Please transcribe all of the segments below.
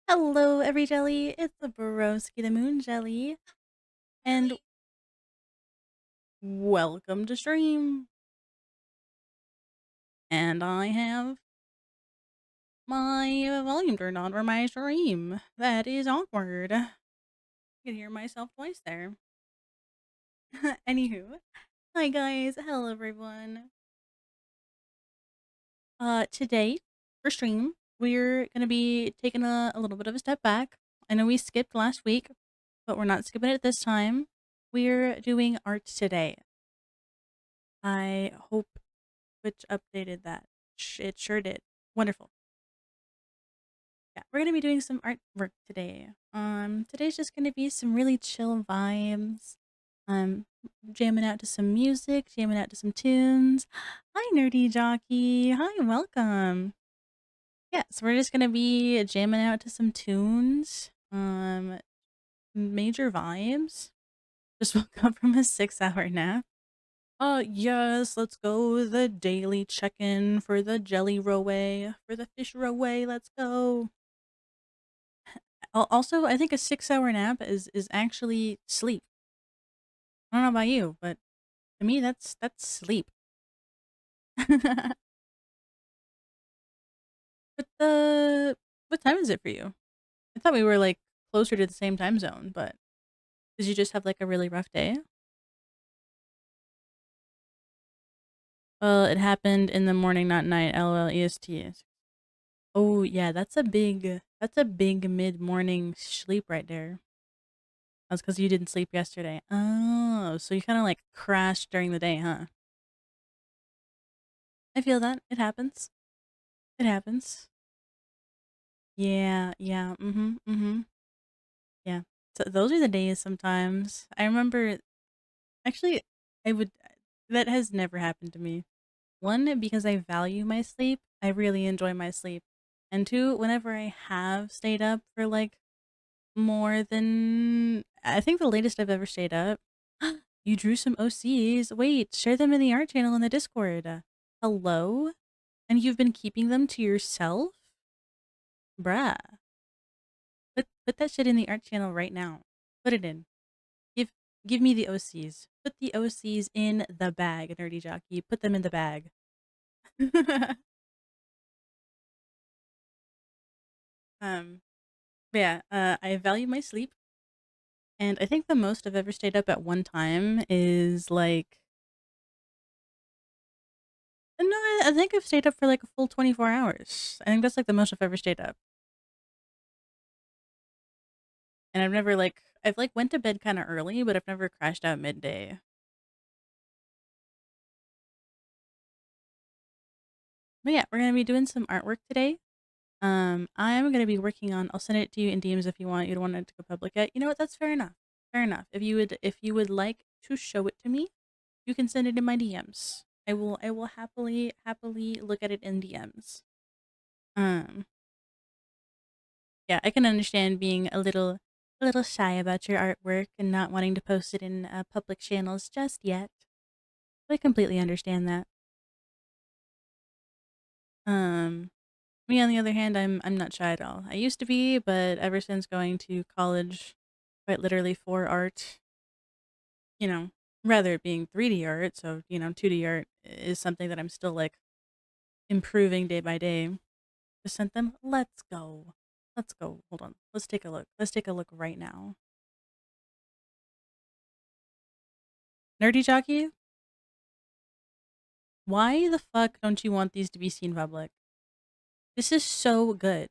Hello, every jelly. It's the Broski the Moon Jelly, and welcome to stream. And I have my volume turned on for my stream. That is awkward. I can hear myself twice there. Anywho, hi guys. Hello, everyone. Today for stream, we're gonna be taking a little bit of a step back. I know we skipped last week, but we're not skipping it this time. We're doing art today. I hope which updated that. It sure did. Wonderful. Yeah, we're gonna be doing some artwork today. Today's just gonna be some really chill vibes. Um, jamming out to some music, jamming out to some tunes. Hi, nerdy jockey. Hi, welcome. Yeah, so we're just gonna be jamming out to some tunes. Major vibes. Just woke up from a 6-hour nap. Yes, let's go. The daily check-in for the jelly rowway, for the fish rowway. Let's go. Also, I think a 6-hour nap is actually sleep. I don't know about you, but to me, that's sleep. But what time is it for you? I thought we were like closer to the same time zone, but did you just have like a really rough day? Well, it happened in the morning, not night. LOL EST. Oh yeah, that's a big mid morning sleep right there. That's because you didn't sleep yesterday. Oh, so you kind of like crashed during the day, huh? I feel that. It happens. It happens. Yeah, yeah. Mm-hmm. Mm-hmm. Yeah. So those are the days sometimes. I remember actually I would that has never happened to me. One, because I value my sleep. I really enjoy my sleep. And two, whenever I have stayed up for like more than I think the latest I've ever stayed up. You drew some OCs. Wait, share them in the art channel in the Discord. Hello? And you've been keeping them to yourself? Bruh. Put that shit in the art channel right now. Put it in. Give give me the OCs. Put the OCs in the bag, nerdy jockey. Put them in the bag. um but yeah, I value my sleep, and I think the most I've ever stayed up at one time is like no, I think I've stayed up for like a full 24 hours. I think that's like the most I've ever stayed up. And I've never like I've like went to bed kind of early, but I've never crashed out midday. But yeah, we're gonna be doing some artwork today. I'm gonna be working on. I'll send it to you in DMs if you want. You don't want it to go public yet. You know what? That's fair enough. Fair enough. If you would like to show it to me, you can send it in my DMs. I will happily look at it in DMs. Um, yeah, I can understand being a little shy about your artwork and not wanting to post it in public channels just yet. I completely understand that. Um, Me on the other hand, I'm not shy at all. I used to be, but ever since going to college, quite literally for art, you know, rather it being 3D art, so 2D art is something that I'm still like improving day by day. Just sent them. Let's go. Let's go. Hold on. Let's take a look. Let's take a look right now. Nerdy jockey, why the fuck don't you want these to be seen public? This is so good.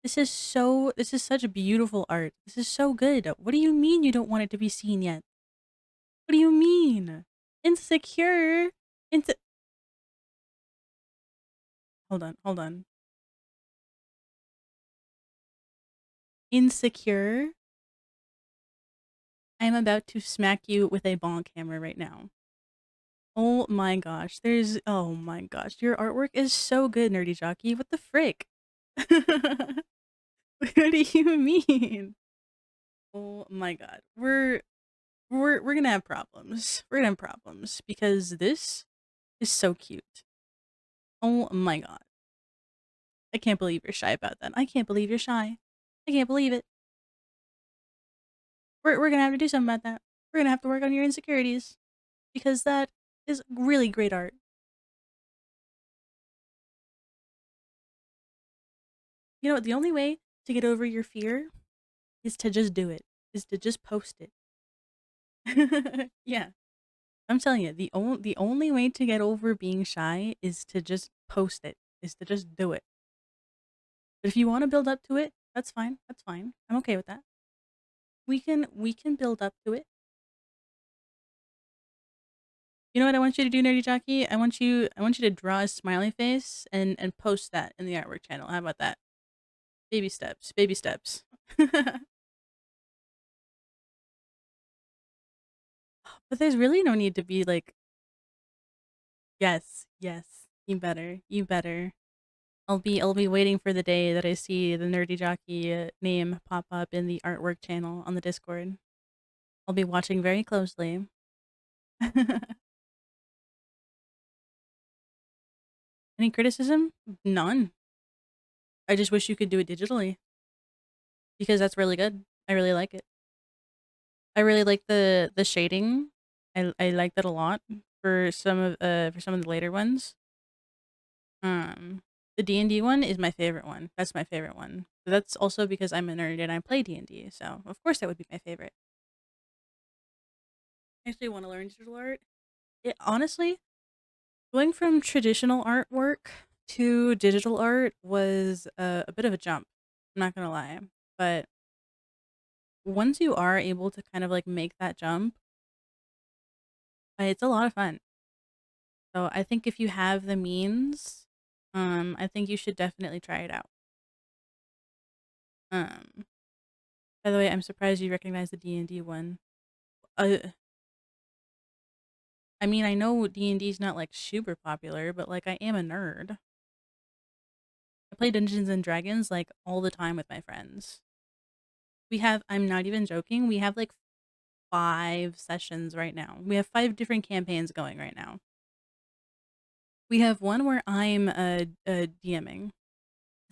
This is such beautiful art. This is so good. What do you mean you don't want it to be seen yet? What do you mean? Insecure? Inse- Hold on, hold on. Insecure? I'm about to smack you with a bonk hammer right now. Oh my gosh. Oh my gosh. Your artwork is so good, Nerdy Jockey. What the frick? What do you mean? Oh my god. We're gonna have problems. We're gonna have problems because this is so cute. Oh my god. I can't believe you're shy about that. I can't believe you're shy. I can't believe it. We're gonna have to do something about that. We're gonna have to work on your insecurities because that is really great art. You know what? The only way to get over your fear is to just do it. Is to just post it. Yeah, I'm telling you, the only way to get over being shy is to just post it. Is to just do it. But if you want to build up to it, that's fine. That's fine. I'm okay with that. We can build up to it. You know what I want you to do, Nerdy Jockey? I want you to draw a smiley face and post that in the artwork channel. How about that? Baby steps. Baby steps. But there's really no need to be like, yes, yes. You better. You better. I'll be waiting for the day that I see the Nerdy Jockey name pop up in the artwork channel on the Discord. I'll be watching very closely. Any criticism? None. I just wish you could do it digitally because that's really good. I really like it. I really like the shading. I like that a lot for some of the later ones. The D&D one is my favorite one. That's my favorite one. But that's also because I'm a nerd and I play D&D, so of course that would be my favorite. I actually want to learn digital art. It honestly, going from traditional artwork to digital art was a bit of a jump. I'm not gonna lie, but once you are able to kind of like make that jump, it's a lot of fun. So I think if you have the means, I think you should definitely try it out. Um, by the way, I'm surprised you recognize the D&D one. Uh, I mean, I know D&D is not like super popular, but like I am a nerd. I play Dungeons and Dragons like all the time with my friends. I'm not even joking, we have like 5 sessions right now. We have 5 different campaigns going right now. We have one where I'm DMing.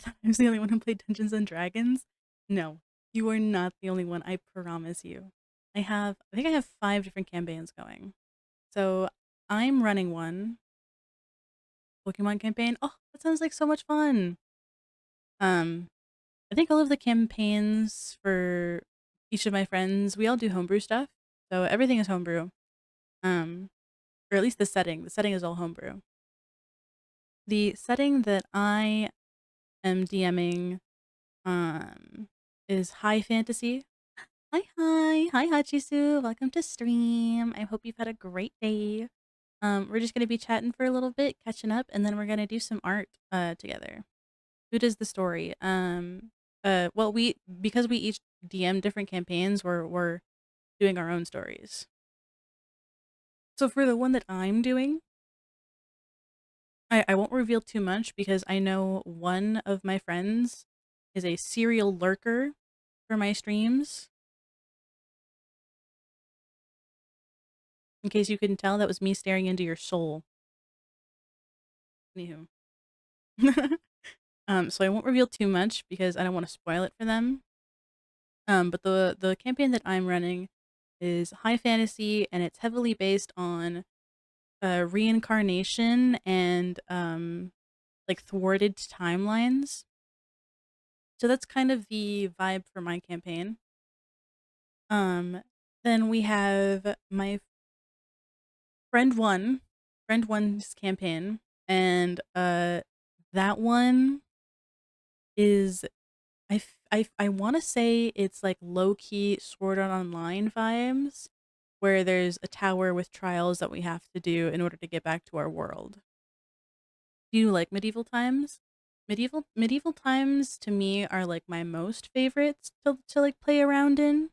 I was the only one who played Dungeons and Dragons. No, you are not the only one. I promise you. I think I have 5 different campaigns going. So I'm running one Pokemon campaign. Oh, that sounds like so much fun. Um, I think all of the campaigns for each of my friends, we all do homebrew stuff. So everything is homebrew. Um, or at least the setting. The setting is all homebrew. The setting that I am DMing is high fantasy. Hi Hachisu. Welcome to stream. I hope you've had a great day. We're just gonna be chatting for a little bit, catching up, and then we're gonna do some art together. Who does the story? Well, we because we each DM different campaigns, we're doing our own stories. So for the one that I'm doing, I won't reveal too much because I know one of my friends is a serial lurker for my streams. In case you couldn't tell, that was me staring into your soul. Anywho. So I won't reveal too much because I don't want to spoil it for them. But the campaign that I'm running is high fantasy and it's heavily based on reincarnation and like thwarted timelines. So that's kind of the vibe for my campaign. Um, then we have my friend one, friend one's campaign, and that one is I want to say it's like low key Sword Art Online vibes, where there's a tower with trials that we have to do in order to get back to our world. Do you like medieval times? Medieval times to me are like my most favorites to like play around in.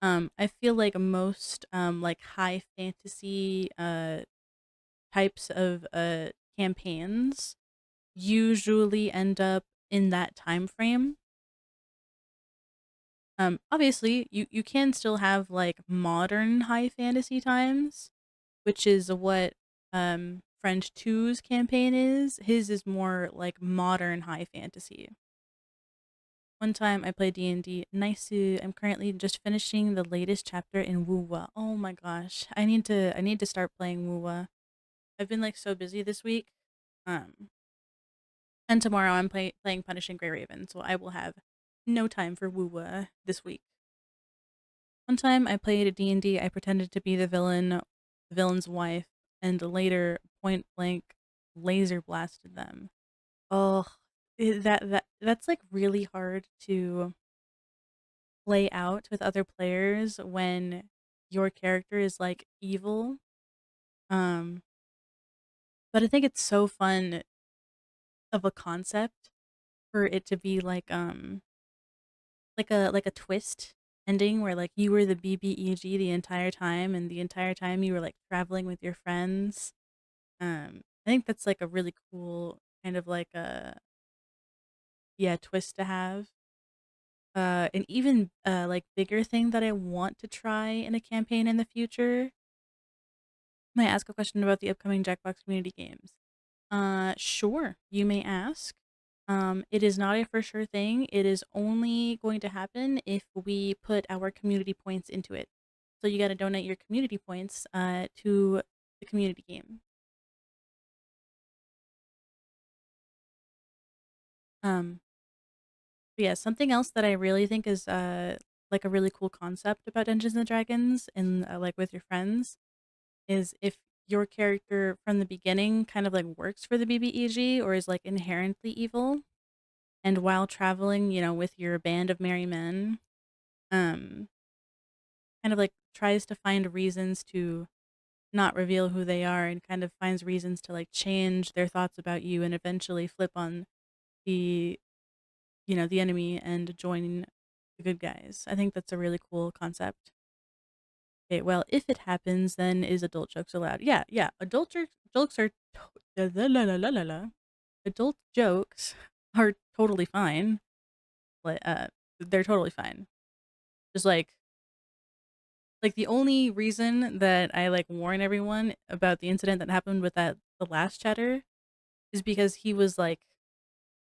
I feel like most like high fantasy types of campaigns usually end up in that time frame. Obviously, you can still have like modern high fantasy times, which is what Friend Two's campaign is. His is more like modern high fantasy. One time I played D&D. Nice. I'm currently just finishing the latest chapter in Wuwa. Oh my gosh. I need to start playing Wuwa. I've been like so busy this week. Um and tomorrow I'm playing Punishing Grey Raven, so I will have no time for Wuwa this week. One time I played a D&D, I pretended to be the villain's wife, and later point blank laser blasted them. Oh, that's like really hard to play out with other players when your character is like evil. Um, but I think it's so fun of a concept for it to be like a twist ending where like you were the BBEG the entire time and the entire time you were like traveling with your friends. I think that's like a really cool kind of like a yeah, twist to have. An even like bigger thing that I want to try in a campaign in the future. May I ask a question about the upcoming Jackbox community games? Sure, you may ask. It is not a for sure thing. It is only going to happen if we put our community points into it. So you got to donate your community points to the community game. Um, but yeah, something else that I really think is like a really cool concept about Dungeons and Dragons and like with your friends is if your character from the beginning kind of like works for the BBEG or is like inherently evil, and while traveling, you know, with your band of merry men, um, kind of like tries to find reasons to not reveal who they are and kind of finds reasons to like change their thoughts about you and eventually flip on the the enemy and join the good guys. I think that's a really cool concept. Okay, well, if it happens, then is adult jokes allowed? Yeah, yeah. Jokes are la, la, la, la, la, la. Adult jokes are totally fine. Like, they're totally fine. Just like the only reason that I like warn everyone about the incident that happened with that the last chatter is because he was like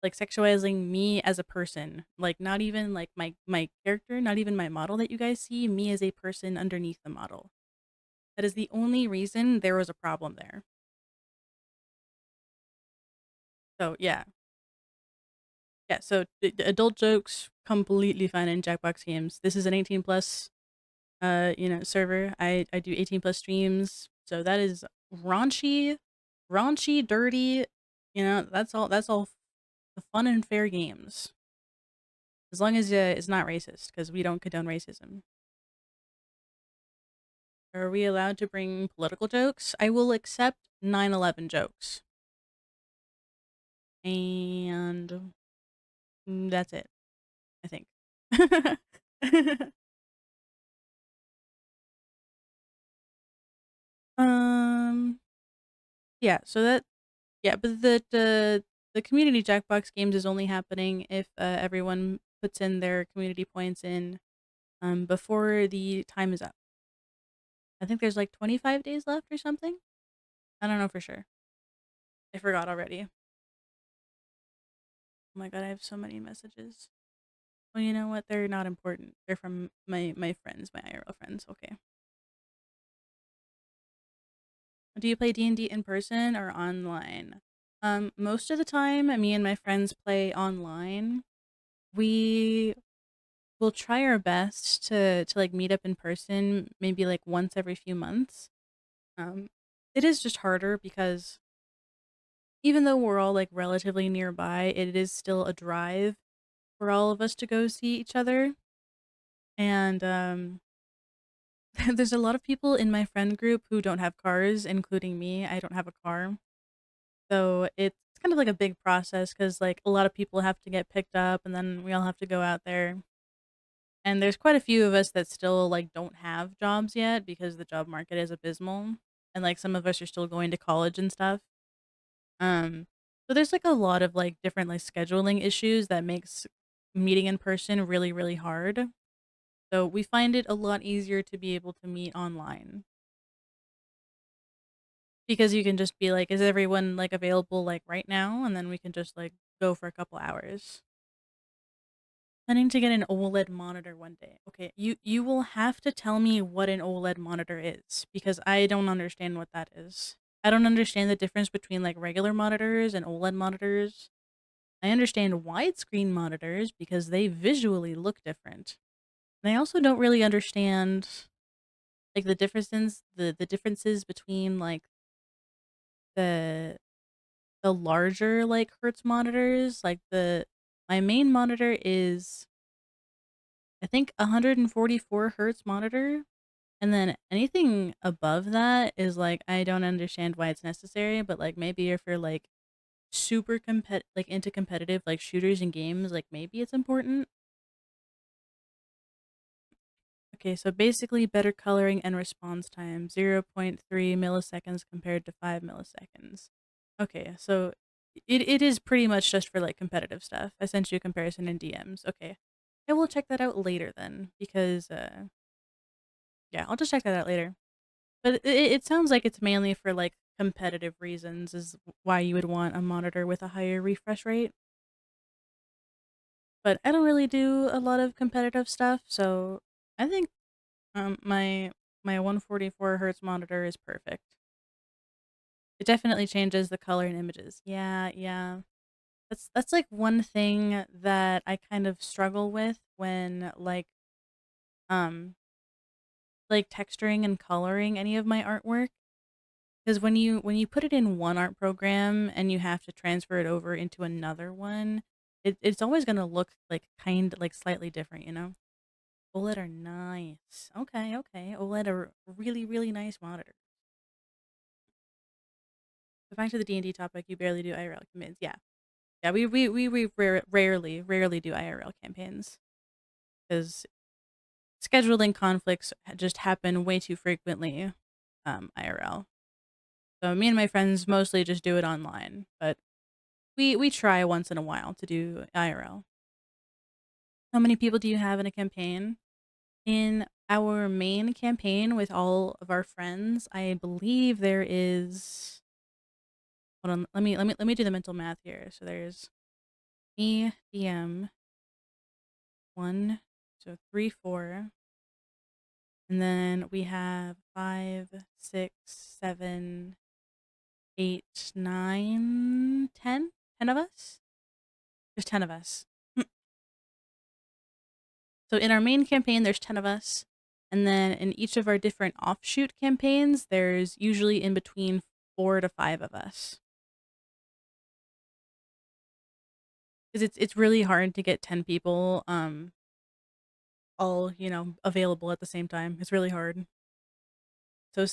sexualizing me as a person, like not even like my character, not even my model that you guys see, me as a person underneath the model. That is the only reason there was a problem there. So yeah, yeah. So adult jokes completely fine in Jackbox games. This is an 18 plus server. I do 18 plus streams, so that is raunchy, dirty. That's all the fun and fair games, as long as it's not racist, because we don't condone racism. Are we allowed to bring political jokes? I will accept 9/11 jokes, and that's it. I think. um. Yeah. So that. Yeah, but the community Jackbox games is only happening if everyone puts in their community points in before the time is up. I think there's like 25 days left or something. I don't know for sure. I forgot already. Oh my god, I have so many messages. Well, you know what? They're not important. They're from my friends, my IRL friends. Okay. Do you play D&D in person or online? Most of the time, me and my friends play online. We will try our best to like meet up in person, maybe like once every few months. Um, it is just harder because even though we're all like relatively nearby, it is still a drive for all of us to go see each other. And there's a lot of people in my friend group who don't have cars, including me. I don't have a car. So it's kind of like a big process because like a lot of people have to get picked up and then we all have to go out there. And there's quite a few of us that still like don't have jobs yet because the job market is abysmal. And like some of us are still going to college and stuff. Um so there's like a lot of like different like scheduling issues that makes meeting in person really, really hard. So we find it a lot easier to be able to meet online because you can just be like, is everyone like available like right now? And then we can just like go for a couple hours. Planning to get an OLED monitor one day. Okay, you will have to tell me what an OLED monitor is because I don't understand what that is. I don't understand the difference between like regular monitors and OLED monitors. I understand widescreen monitors because they visually look different. And I also don't really understand like the differences between like the the larger like hertz monitors. Like the my main monitor is I think 144 hertz monitor. And then anything above that is like I don't understand why it's necessary, but like maybe if you're like super like into competitive like shooters and games, like maybe it's important. Okay, so basically better coloring and response time, 0.3 milliseconds compared to 5 milliseconds. Okay, so it is pretty much just for like competitive stuff. I sent you a comparison in DMs. Okay. I will check that out later then because yeah, I'll just check that out later. But it sounds like it's mainly for like competitive reasons is why you would want a monitor with a higher refresh rate. But I don't really do a lot of competitive stuff, so I think my 144 hertz monitor is perfect. It definitely changes the color and images. Yeah, yeah. That's like one thing that I kind of struggle with when um like texturing and coloring any of my artwork. Because when you put it in one art program and you have to transfer it over into another one, it's always gonna look like kind like slightly different, you know? OLED are nice. Okay, okay. OLED are really, really nice monitors. So back to the D&D topic, you barely do IRL campaigns. Yeah. Yeah, we rarely do IRL campaigns because scheduling conflicts just happen way too frequently IRL. So me and my friends mostly just do it online, but we try once in a while to do IRL. How many people do you have in a campaign? In our main campaign with all of our friends, I believe there is hold on, let me do the mental math here. So there's me, DM, one, so three, four, and then we have five, six, seven, eight, nine, 10? 10 of us? There's 10 of us. So in our main campaign, there's 10 of us. And then in each of our different offshoot campaigns, there's usually in between 4 to 5 of us. Because it's really hard to get 10 people all, available at the same time. It's really hard. So a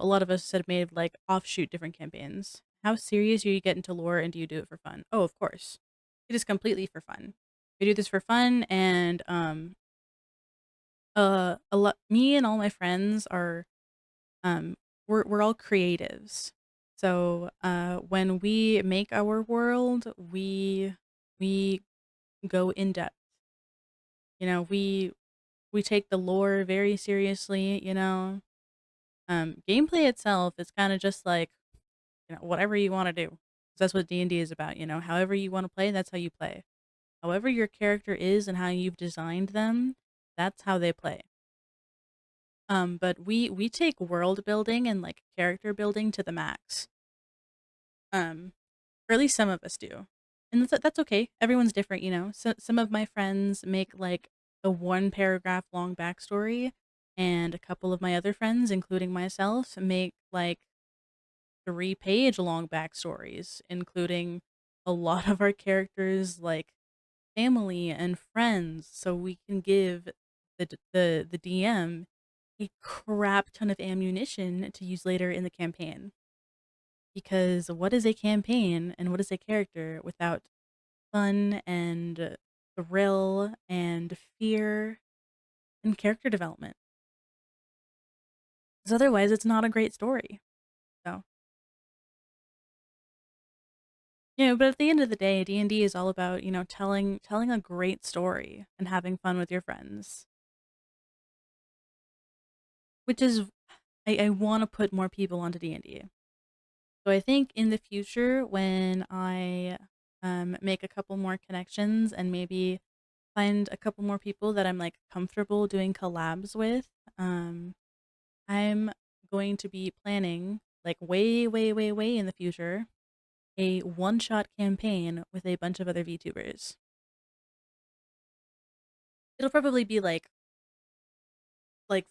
lot of us have made like offshoot different campaigns. How serious do you get into lore and do you do it for fun? Oh, of course. It is completely for fun. We do this for fun and a lot me and all my friends are um we're all creatives. So when we make our world, we go in depth. We take the lore very seriously. Gameplay itself is kind of just like, whatever you want to do. 'Cause that's what D&D is about. However you want to play, that's how you play. However your character is and how you've designed them, that's how they play. But we take world building and like character building to the max. Um, or at least some of us do. And that's okay. Everyone's different. So some of my friends make like a one paragraph long backstory, and a couple of my other friends, including myself, make like 3-page long backstories, including a lot of our characters like family and friends, so we can give the DM a crap ton of ammunition to use later in the campaign. Because what is a campaign and what is a character without fun and thrill and fear and character development? Because otherwise, it's not a great story. So, but at the end of the day, D&D is all about, telling a great story and having fun with your friends, which is I want to put more people onto D&D. So I think in the future when I make a couple more connections and maybe find a couple more people that I'm like comfortable doing collabs with. Um, I'm going to be planning like way, way, way, way in the future a one-shot campaign with a bunch of other VTubers. It'll probably be like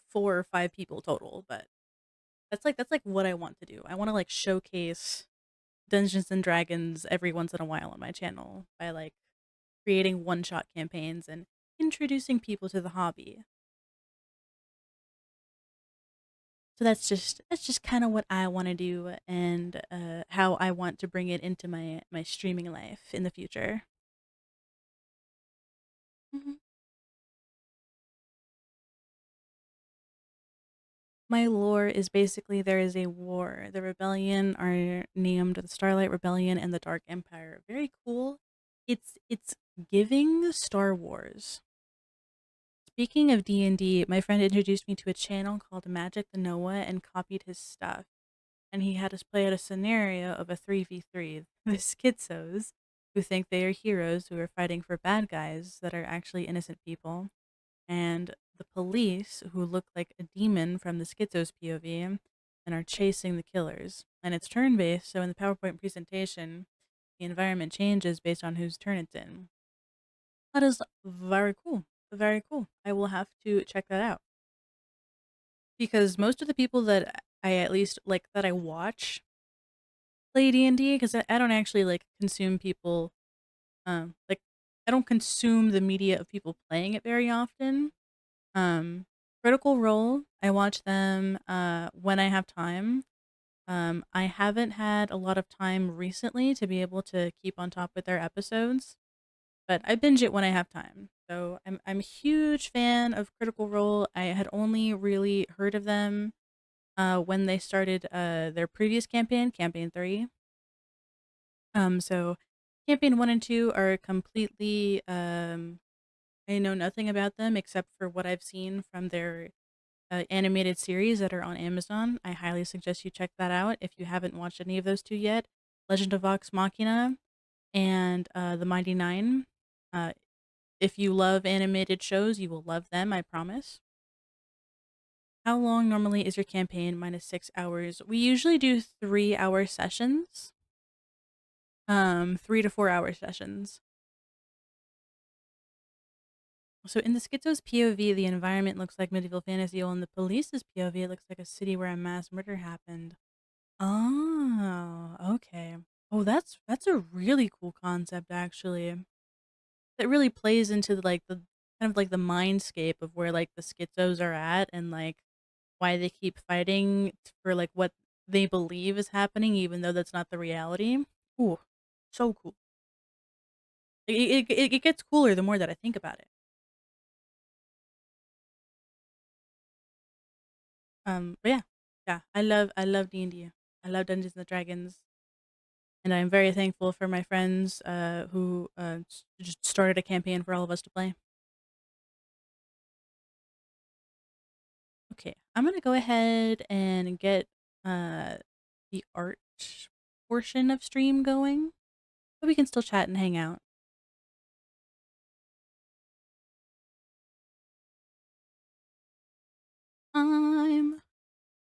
4 or 5 people total, but that's like what I want to do. I want to like showcase Dungeons and Dragons every once in a while on my channel by like creating one-shot campaigns and introducing people to the hobby. So that's just kind of what I want to do and how I want to bring it into my streaming life in the future. Mhm. My lore is basically there is a war. The rebellion are named the Starlight Rebellion and the Dark Empire. Very cool. It's giving Star Wars. Speaking of D&D, my friend introduced me to a channel called Magic the Noah and copied his stuff. And he had us play out a scenario of a 3v3. The schizos, who think they are heroes who are fighting for bad guys that are actually innocent people, and the police, who look like a demon from the schizos POV and are chasing the killers. And it's turn based, so in the PowerPoint presentation, the environment changes based on whose turn it's in. That is very cool. Very cool. I will have to check that out. Because most of the people that I at least like that I watch play D&D because I don't actually like consume people like I don't consume the media of people playing it very often. Um Critical Role, I watch them when I have time. I haven't had a lot of time recently to be able to keep on top with their episodes, but I binge it when I have time. So I'm a huge fan of Critical Role. I had only really heard of them when they started their previous campaign, Campaign 3. So campaign 1 and 2 are completely I know nothing about them except for what I've seen from their animated series that are on Amazon. I highly suggest you check that out if you haven't watched any of those two yet. Legend of Vox Machina and The Mighty Nine. Uh, if you love animated shows, you will love them, I promise. How long normally is your campaign? Minus 6 hours. We usually do 3 hour sessions. 3 to 4 hour sessions. So in the Schizo's POV, the environment looks like medieval fantasy, while in the police's POV, it looks like a city where a mass murder happened. Oh, okay. Oh, that's a really cool concept, actually. It really plays into like the kind of like the mindscape of where like the schizos are at and like why they keep fighting for like what they believe is happening, even though that's not the reality. Ooh, so cool. It gets cooler the more that I think about it. But yeah, yeah, I love D&D. I love Dungeons and Dragons, and I'm very thankful for my friends who just started a campaign for all of us to play. Okay, I'm gonna go ahead and get uh the art portion of stream going, but we can still chat and hang out. I'm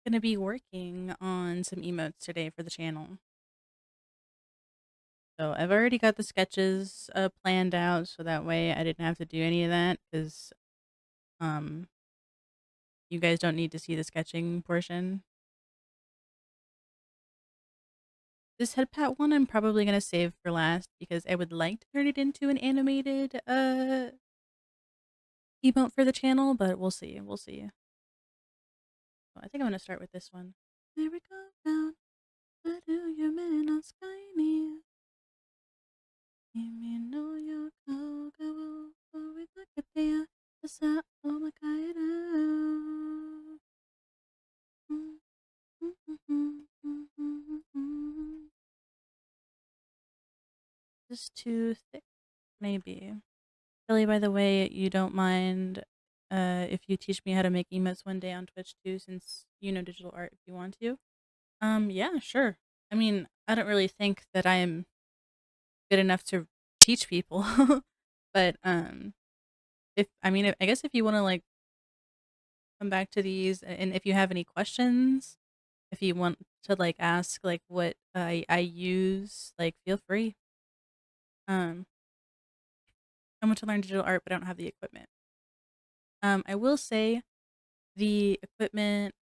gonna be working on some emotes today for the channel. So I've already got the sketches planned out, so that way I didn't have to do any of that because um you guys don't need to see the sketching portion. This head pat one I'm probably gonna save for last because I would like to turn it into an animated emote for the channel, but we'll see. We'll see. Well, I think I'm gonna start with this one. There we go down. Where do you mean on sky near? Kimi no yoko ga wo oritake ya asa omakaeru. Just too thick, maybe. Kelly, by the way, you don't mind if you teach me how to make emotes one day on Twitch too, since you know digital art if you want to. Yeah, sure. I mean, I don't really think that I am good enough to teach people, but if I mean, I guess if you wanna, like, come back to these and if you have any questions, if you want to, like, ask, like, what I use, like, feel free. Um, I want to learn digital art, but I don't have the equipment. I will say the equipment.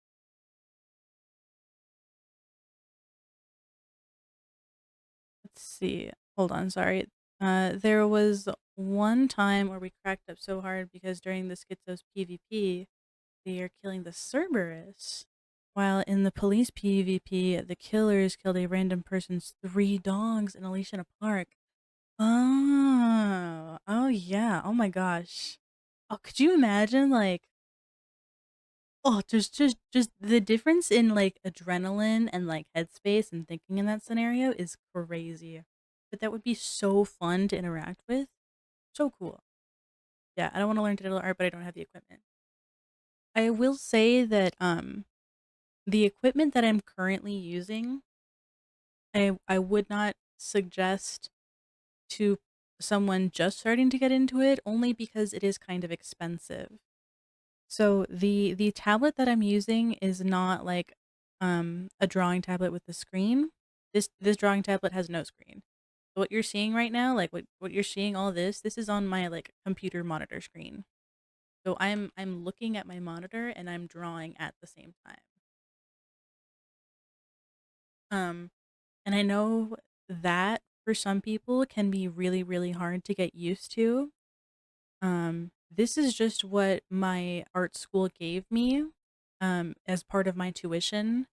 Let's see. Hold on, sorry. There was one time where we cracked up so hard because during the Schizos PvP, they are killing the Cerberus. While in the police PvP, the killers killed a random person's 3 dogs in Alicia Park. Oh yeah. Oh my gosh. Oh, could you imagine like oh, just the difference in like adrenaline and like headspace and thinking in that scenario is crazy. But that would be so fun to interact with. So cool. Yeah, I don't want to learn digital art, but I don't have the equipment. I will say that the equipment that I'm currently using, I would not suggest to someone just starting to get into it only because it is kind of expensive. So the tablet that I'm using is not like a drawing tablet with a screen. This drawing tablet has no screen. So what you're seeing right now, like what you're seeing all this is on my like computer monitor screen. So I'm looking at my monitor and I'm drawing at the same time. Um and I know that for some people can be really really hard to get used to. This is just what my art school gave me as part of my tuition.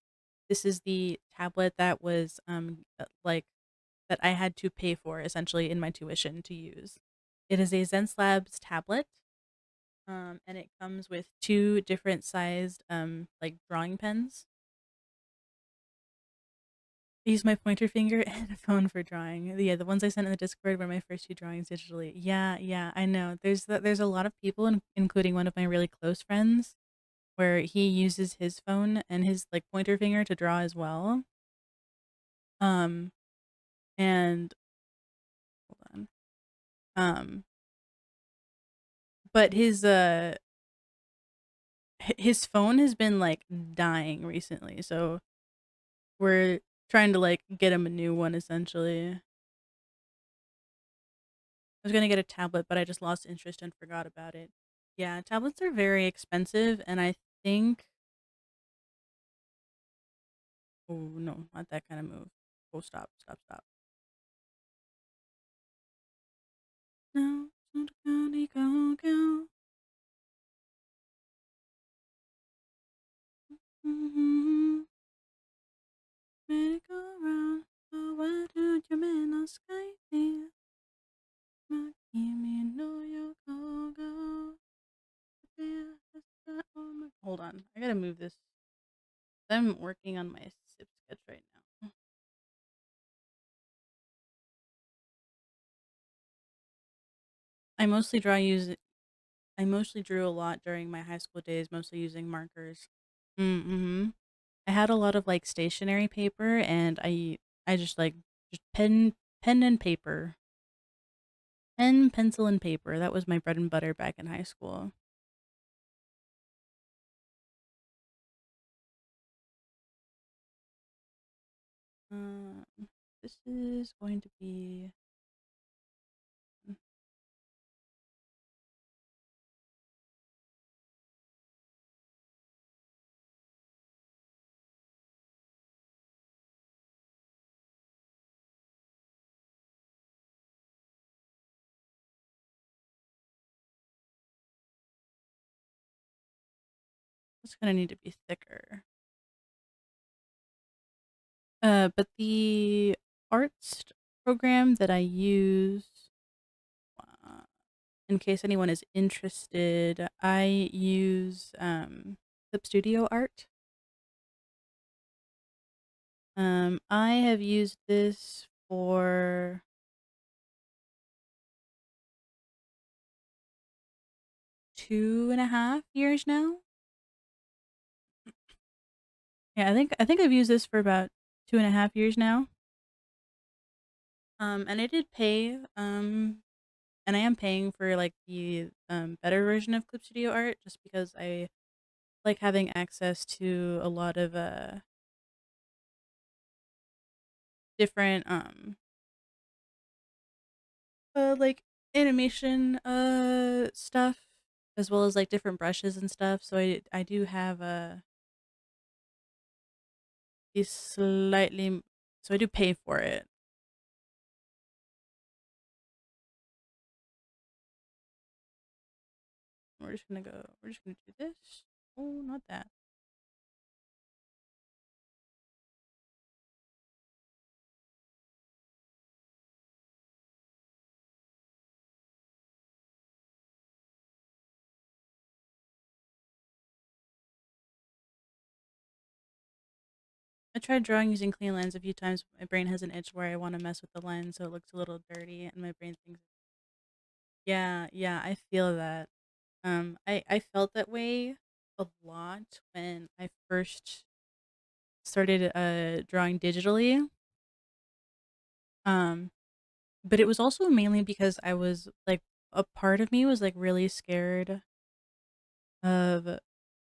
This is the tablet that was like that I had to pay for essentially in my tuition to use. It is a ZenSlabs tablet. And it comes with two different sized like drawing pens. I use my pointer finger and a phone for drawing. Yeah, the ones I sent in the Discord were my first two drawings digitally. Yeah, yeah, I know. There's a lot of people, including one of my really close friends, where he uses his phone and his like pointer finger to draw as well. Um, and hold on. Um, but his phone has been like dying recently, so we're trying to like get him a new one essentially. I was gonna get a tablet, but I just lost interest and forgot about it. Yeah, tablets are very expensive, and I think oh no, not that kind of move. Oh, stop, stop, stop. No, not gonna go. Mm-hmm. Merry go round. Oh, why do you men no sky here? Kimi no yoko go. Hold on, I gotta move this. I'm working on my sip sketch right now. I mostly draw use I mostly drew a lot during my high school days, mostly using markers. Mm-hmm. I had a lot of like stationery paper, and I just like just pen and paper, pen, pencil, and paper. That was my bread and butter back in high school. Um, this is going to be. It's gonna need to be thicker. But the arts program that I use, uh, in case anyone is interested, I use Clip Studio Art. I have used this for 2.5 years now. Yeah, I think I've used this for about 2.5 years now. And I did pay and I am paying for like the better version of Clip Studio Art just because I like having access to a lot of different like animation stuff as well as like different brushes and stuff. So I do have these slightly, so I do pay for it. We're just gonna do this. Oh, not that. I tried drawing using clean lines a few times, but my brain has an itch where I want to mess with the line so it looks a little dirty, and my brain thinks, yeah, yeah, I feel that. I felt that way a lot when I first started drawing digitally. Um, but it was also mainly because I was like a part of me was like really scared of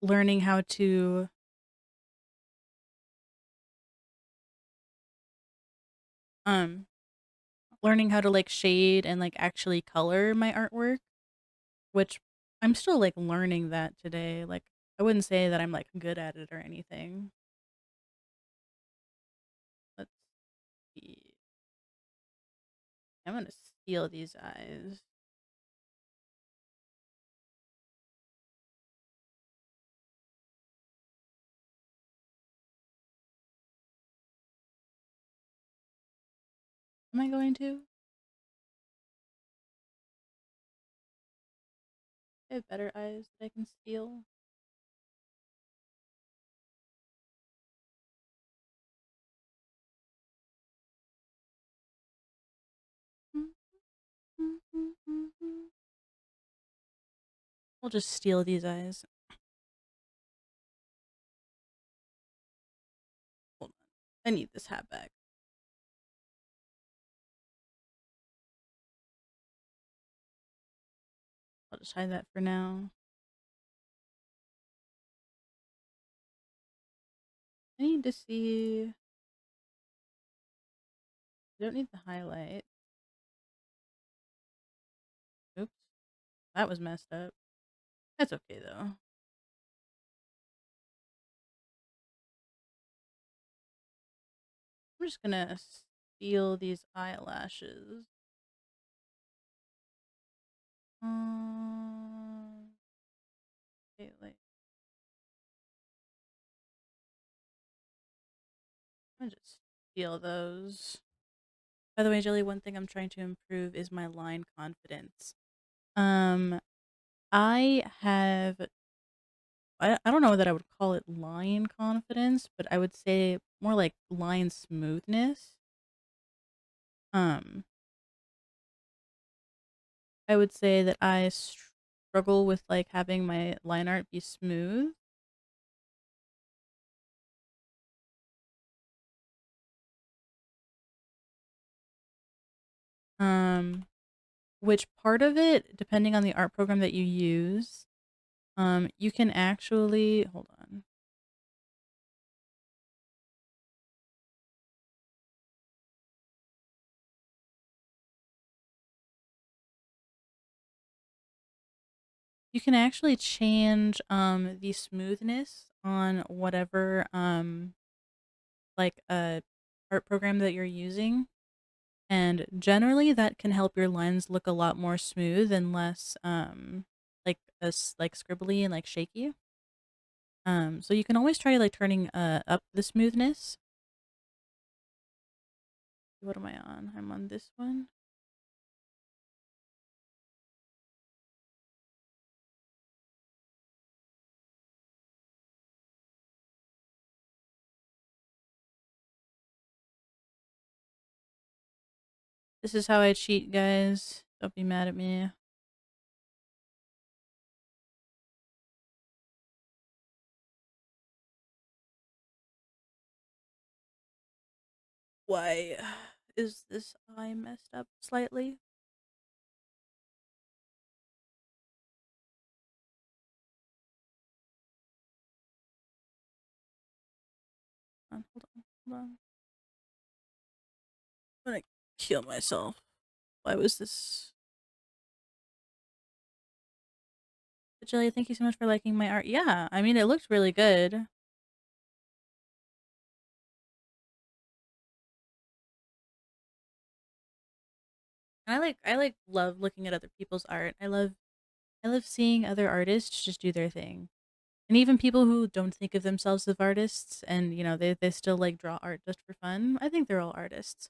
learning how to um learning how to like shade and like actually color my artwork, which I'm still like learning that today. Like I wouldn't say that I'm like good at it or anything. Let's see. I'm gonna steal these eyes. Am I going to? I have better eyes that I can steal. We'll just steal these eyes. Hold on. I need this hat back. I'll just hide that for now. I need to see. I don't need the highlight. Oops. That was messed up. That's okay though. I'm just gonna steal these eyelashes. Okay, like I'm gonna just steal those. By the way, Jelly, one thing I'm trying to improve is my line confidence. Um, I have I don't know that I would call it line confidence, but I would say more like line smoothness. Um, I would say that I struggle with like having my line art be smooth. Um, which part of it, depending on the art program that you use, you can actually hold on. You can actually change the smoothness on whatever like art program that you're using. And generally that can help your lines look a lot more smooth and less like like scribbly and like shaky. So you can always try like turning up the smoothness. What am I on? I'm on this one. This is how I cheat, guys. Don't be mad at me. Why is this eye messed up slightly? hold on, hold on. I'm gonna kill myself. Why was this? Jelly, thank you so much for liking my art. Yeah, I mean, it looked really good. And I love looking at other people's art. I love seeing other artists just do their thing. And even people who don't think of themselves as artists and, you know, they still like draw art just for fun. I think they're all artists.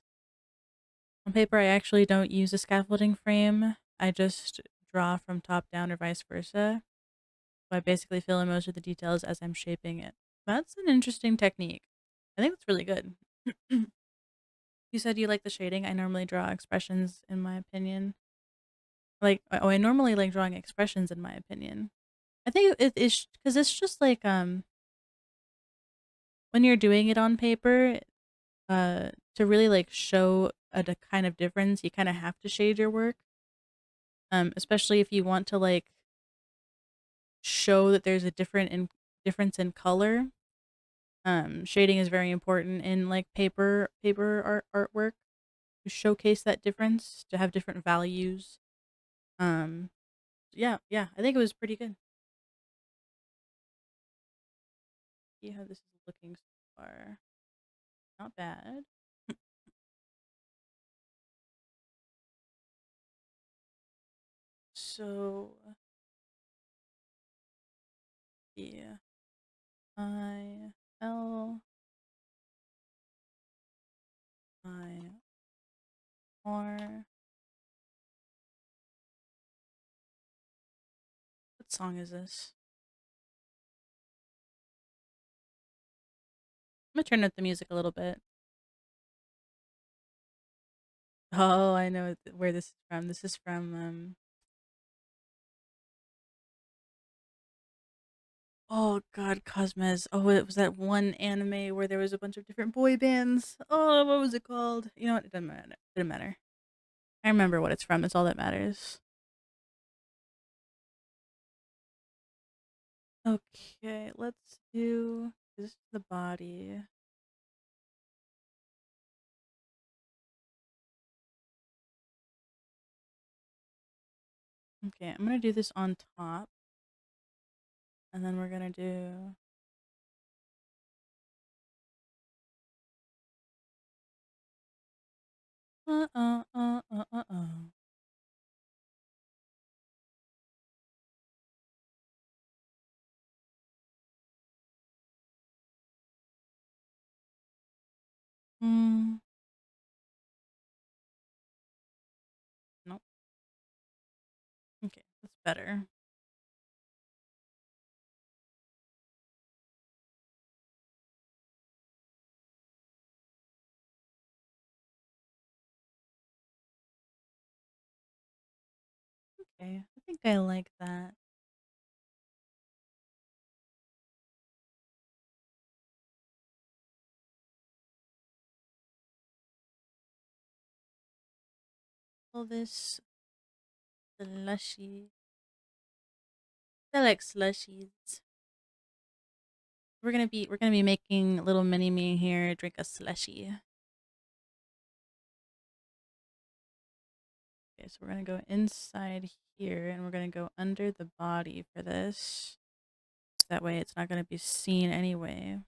On paper, I actually don't use a scaffolding frame. I just draw from top down or vice versa. So I basically fill in most of the details as I'm shaping it. That's an interesting technique. I think that's really good. You said you like the shading. I normally draw expressions in my opinion. Like, oh, I normally like drawing expressions in my opinion. I think it is because it's just like when you're doing it on paper, to really like show a kind of difference, you kind of have to shade your work. Especially if you want to like show that there's a difference in color. Shading is very important in like paper artwork to showcase that difference, to have different values. Um, yeah, yeah, I think it was pretty good. See how this is looking so far. Not bad. So yeah, I L I R. What song is this? I'm gonna turn up the music a little bit. Oh, I know where this is from. This is from oh god, Cosmos. Oh, it was that one anime where there was a bunch of different boy bands. Oh, what was it called? You know what? It doesn't matter. It doesn't matter. I remember what it's from. That's all that matters. Okay, let's do this is the body. Okay, I'm gonna do this on top, and then we're gonna do uh. Hmm. Nope. Okay, that's better. Okay, I think I like that. All this slushy. I like slushies. We're gonna be making little mini me here drink a slushy. Okay, so we're gonna go inside here and we're gonna go under the body for this. That way it's not gonna be seen anyway.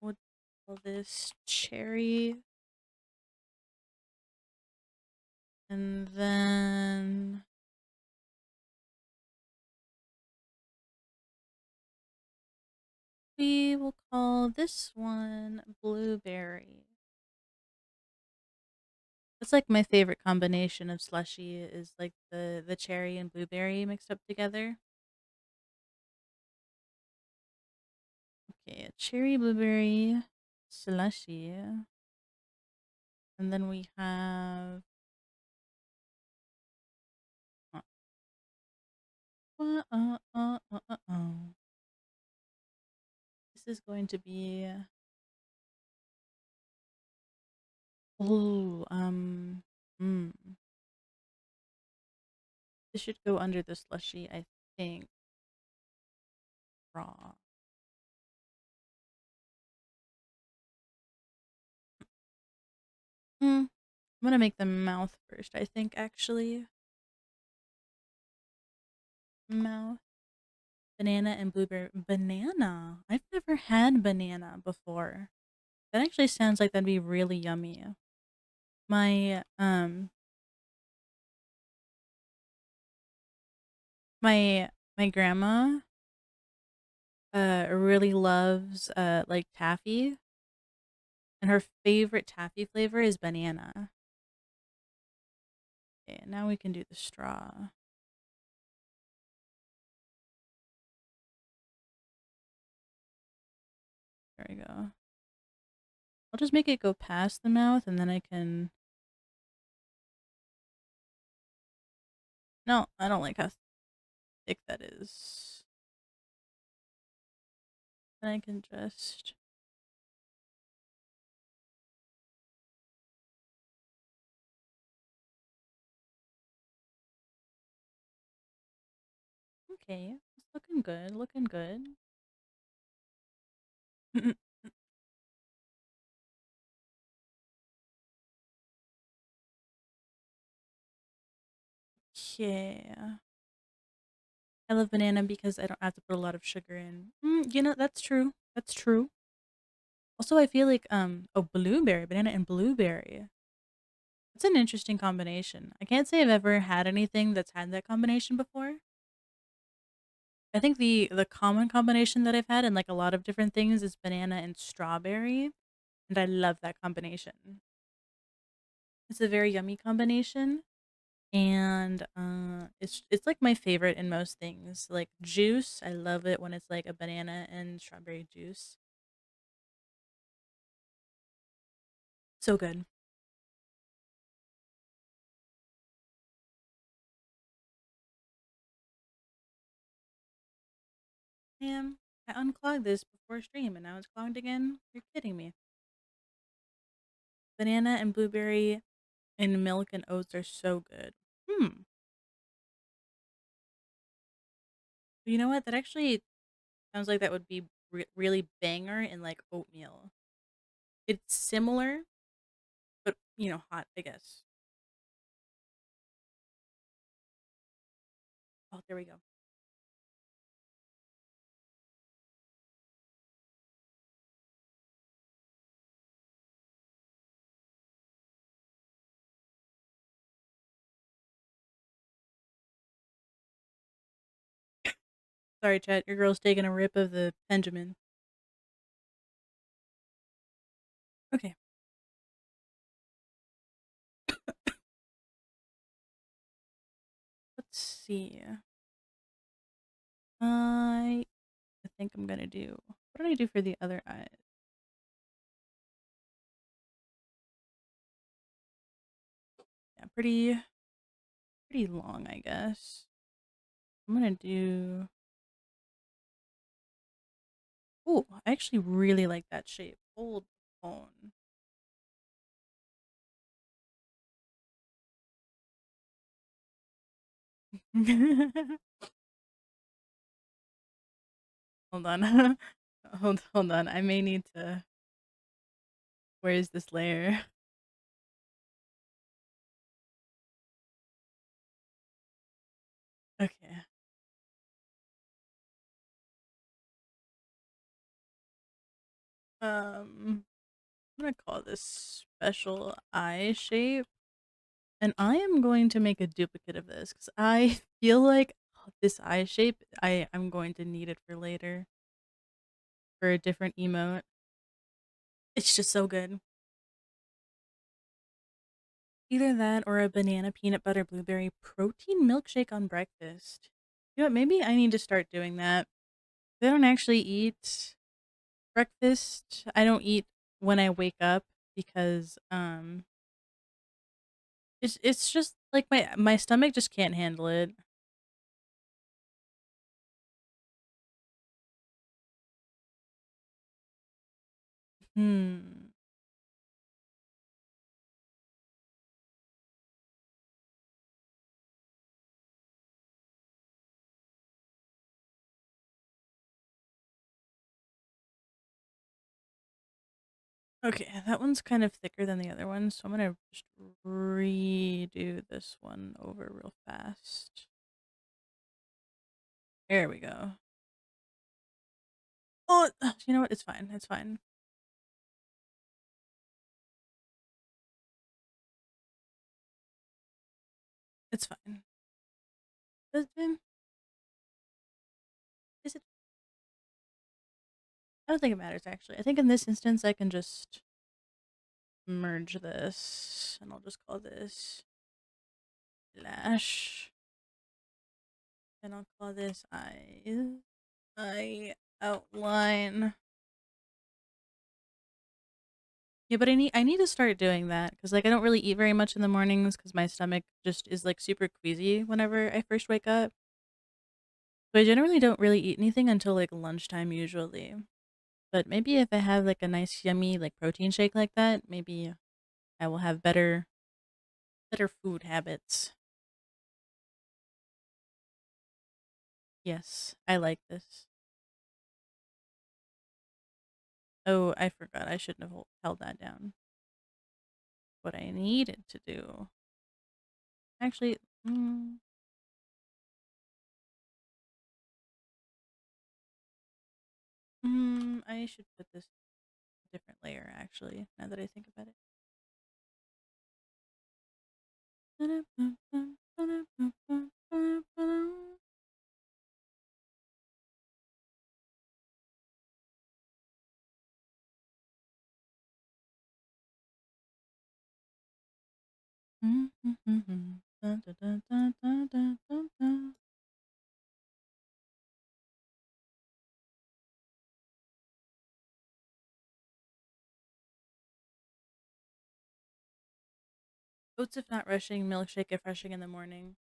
We'll call this cherry. And then we will call this one blueberry. That's like my favorite combination of slushy is like the cherry and blueberry mixed up together. Okay, a cherry blueberry slushy. And then we have this is going to be oh mm, this should go under the slushy, I think. straw. I'm gonna make the mouth first, I think, actually. Mouth. Banana and blueberry. Banana. I've never had banana before. That actually sounds like that'd be really yummy. My my my grandma really loves like taffy, and her favorite taffy flavor is banana. Okay, now we can do the straw. There we go. I'll just make it go past the mouth and then I can. No, I don't like how thick that is. Then I can just. Okay, it's looking good, looking good. Yeah. I love banana because I don't have to put a lot of sugar in. That's true. That's true. Also, I feel like blueberry, banana and blueberry. It's an interesting combination. I can't say I've ever had anything that's had that combination before. I think the common combination that I've had in like a lot of different things is banana and strawberry, and I love that combination. It's a very yummy combination, and it's like my favorite in most things. Like juice, I love it when it's like a banana and strawberry juice. So good. Man, I unclogged this before stream and now it's clogged again. You're kidding me. Banana and blueberry and milk and oats are so good. Hmm. You know what? That actually sounds like that would be really banger in like oatmeal. It's similar, but hot, I guess. Oh, there we go. Sorry, chat. Your girl's taking a rip of the Benjamin. Okay, let's see. I think I'm gonna do. What did I do for the other eye? Yeah, pretty long, I guess. I'm gonna do. Oh, I actually really like that shape. Hold phone. Hold on. Hold on. I may need to. Where is this layer? Okay. I'm gonna call this special eye shape, and I am going to make a duplicate of this because I feel like this eye shape. I'm going to need it for later for a different emote. It's just so good. Either that or a banana peanut butter blueberry protein milkshake on breakfast. You know what? Maybe I need to start doing that. I don't actually eat breakfast. I don't eat when I wake up because it's just like my stomach just can't handle it. Hmm. Okay, that one's kind of thicker than the other one, so I'm gonna just redo this one over real fast. There we go. Oh, you know what? It's fine. It's fine. It's fine. Is it? I don't think it matters actually. I think in this instance I can just merge this, and I'll just call this lash, and I'll call this I outline. Yeah, but I need to start doing that because like I don't really eat very much in the mornings because my stomach just is like super queasy whenever I first wake up. So I generally don't really eat anything until like lunchtime usually. But maybe if I have like a nice yummy like protein shake like that, maybe I will have better food habits. Yes, I like this. Oh, I forgot. I shouldn't have held that down. What I needed to do. Actually, I should put this different layer actually, now that I think about it. Oats if not rushing, milkshake if rushing in the morning.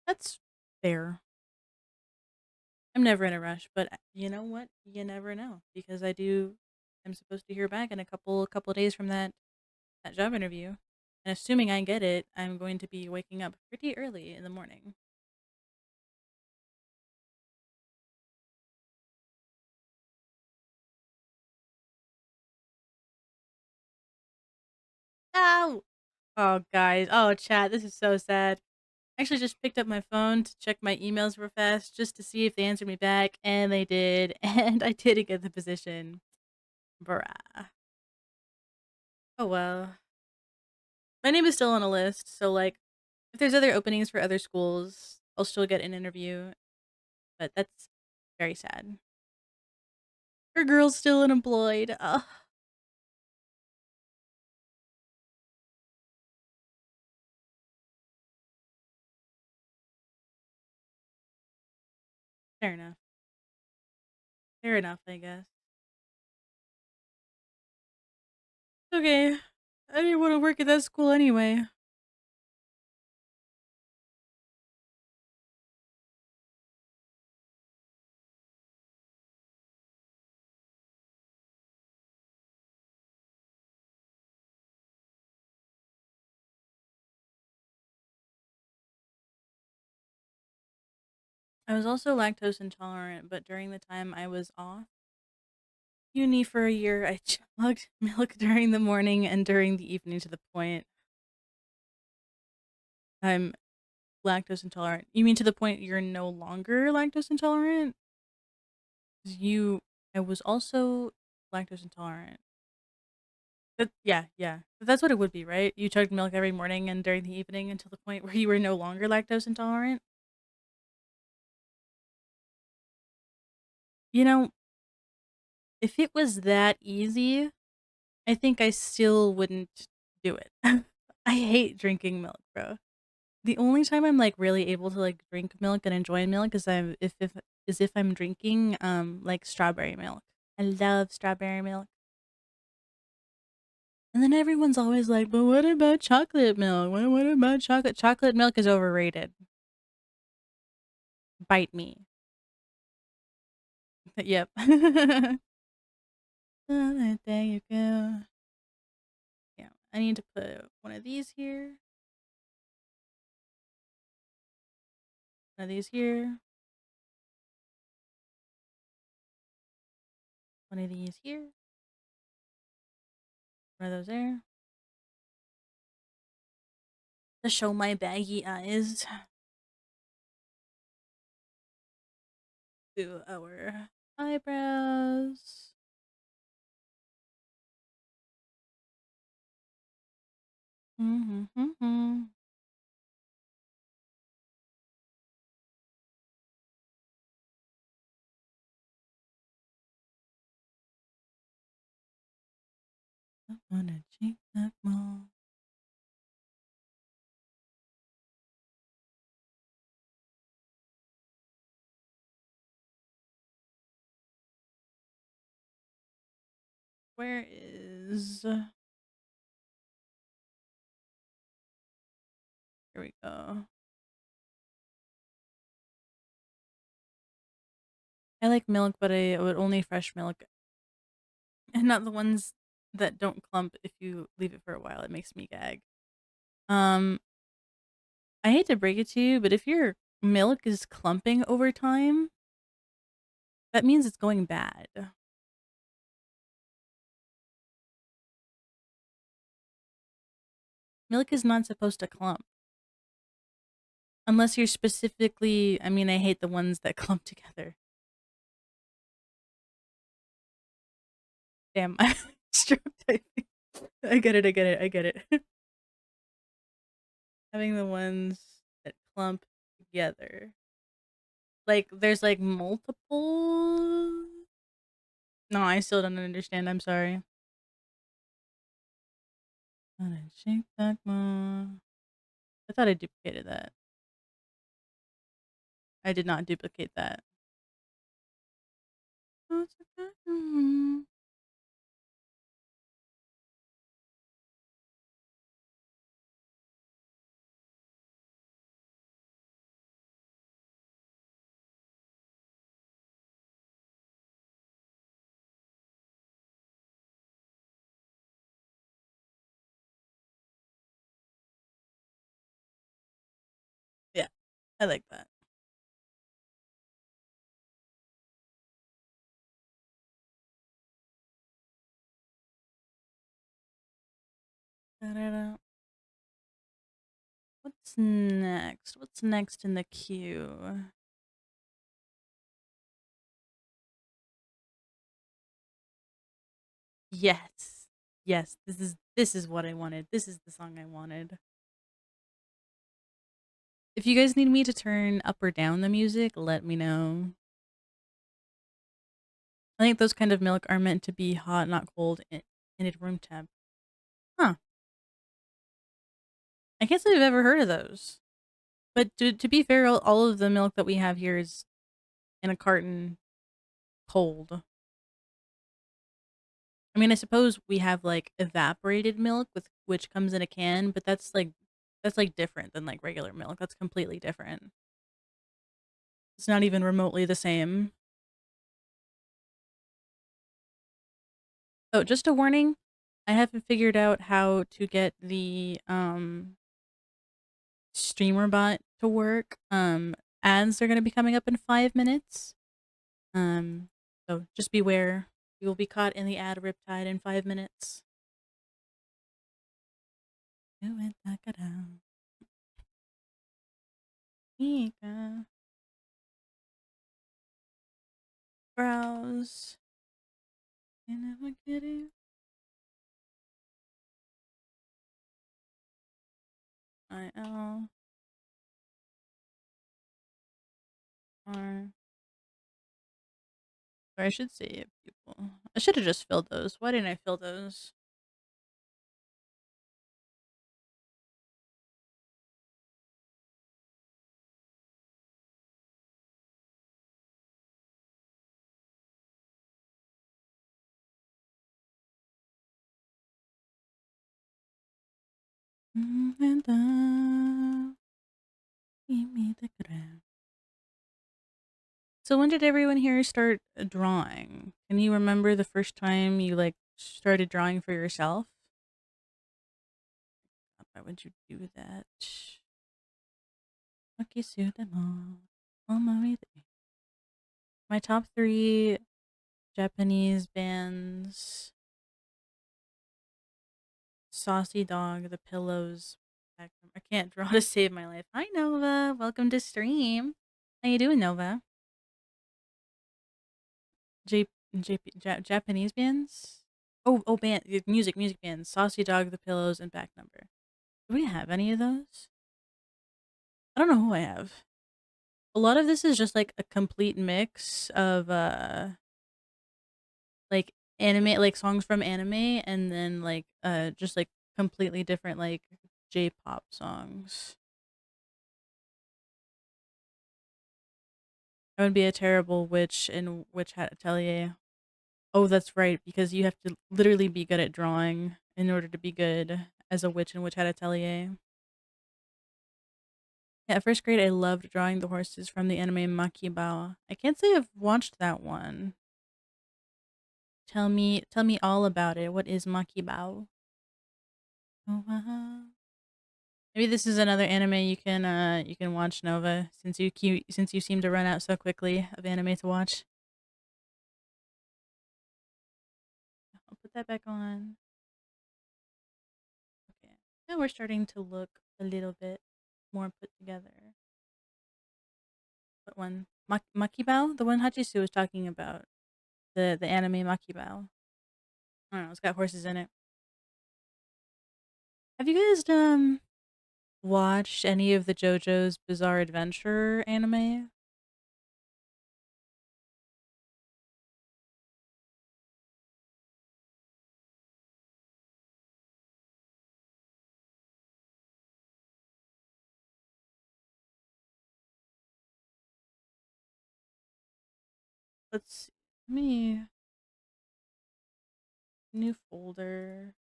That's fair. I'm never in a rush, but you know what? You never know because I'm supposed to hear back in a couple days from that job interview. And assuming I get it, I'm going to be waking up pretty early in the morning. Ow! Oh, guys. Oh, chat. This is so sad. I actually just picked up my phone to check my emails real fast just to see if they answered me back, and they did. And I didn't get the position. Bruh. Oh, well. My name is still on a list, so, like, if there's other openings for other schools, I'll still get an interview, but that's very sad. Her girl's still unemployed. Ugh. Fair enough. Fair enough, I guess. Okay. I didn't want to work at that school anyway. I was also lactose intolerant, but during the time I was off uni for a year, I chugged milk during the morning and during the evening to the point I'm lactose intolerant. You mean to the point you're no longer lactose intolerant? 'Cause I was also lactose intolerant. But yeah, yeah. But that's what it would be, right? You chugged milk every morning and during the evening until the point where you were no longer lactose intolerant. You know, if it was that easy, I think I still wouldn't do it. I hate drinking milk, bro. The only time I'm like really able to like drink milk and enjoy milk is if I'm drinking like strawberry milk. I love strawberry milk. And then everyone's always like, "But what about chocolate milk? What about chocolate? Chocolate milk is overrated." Bite me. Yep. There you go. Yeah, I need to put one of these here, one of these here, one of these here, Are those there? To show my baggy eyes. Do our eyebrows. Mm-hmm. I wanna check that mall. Where is? Here we go. I like milk, but I would only fresh milk, and not the ones that don't clump if you leave it for a while. It makes me gag. Um, I hate to break it to you, but if your milk is clumping over time, that means it's going bad. Milk is not supposed to clump. Unless you're specifically, I mean, I hate the ones that clump together. Damn, I stroke typing. I get it, I get it, I get it. Having the ones that clump together. Like, there's like multiple. No, I still don't understand. I'm sorry. I thought I duplicated that. I did not duplicate that. Yeah, I like that. Da-da-da. What's next? What's next in the queue? Yes. Yes, this is what I wanted. This is the song I wanted. If you guys need me to turn up or down the music, let me know. I think those kind of milk are meant to be hot, not cold, in at room temp. Huh. I can't say I've ever heard of those. But to be fair, all of the milk that we have here is in a carton cold. I mean, I suppose we have like evaporated milk with which comes in a can, but that's like different than like regular milk. That's completely different. It's not even remotely the same. Oh, just a warning. I haven't figured out how to get the streamer bot to work. Ads are going to be coming up in 5 minutes. Um so just beware. You will be caught in the ad riptide in 5 minutes. Do it like a down. Ika. Browse. And I'm kidding. IL R. Or I should say people. I should have just filled those. Why didn't I fill those? And give me the ground. So when did everyone here start drawing? Can you remember the first time you like started drawing for yourself? Why would you do that? Okay, so them all. My top three Japanese bands. Saucy dog, the pillows. I can't draw to save my life. Hi Nova, welcome to stream. How you doing, Nova? J Japanese bands? Oh, band music bands. Saucy dog, the pillows, and back number. Do we have any of those? I don't know who I have. A lot of this is just like a complete mix of like anime, like songs from anime, and then like just like completely different like J-pop songs. I would be a terrible witch in Witch Hat Atelier. Oh, that's right, because you have to literally be good at drawing in order to be good as a witch in Witch Hat Atelier. Yeah, at first grade, I loved drawing the horses from the anime Makibao. I can't say I've watched that one. Tell me all about it. What is Makibao? Oh, maybe this is another anime you can watch, Nova, since you seem to run out so quickly of anime to watch. I'll put that back on. Okay. Now we're starting to look a little bit more put together. What one? Makibao? The one Hachisu was talking about. The anime Makibao. I don't know, it's got horses in it. Have you guys watched any of the JoJo's Bizarre Adventure anime? Let's see. Me new folder.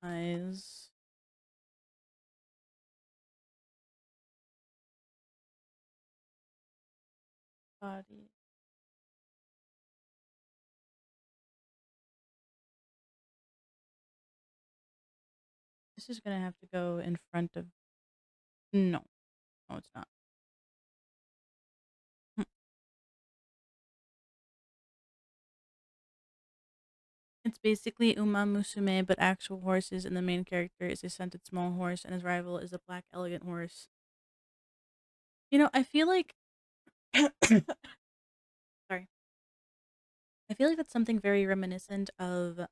Eyes. Body. This is gonna have to go in front of no. No, it's not. Hmm. It's basically Uma Musume, but actual horses, and the main character is a scented small horse, and his rival is a black elegant horse. You know, I feel like sorry. I feel like that's something very reminiscent of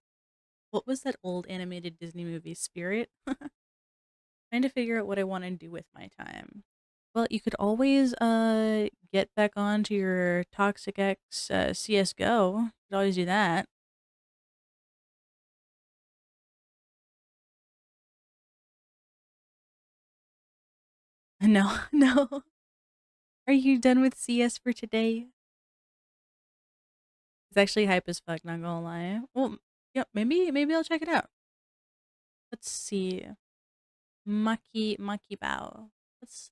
what was that old animated Disney movie, Spirit? Trying to figure out what I want to do with my time. Well, you could always get back onto your Toxic X CS:GO. You could always do that. No, no. Are you done with CS for today? It's actually hype as fuck, not gonna lie. Well, yeah, maybe I'll check it out. Let's see. Maki Bao.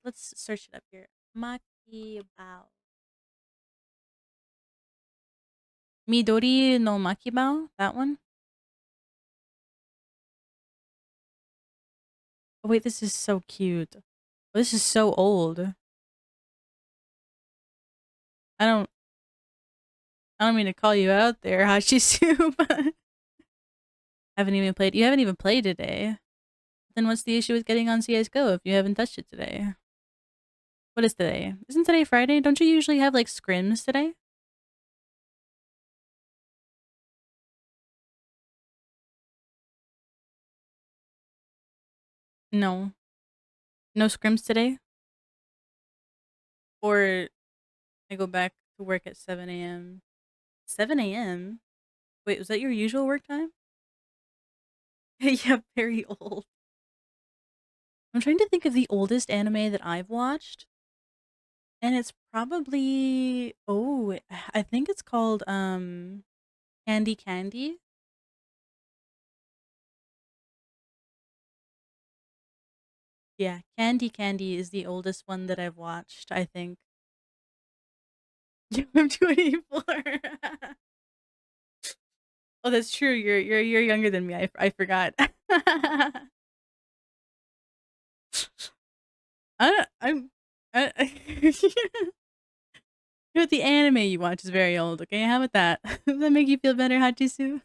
Let's search it up here. Maki Bao. Midori no Maki Bao? That one? Oh wait, this is so cute. Oh, this is so old. I don't I don't mean to call you out there, Hashisu, but haven't even played. You haven't even played today. Then what's the issue with getting on CS:GO if you haven't touched it today? What is today? Isn't today Friday? Don't you usually have like scrims today? No, no scrims today. Or I go back to work at 7 a.m. 7 a.m. Wait, was that your usual work time? Yeah, very old. I'm trying to think of the oldest anime that I've watched, and it's probably I think it's called Candy Candy. Yeah, Candy Candy is the oldest one that I've watched, I think. I'm 24. Oh, that's true. You're younger than me. I forgot. I'm I But the anime you watch is very old, okay? How about that? Does that make you feel better, Hachisu?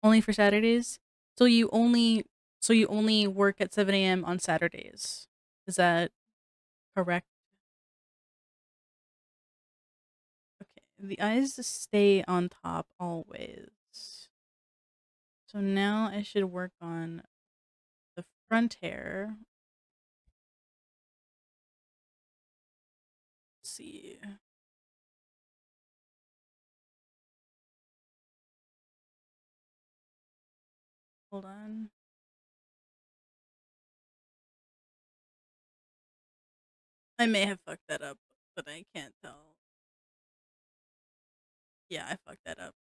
Only for Saturdays? So you only so you only work at 7 a.m. on Saturdays. Is that correct? Okay. The eyes stay on top always. So now I should work on the front hair. Let's see. Hold on. I may have fucked that up, but I can't tell. Yeah, I fucked that up.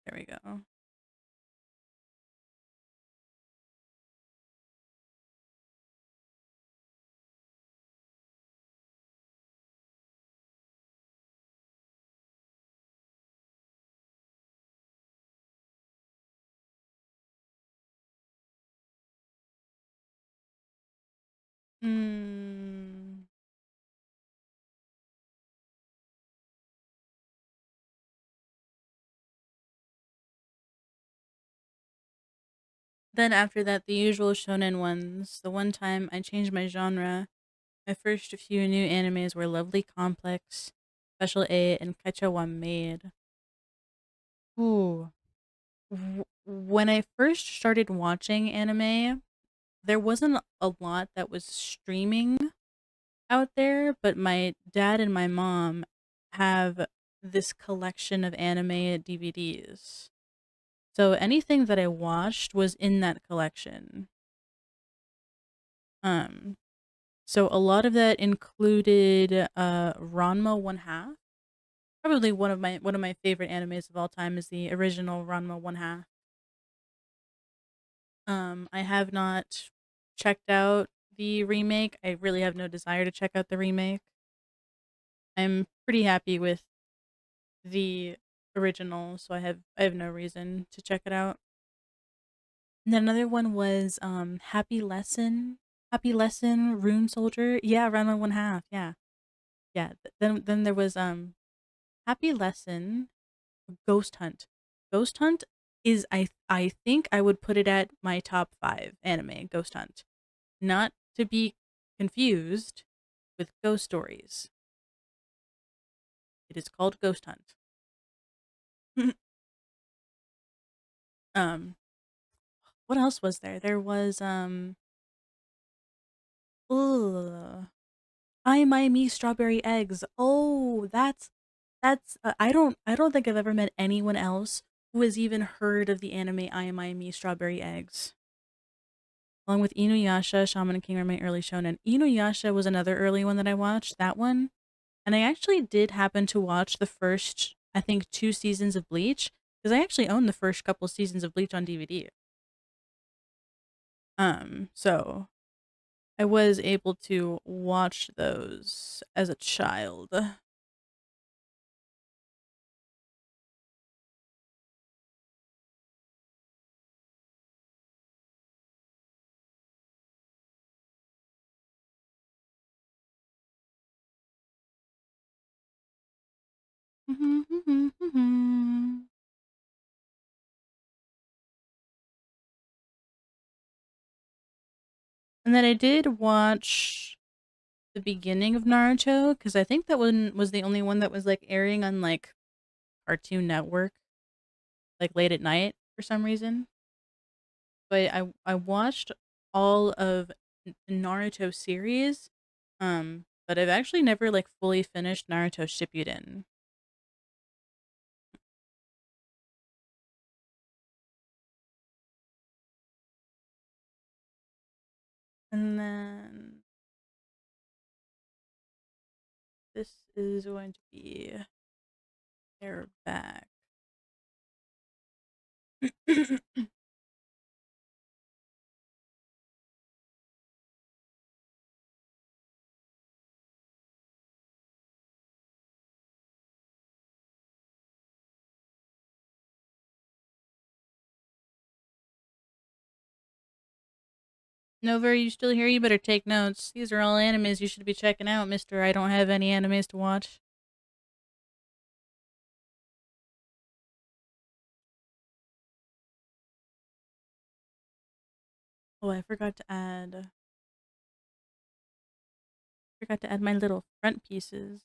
There we go. Mm. Then after that, the usual shonen ones. The one time I changed my genre, my first few new animes were Lovely Complex, Special A, and Kecha wa Maid. Ooh. When I first started watching anime, there wasn't a lot that was streaming out there, but my dad and my mom have this collection of anime DVDs. So anything that I watched was in that collection. Um, so a lot of that included Ranma One Half. Probably one of my favorite animes of all time is the original Ranma One Half. I have not checked out the remake. I really have no desire to check out the remake. I'm pretty happy with the original, so I have no reason to check it out. And then another one was Happy Lesson. Happy Lesson, Rune Soldier. Yeah, Ranma One Half. Yeah. Yeah. Then there was Happy Lesson, Ghost Hunt. Ghost Hunt is I think I would put it at my top 5 anime, Ghost Hunt. Not to be confused with Ghost Stories. It is called Ghost Hunt. um what else was there? There was ugh, I My Me Strawberry Eggs. Oh, that's I don't think I've ever met anyone else who has even heard of the anime I My Me Strawberry Eggs. Along with Inuyasha, Shaman King are my early shonen. Inuyasha was another early one that I watched. That one, and I actually did happen to watch the first, I think, 2 seasons of Bleach because I actually own the first couple seasons of Bleach on DVD. So I was able to watch those as a child. And then I did watch the beginning of Naruto because I think that one was the only one that was like airing on like Cartoon Network, like late at night for some reason. But I watched all of Naruto series, but I've actually never like fully finished Naruto Shippuden. And then this is going to be hair back. Nova, are you still here? You better take notes. These are all animes you should be checking out, mister. I don't have any animes to watch. Oh, I forgot to add my little front pieces.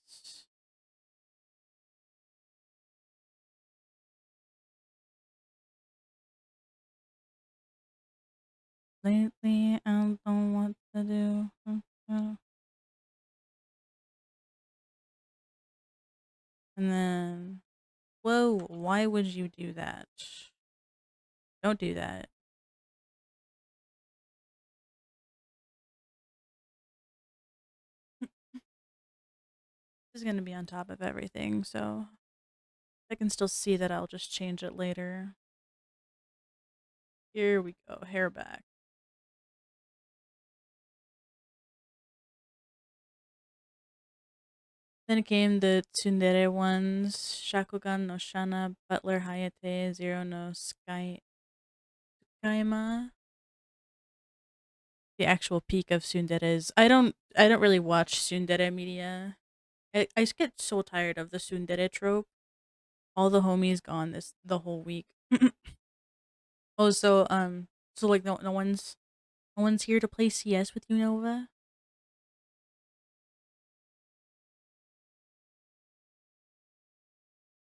Lately, I don't know what to do. And then, whoa, why would you do that? Don't do that. This is going to be on top of everything, so I can still see that. I'll just change it later. Here we go, hair back. Then came the tsundere ones, Shakugan no Shana, Butler Hayate, Zero no Skyma. The actual peak of tsunderes. I don't really watch tsundere media. I just get so tired of the tsundere trope. All the homies gone this the whole week. Oh, so like no one's here to play CS with you, Nova.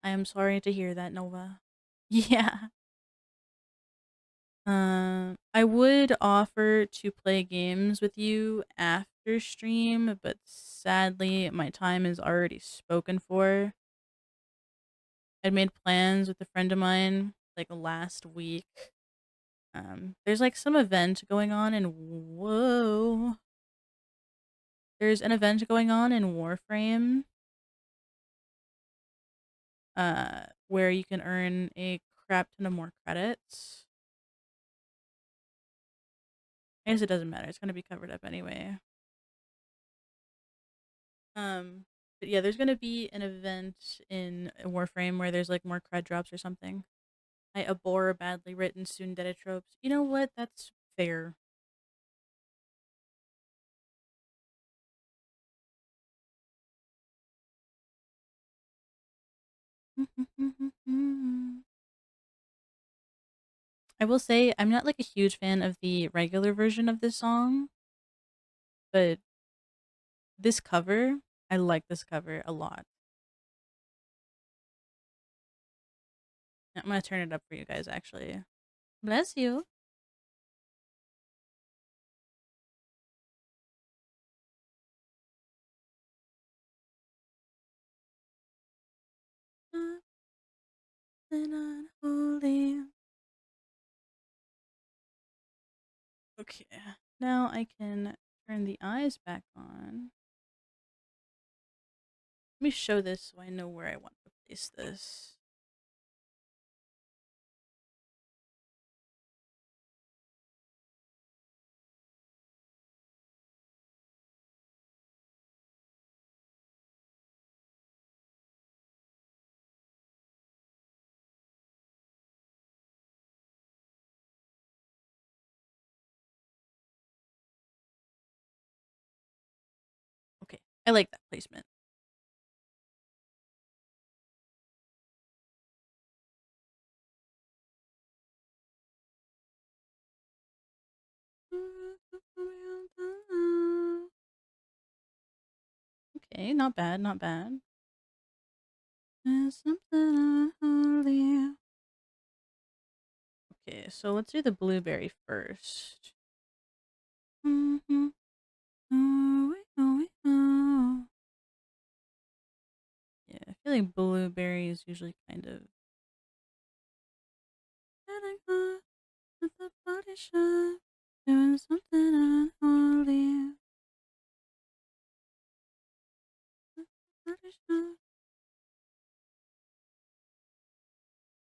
I am sorry to hear that, Nova. Yeah. I would offer to play games with you after stream, but sadly, my time is already spoken for. I'd made plans with a friend of mine like last week. There's like some event going on in whoa. There's an event going on in Warframe, where you can earn a crap ton of more credits. I guess it doesn't matter. It's gonna be covered up anyway. Um, but yeah, there's gonna be an event in Warframe where there's like more cred drops or something. I abhor badly written tsundere tropes. You know what? That's fair. I will say I'm not like a huge fan of the regular version of this song, but this cover, I like this cover a lot. I'm gonna turn it up for you guys actually. Bless you. Unholy. Okay, now I can turn the eyes back on. Let me show this so I know where I want to place this. Okay, I like that placement. Okay, not bad, not bad. There's something unholy. Okay, so let's do the blueberry first. Mm-hmm. Oh, oh, oh. Yeah, I feel like blueberry is usually kind of. At the body shop, doing something unholy.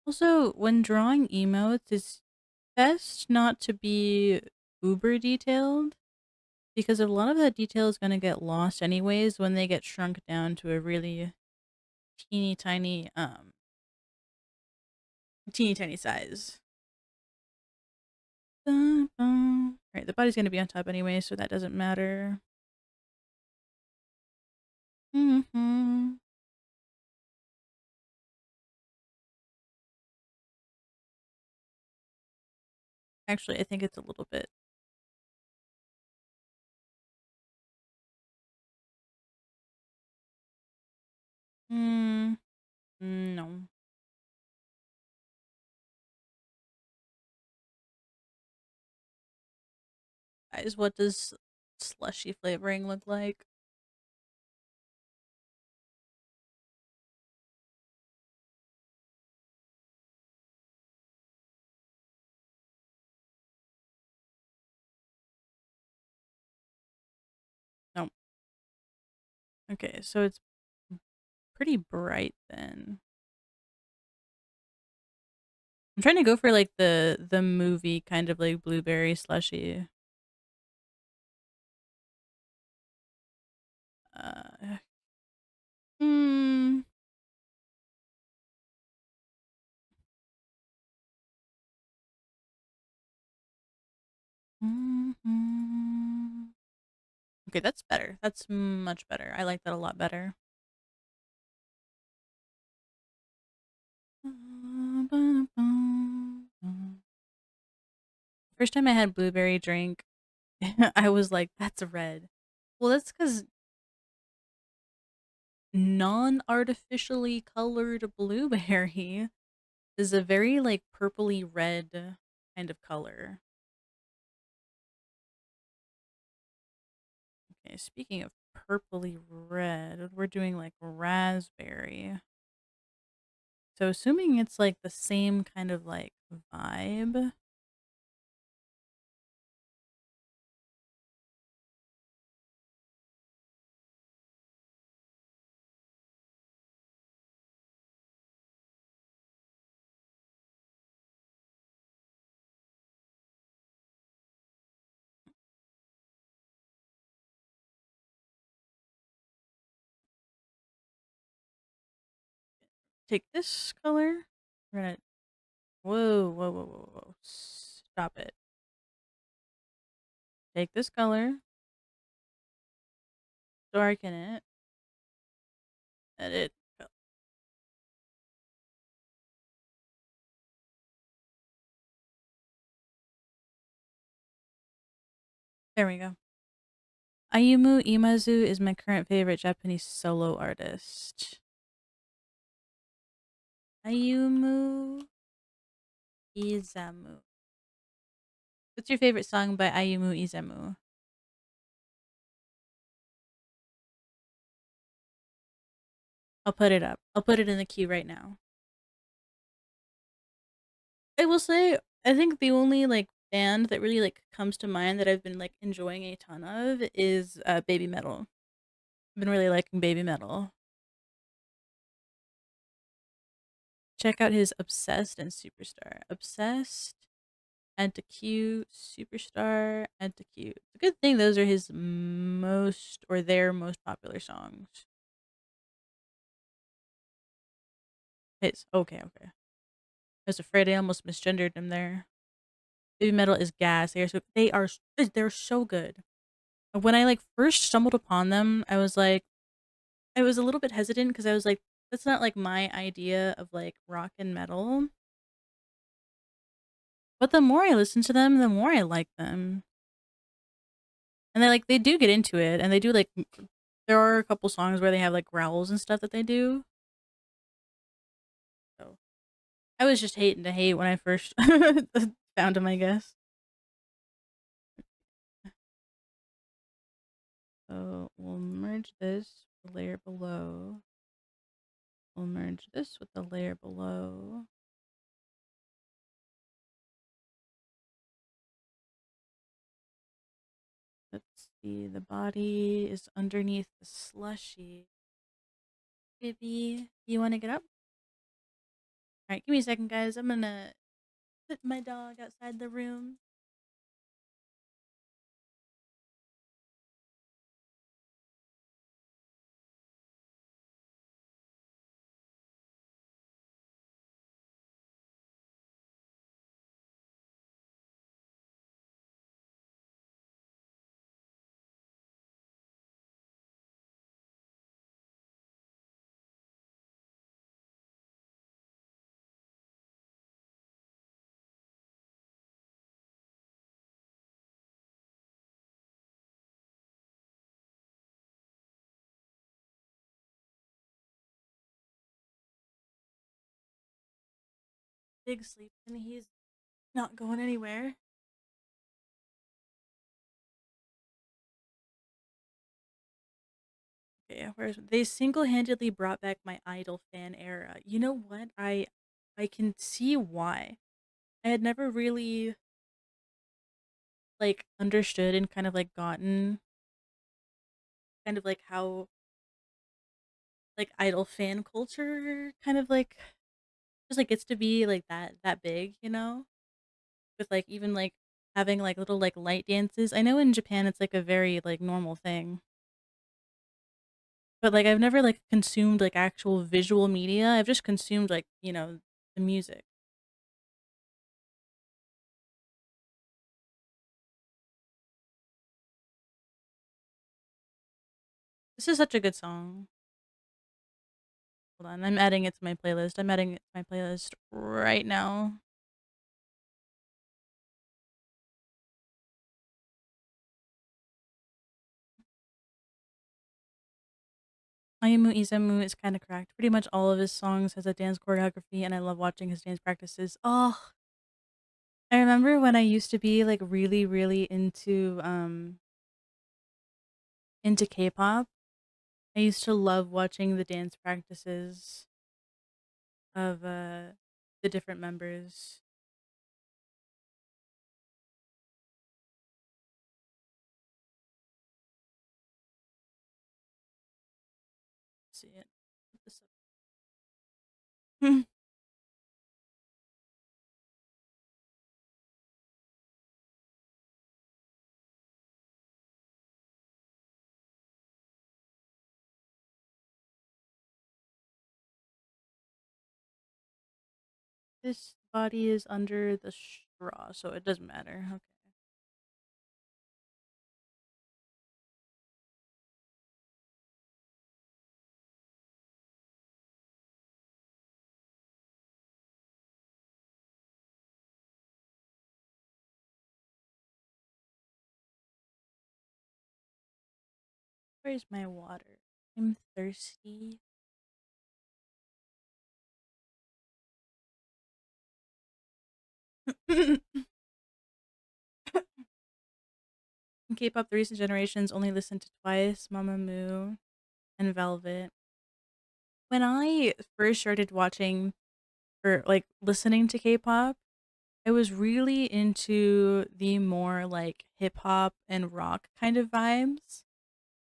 Also, when drawing emotes, it's best not to be uber detailed because a lot of that detail is going to get lost anyways when they get shrunk down to a really teeny tiny size. Right, the body's gonna be on top anyway, so that doesn't matter. Mhm. Actually, I think it's a little bit. Mm, no. Guys, what does slushy flavoring look like? No. Okay, so it's pretty bright then. I'm trying to go for like the movie kind of like blueberry slushy. Uh, hmm. Mhm. Okay, that's better. That's much better. I like that a lot better. First time I had blueberry drink, I was like, "That's red." Well, that's because non-artificially colored blueberry is a very like purpley red kind of color. Okay, speaking of purpley red, we're doing like raspberry. So assuming it's like the same kind of like vibe. Take this color. We're gonna whoa, whoa, whoa, whoa, whoa. Stop it. Take this color, darken it, edit. There we go. Ayumu Imazu is my current favorite Japanese solo artist. Ayumu Izamu. What's your favorite song by Ayumu Izamu? I'll put it up. I'll put it in the queue right now. I will say, I think the only like band that really like comes to mind that I've been like enjoying a ton of is Baby Metal. I've been really liking Baby Metal. Check out his Obsessed and Superstar. Obsessed, add to queue, Superstar, add to queue. It's a good thing those are his most or their most popular songs. His. Okay, okay. I was afraid I almost misgendered him there. Baby Metal is gas. They're so good. When I like first stumbled upon them, I was a little bit hesitant because I was like, that's not like my idea of like rock and metal. But the more I listen to them, the more I like them. And they do get into it and they do like there are a couple songs where they have like growls and stuff that they do. So I was just hating to hate when I first found them, I guess. So we'll merge this with the layer below. We'll merge this with the layer below. Let's see, the body is underneath the slushy. Baby, you want to get up? All right, give me a second, guys. I'm gonna put my dog outside the room. big sleep and he's not going anywhere. Okay, where's they single-handedly brought back my idol fan era. You know what? I can see why. I had never really like understood and kind of like gotten kind of like how like idol fan culture kind of like just like gets to be like that big, you know? With like even like having like little like light dances. I know in Japan it's like a very like normal thing. But like I've never like consumed like actual visual media. I've just consumed like, you know, the music. This is such a good song. Hold on, I'm adding it to my playlist. I'm adding it to my playlist right now. Ayumu Izamu is kind of correct. Pretty much all of his songs has a dance choreography, and I love watching his dance practices. Oh, I remember when I used to be like really, really into K-pop. I used to love watching the dance practices of the different members. Let's see it. Put this up. This body is under the straw, so it doesn't matter. Okay. Where's my water? I'm thirsty. K-pop, the recent generations only listened to Twice, Mamamoo, and Velvet. When I first started watching or like listening to K-pop, I was really into the more like hip hop and rock kind of vibes.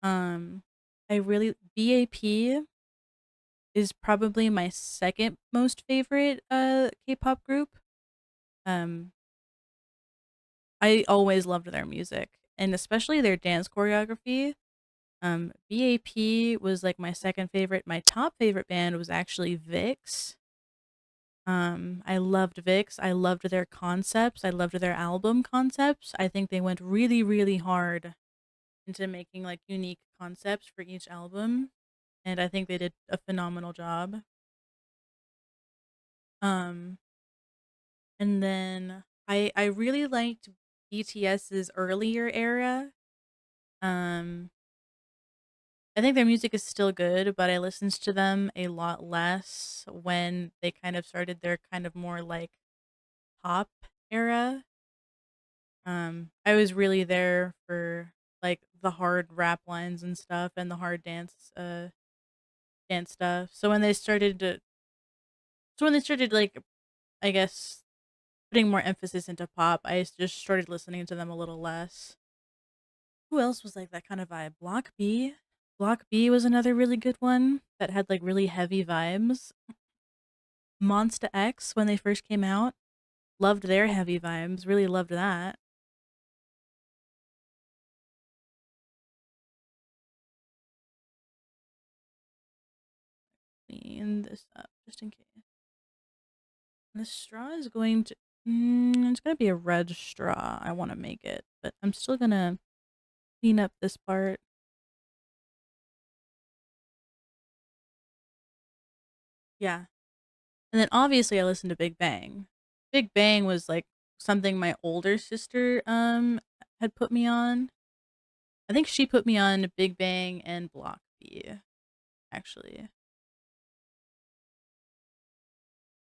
Um, I really BAP is probably my second most favorite K-pop group. Um, I always loved their music and especially their dance choreography. BAP was like my second favorite. My top favorite band was actually VIX. I loved VIX. I loved their concepts. I loved their album concepts. I think they went really, really hard into making like unique concepts for each album, and I think they did a phenomenal job. Um, and then I really liked BTS's earlier era. Um, I think their music is still good, but I listened to them a lot less when they kind of started their kind of more like pop era. I was really there for like the hard rap lines and stuff and the hard dance stuff. So when they started like I guess putting more emphasis into pop, just started listening to them a little less. Who else was like that kind of vibe? Block B. Block B was another really good one that had like really heavy vibes. Monsta X when they first came out, loved their heavy vibes, really loved that. Clean this up just in case. The straw is going to it's gonna be a red straw. I want to make it, but I'm still gonna clean up this part. Yeah. And then obviously I listened to Big Bang. Big Bang was like something my older sister had put me on. I think she put me on Big Bang and Block B, actually.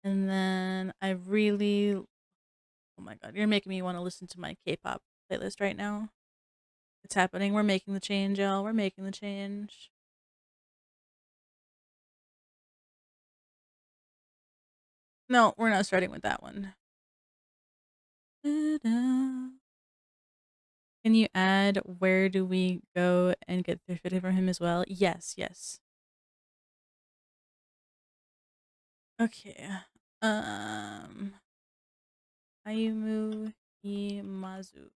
And then I really, oh my god, you're making me want to listen to my K-pop playlist right now. It's happening. We're making the change, y'all. We're making the change. No, we're not starting with that one. Da-da. Can you add where do we go and get thrifted from him as well? Yes, yes. Okay. Um, Ayumu Imazu.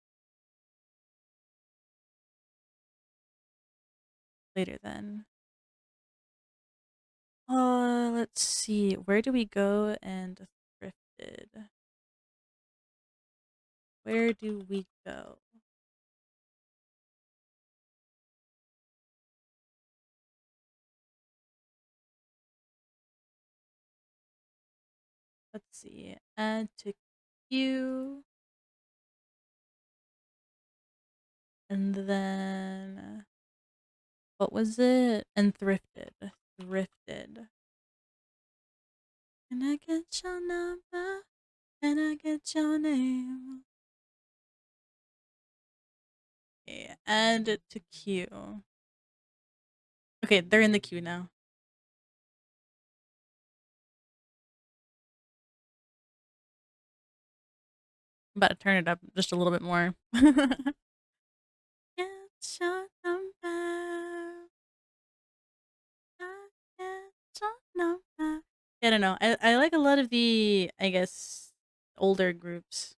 Later then. Let's see. Where do we go and thrifted? Where do we go? Let's see. Add to queue. And then what was it? And thrifted. Thrifted. Can I get your number? Can I get your name? Okay, add it to queue. Okay, they're in the queue now. I'm about to turn it up just a little bit more. Get your number. I get your number. Yeah, I don't know. I like a lot of the, I guess, older groups.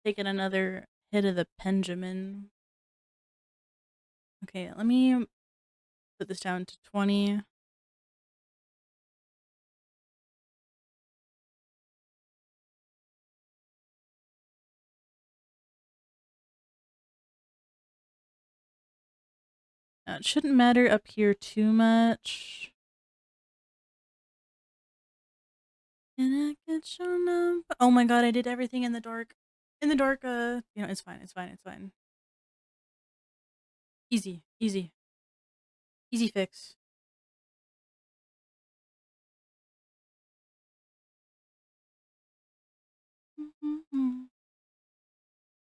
Taking another hit of the Benjamin. Okay, let me put this down to 20. Now, it shouldn't matter up here too much. Can I get your number? Oh my god, I did everything in the dark. In the dark, it's fine, it's fine, it's fine. Easy, easy. Easy fix.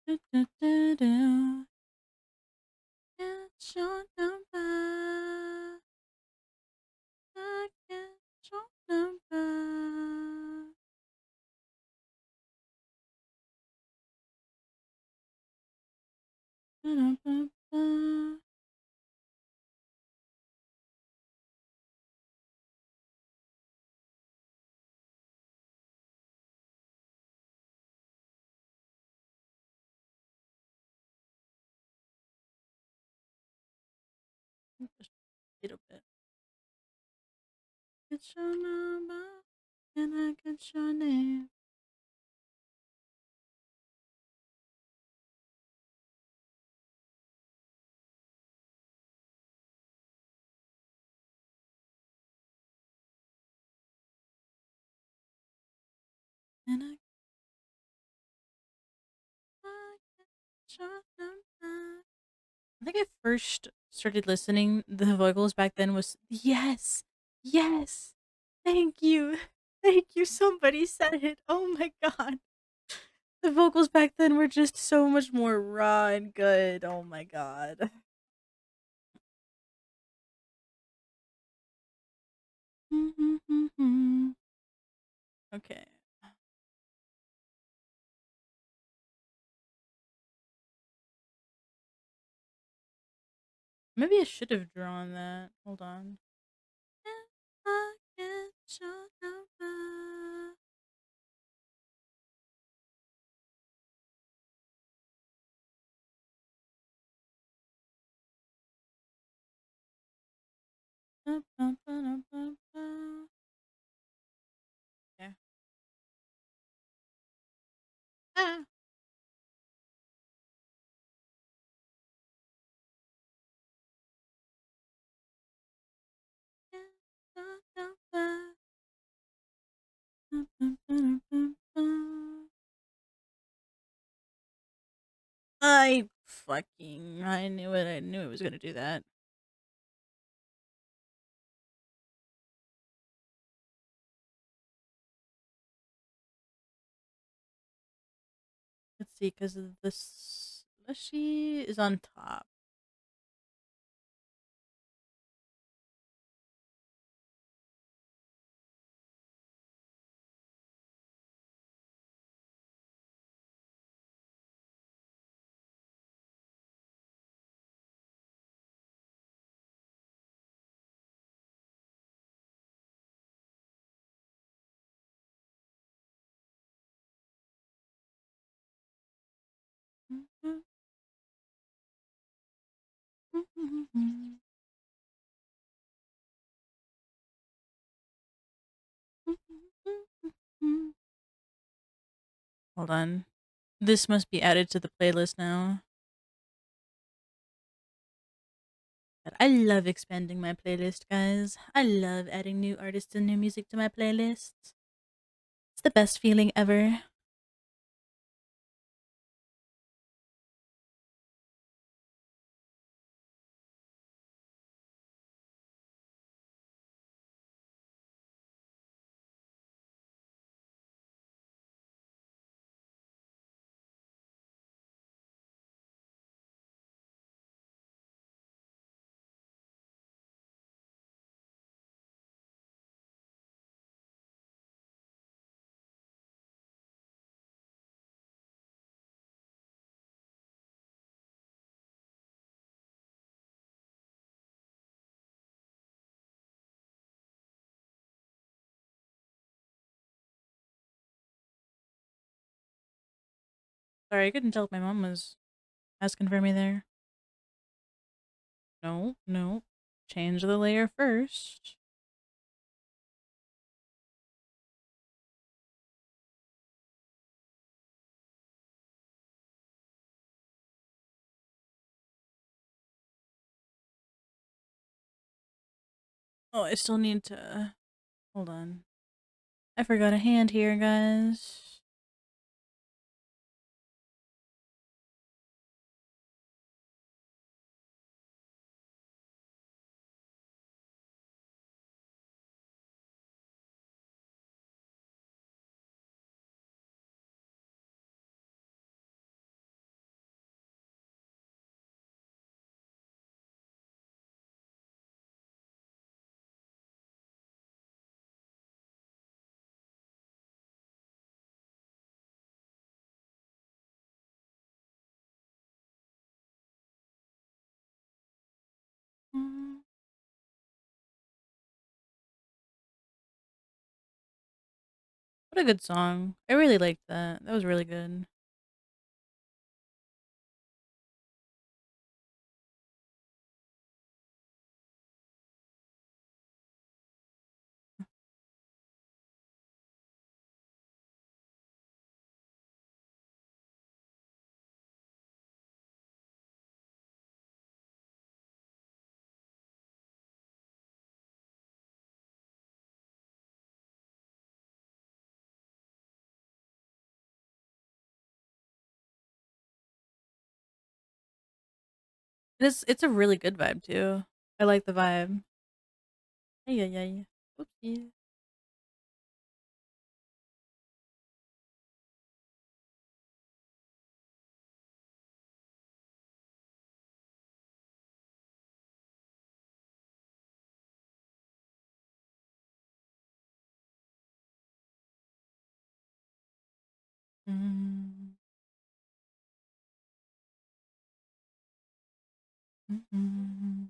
Get your number. I get your number. Ba-da-ba-ba. Just a little bit. Get your number. Can I get your name? Can I get your number? I think I first started listening. The vocals back then was yes, yes, thank you, thank you. Somebody said it. Oh my god, the vocals back then were just so much more raw and good. Oh my god. Okay, maybe I should have drawn that. Hold on. Can I get your number? Ba-ba-ba-da-ba-ba. Yeah. Ah. Get your number. I knew it. I knew it was gonna do that. Let's see, because the slushy is on top. Hold on. This must be added to the playlist now. But I love expanding my playlist, guys. I love adding new artists and new music to my playlists. It's the best feeling ever. Sorry, I couldn't tell if my mom was asking for me there. No, no. Change the layer first. Oh, I still need to. Hold on. I forgot a hand here, guys. Mm, what a good song. I really liked that. That was really good. It's a really good vibe too. I like the vibe. Yeah, yeah, yeah. Oopsie. Mm, mm.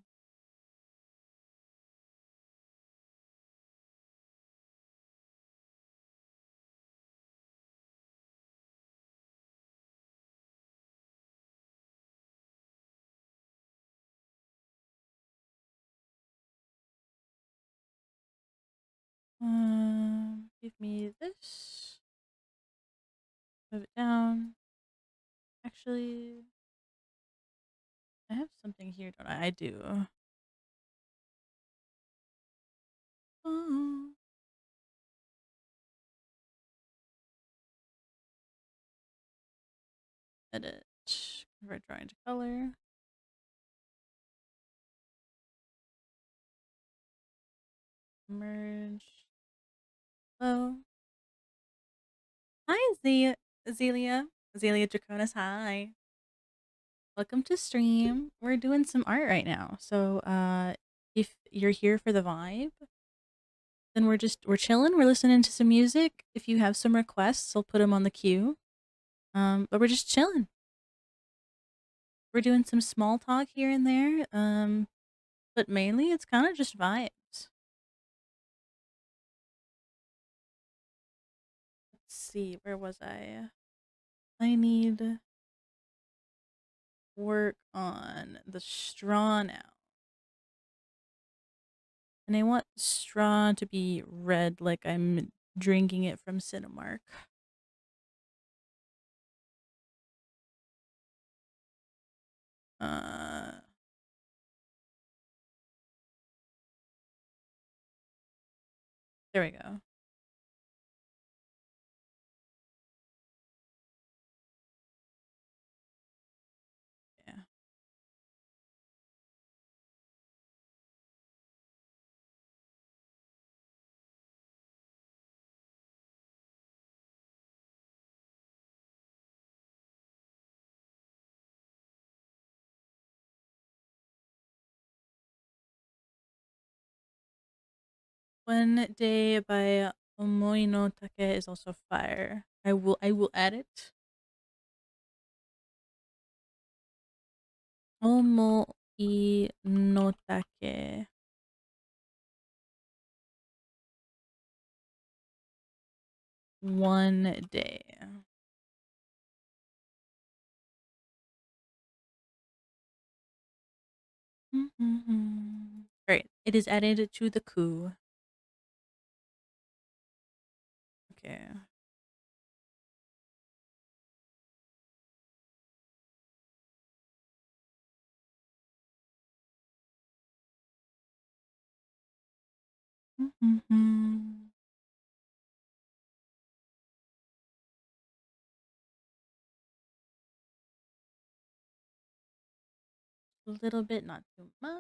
Give me this. Move it down. Actually, I have something here, don't I? I do. Oh, edit. We're drawing to color. Merge. Oh. Hi, Zelia. Zelia Draconis, hi. Welcome to stream. We're doing some art right now. So if you're here for the vibe, then we're chilling, we're listening to some music. If you have some requests, I'll put them on the queue. But we're just chilling. We're doing some small talk here and there. But mainly it's kind of just vibes. Let's see, where was I? I need work on the straw now. And I want straw to be red like I'm drinking it from Cinemark. Uh there we go. Yeah. One Day by Omoi no Take is also fire. I will add it. Omoi no Take. One day. Great. It is added to the coup. Okay. A little bit, not too much.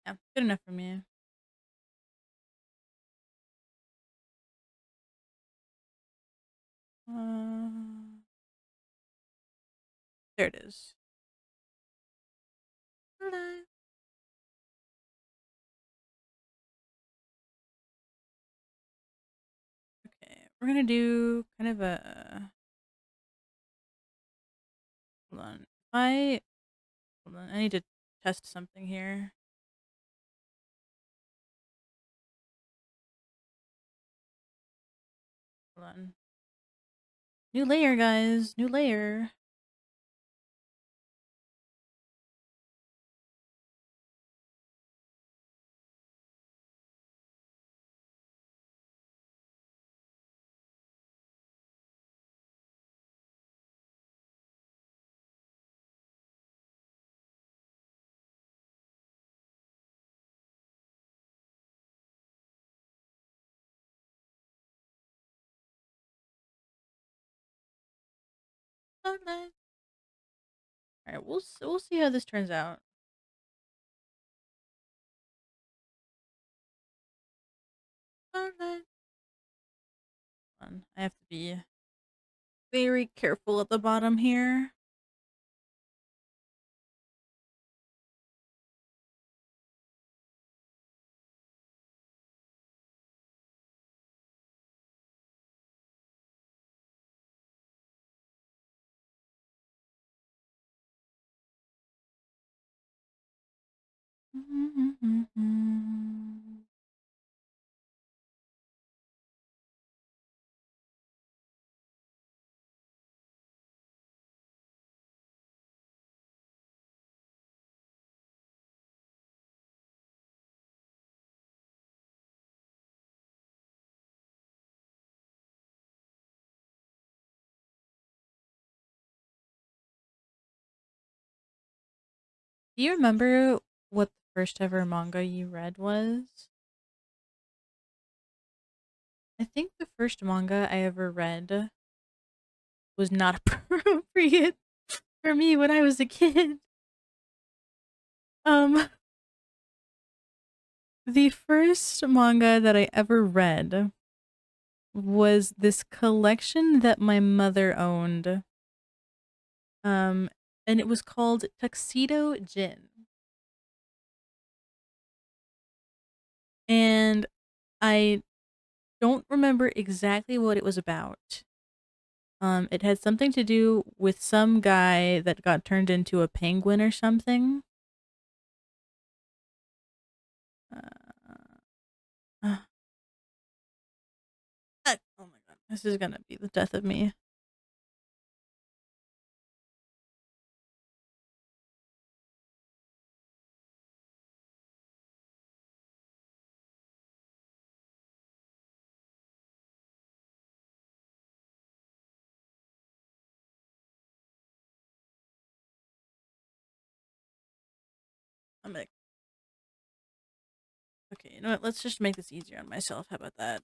Yeah, good enough for me. Uh, there it is. Hello. Okay, we're gonna do kind of a. Hold on. I hold on. I need to test something here. Hold on. New layer, guys. New layer. Okay. All right, we'll see how this turns out. Okay. Hold on. I have to be very careful at the bottom here. Do you remember what the first ever manga you read was? I think the first manga I ever read was not appropriate for me when I was a kid. Um, the first manga that I ever read was this collection that my mother owned. Um, and it was called Tuxedo Gin. And I don't remember exactly what it was about. It had something to do with some guy that got turned into a penguin or something. Uh, uh, oh my god, this is gonna be the death of me. I'm like, okay, you know what? Let's just make this easier on myself. How about that?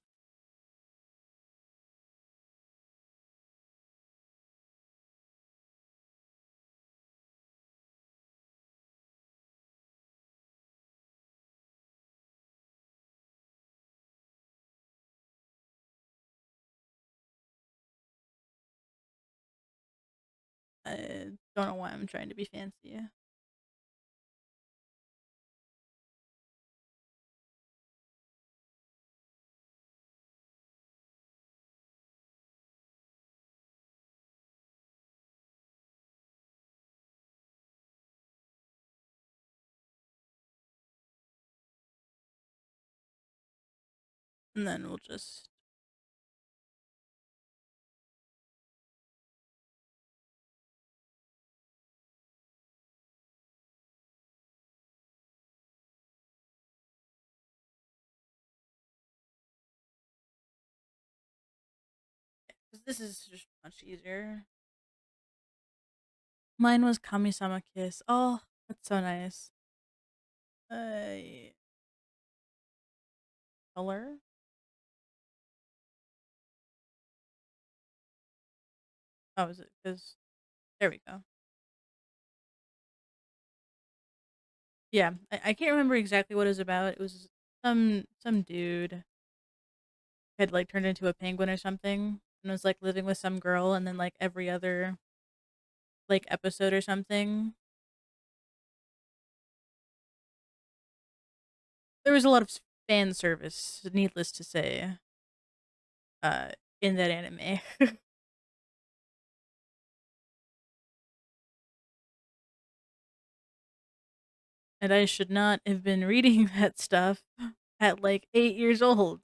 I don't know why I'm trying to be fancy. And then we'll just. Because this is just much easier. Mine was Kami-sama Kiss. Oh, that's so nice. Uh, color? Oh, is it? Because there we go. Yeah, I can't remember exactly what it was about. It was some dude had like turned into a penguin or something and was like living with some girl, and then like every other like episode or something, there was a lot of fan service, needless to say, uh, in that anime. And I should not have been reading that stuff at like 8 years old.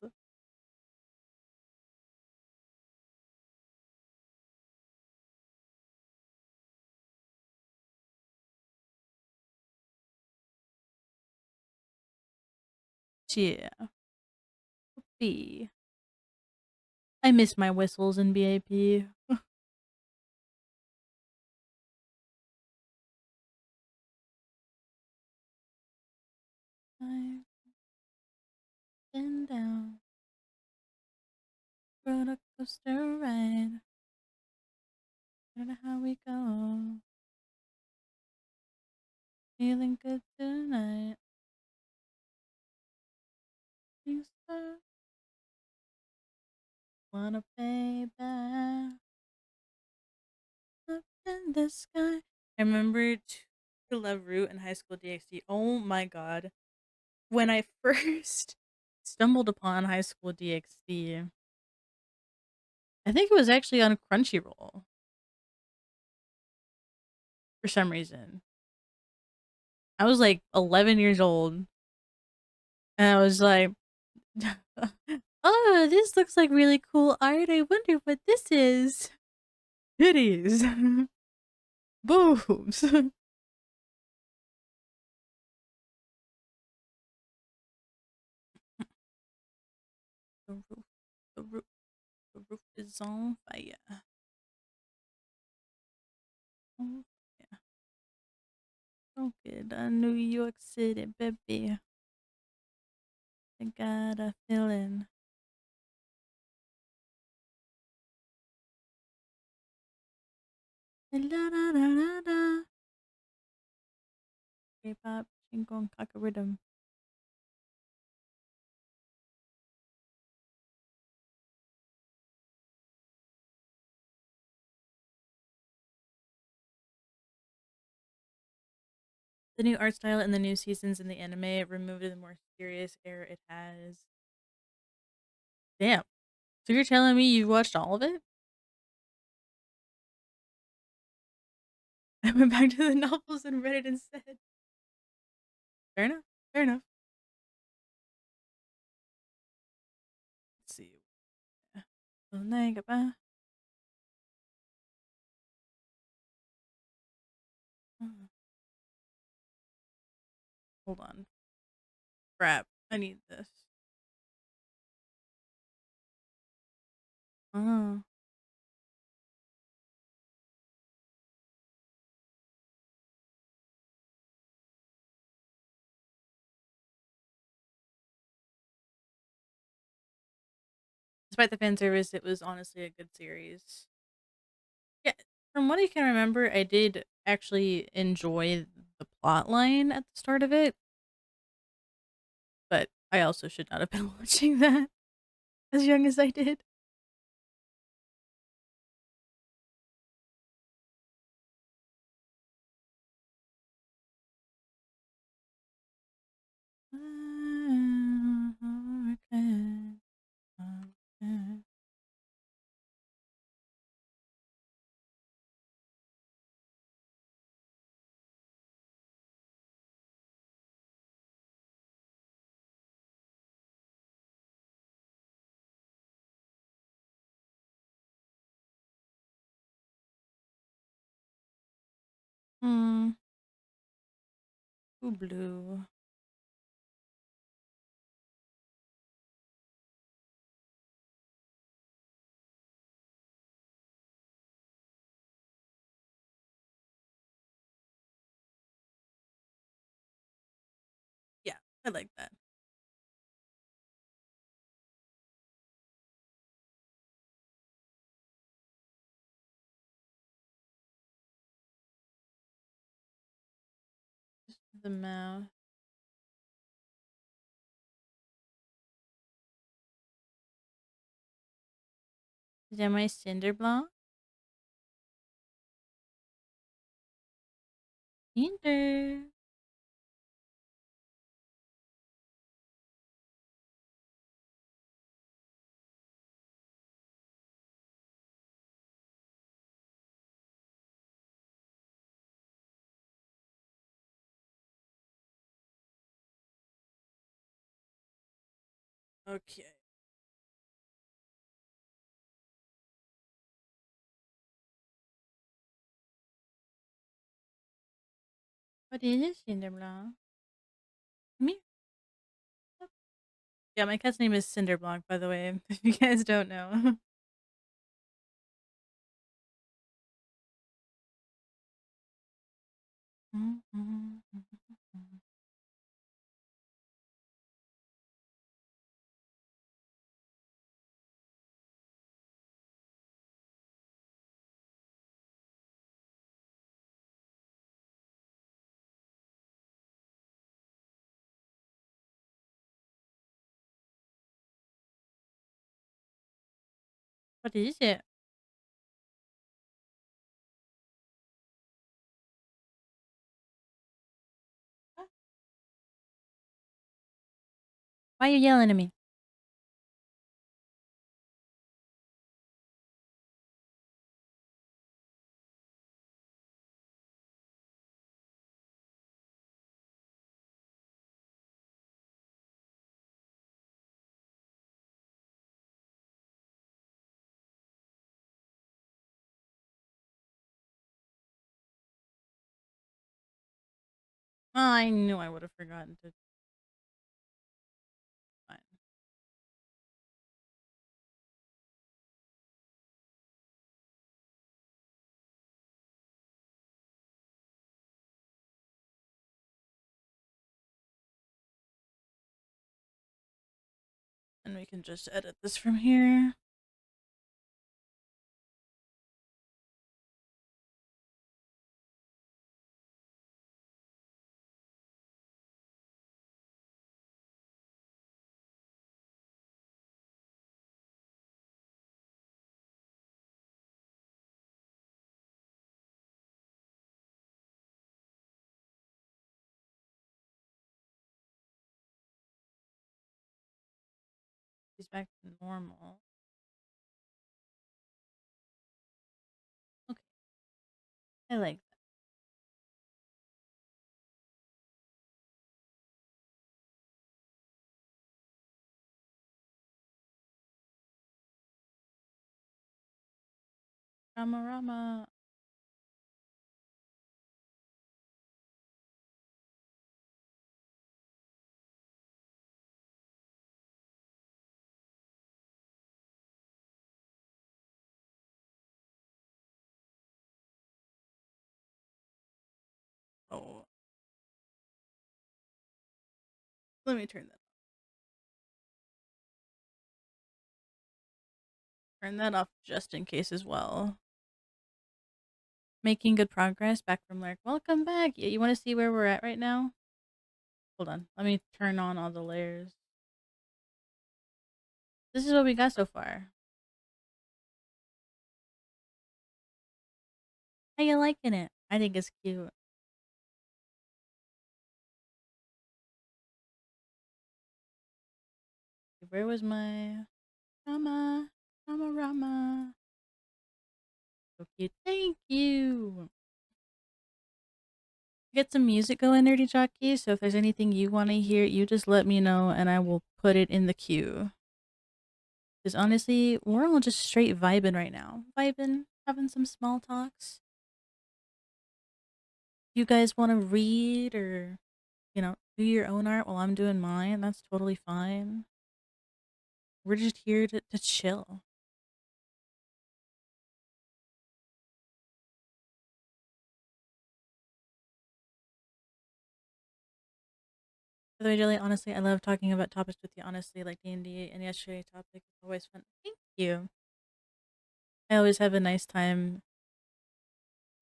Yeah, B. I miss my whistles in BAP. I've been down roller coaster ride. I don't know how we go. Feeling good tonight. Things I wanna pay back up in the sky. I remember to love Root in High School DxD. Oh my god. When I first stumbled upon High School DxD, I think it was actually on Crunchyroll for some reason. I was like 11 years old and I was like, oh, this looks like really cool art. I wonder what this is. Titties. Boobs. The roof, the roof, the roof is on fire. On fire. smoking on New York City, baby. I got a feeling. La da da da da. K-pop, Shinkong, Rhythm. The new art style and the new seasons in the anime removed the more serious air it has. Damn. So you're telling me you watched all of it? I went back to the novels and read it instead. Fair enough. Fair enough. Let's see. Hold on. Crap. I need this. Oh. Despite the fan service, it was honestly a good series. Yeah, from what I can remember, I did actually enjoy the plot line at the start of it, but I also should not have been watching that as young as I did. Hmm. Ooh, blue. Yeah, I like that. Just the mouth. Is that my cinder block? Cinder. Okay. What is a cinder block? Come here. Yeah, my cat's name is Cinderblock, by the way, if you guys don't know. What is it? Why are you yelling at me? Oh, I knew I would have forgotten to. Fine. And we can just edit this from here. He's back to normal. Okay, I like that. Rama Rama. Oh, let me turn that off just in case as well. Making good progress back from Lark. Welcome back. Yeah, you want to see where we're at right now? Hold on. Let me turn on all the layers. This is what we got so far. How you liking it? I think it's cute. Where was my Rama? Rama Rama. So cute. Thank you. Get some music going, Nerdy Jockey. So if there's anything you want to hear, you just let me know and I will put it in the queue. Because honestly, we're all just straight vibing right now. Vibing, having some small talks. You guys want to read or, do your own art while I'm doing mine? That's totally fine. We're just here to chill. By the way, Jelly, honestly, I love talking about topics with you. Honestly, like D&D and yesterday's topic. It's always fun. Thank you. I always have a nice time.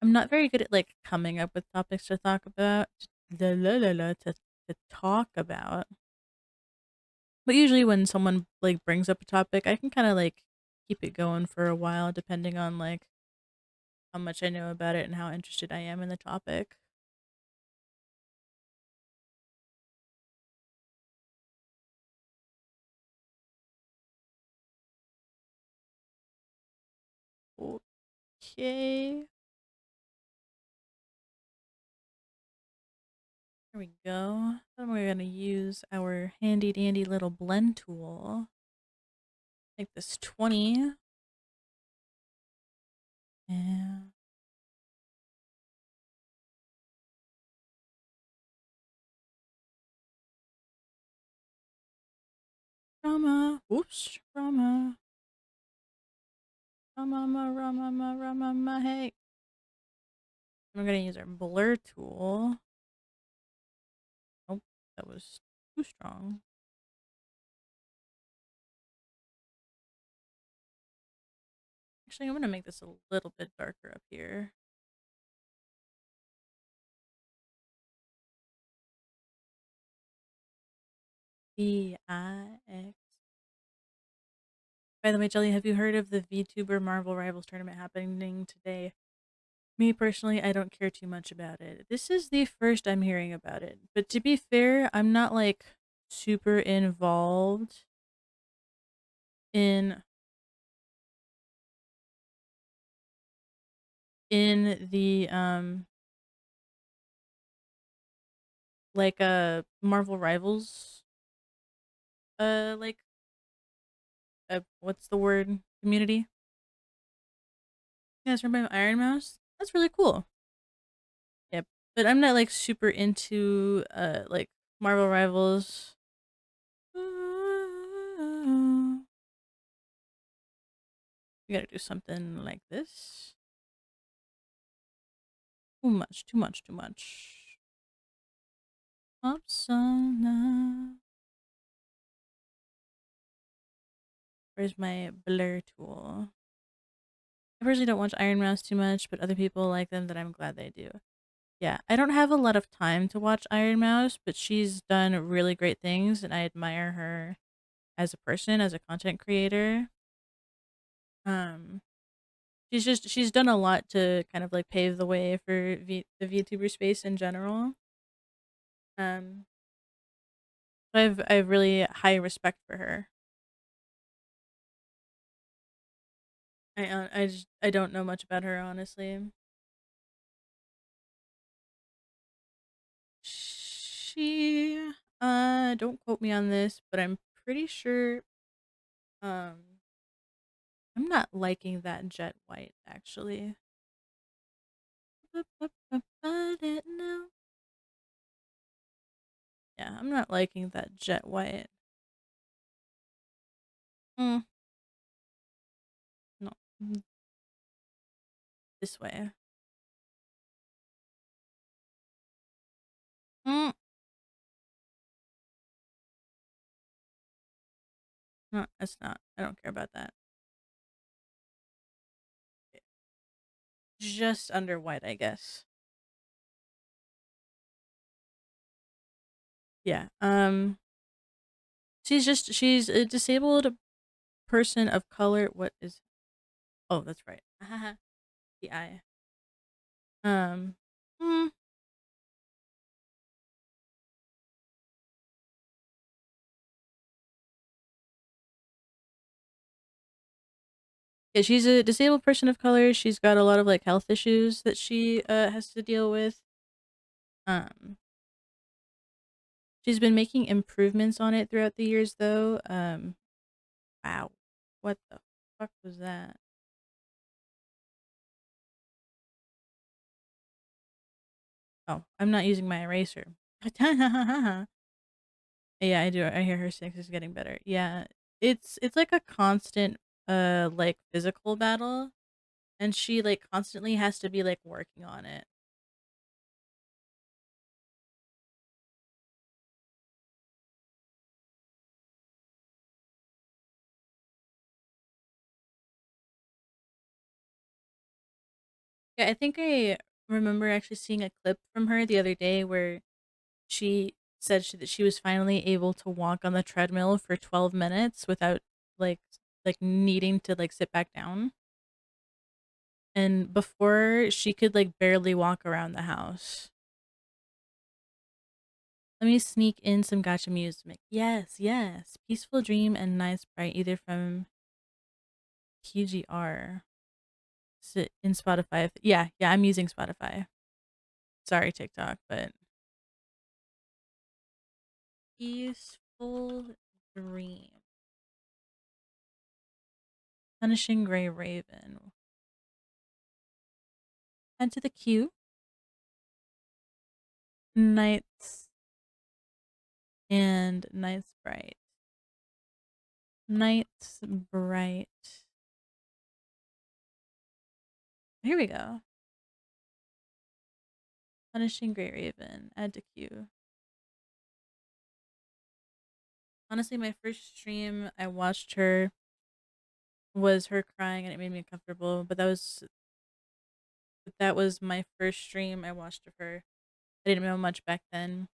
I'm not very good at like coming up with topics to talk about. To talk about. But usually when someone like brings up a topic, I can kind of like keep it going for a while depending on like how much I know about it and how interested I am in the topic. Okay. There we go. Then we're gonna use our handy dandy little blend tool. Take this 20. And drama. Oops. Drama. Rama, hey. We're gonna use our blur tool. Oh, that was too strong. Actually, I'm gonna make this a little bit darker up here. VIX. By the way, Jelly, have you heard of the VTuber Marvel Rivals tournament happening today? Me personally, I don't care too much about it. This is the first I'm hearing about it. But to be fair, I'm not like super involved in the like Marvel Rivals like what's the word? Community? Yeah, it's run by Iron Mouse. That's really cool. Yep. But I'm not like super into like Marvel Rivals. We gotta do something like this. Too much, too much, too much. Upsana. Where's my blur tool? I personally don't watch Iron Mouse too much, but other people like them that I'm glad they do. Yeah, I don't have a lot of time to watch Iron Mouse, but she's done really great things, and I admire her as a person, as a content creator. Um, she's done a lot to kind of like pave the way for the VTuber space in general. Um, so I have really high respect for her. I don't know much about her honestly. She don't quote me on this, but I'm pretty sure um I'm not liking that jet white actually. I didn't know. Yeah, I'm not liking that jet white. Mm, no, this way. Mm, no, it's not. I don't care about that. Just under white, I guess. Yeah. She's a disabled person of color. What is? Oh, that's right. The eye. Um. mm, Yeah, she's a disabled person of color. She's got a lot of like health issues that she has to deal with. Um, she's been making improvements on it throughout the years, though. Wow, what the fuck was that? Oh, I'm not using my eraser. Yeah, I do. I hear her six is getting better. Yeah, it's like a constant like physical battle, and she like constantly has to be like working on it. Yeah, I think I remember actually seeing a clip from her the other day where she said that she was finally able to walk on the treadmill for 12 minutes without like needing to like sit back down. And before she could like barely walk around the house. Let me sneak in some gotcha music. Yes, yes. Peaceful Dream and Nice Bright, either from PGR. In Spotify. Yeah, yeah, I'm using Spotify. Sorry, TikTok, but Peaceful Dream. Punishing Gray Raven. Add to the queue. Nights and Nights Bright. Nights Bright. Here we go. Punishing Gray Raven. Add to queue. Honestly, my first stream I watched her was her crying and it made me uncomfortable. But that was my first stream I watched of her. I didn't know much back then.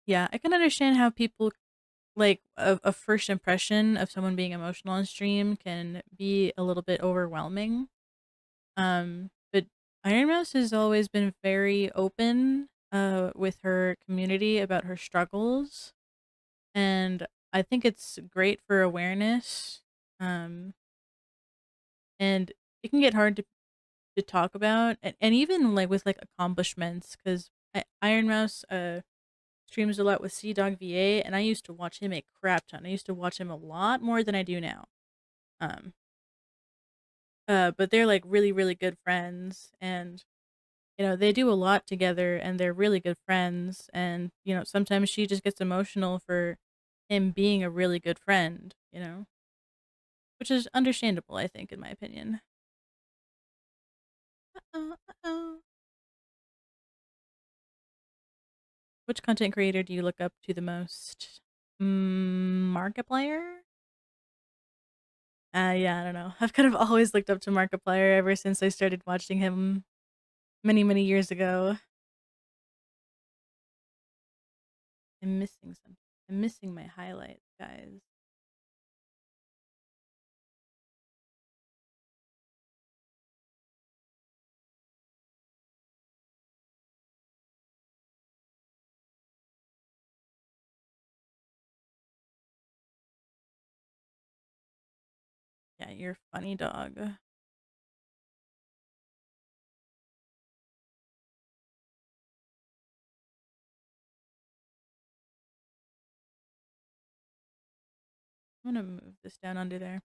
Yeah, I can understand how people like a first impression of someone being emotional on stream can be a little bit overwhelming. But Iron Mouse has always been very open with her community about her struggles, and I think it's great for awareness. Um, and it can get hard to talk about, and even like with like accomplishments, because Iron Mouse streams a lot with Sea Dog VA, and I used to watch him a crap ton. I used to watch him a lot more than I do now. Um, but they're like really, really good friends, and they do a lot together, and they're really good friends. And sometimes she just gets emotional for him being a really good friend. Which is understandable, I think, in my opinion. Uh-oh, uh-oh. Which content creator do you look up to the most? Markiplier? Yeah, I don't know. I've kind of always looked up to Markiplier ever since I started watching him many, many years ago. I'm missing something. I'm missing my highlights, guys. Yeah, you're funny dog. I'm gonna move this down under there.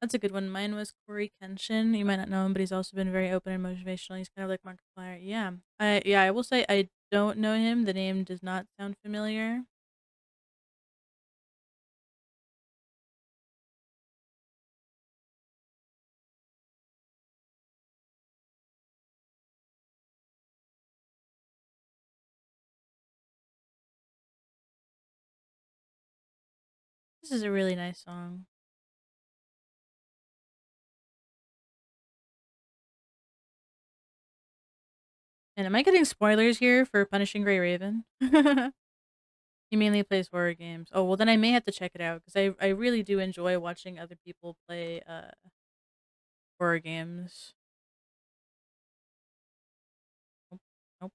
That's a good one. Mine was Corey Kenshin. You might not know him, but he's also been very open and motivational. He's kind of like Markiplier. I will say I don't know him. The name does not sound familiar. This is a really nice song. And am I getting spoilers here for Punishing Gray Raven? He mainly plays horror games. Oh, well, then I may have to check it out because I really do enjoy watching other people play horror games. Nope, nope.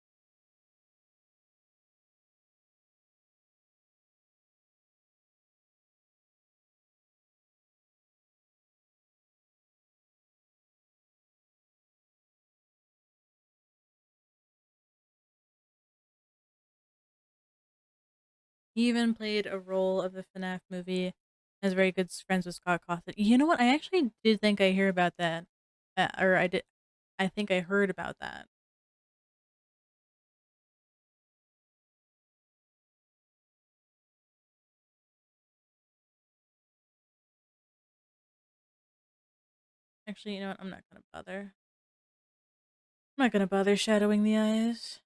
He even played a role of the FNAF movie. Has very good friends with Scott Cawthon. You know what? I actually did think I hear about that, or I did. I think I heard about that. Actually, you know what? I'm not gonna bother. I'm not gonna bother shadowing the eyes.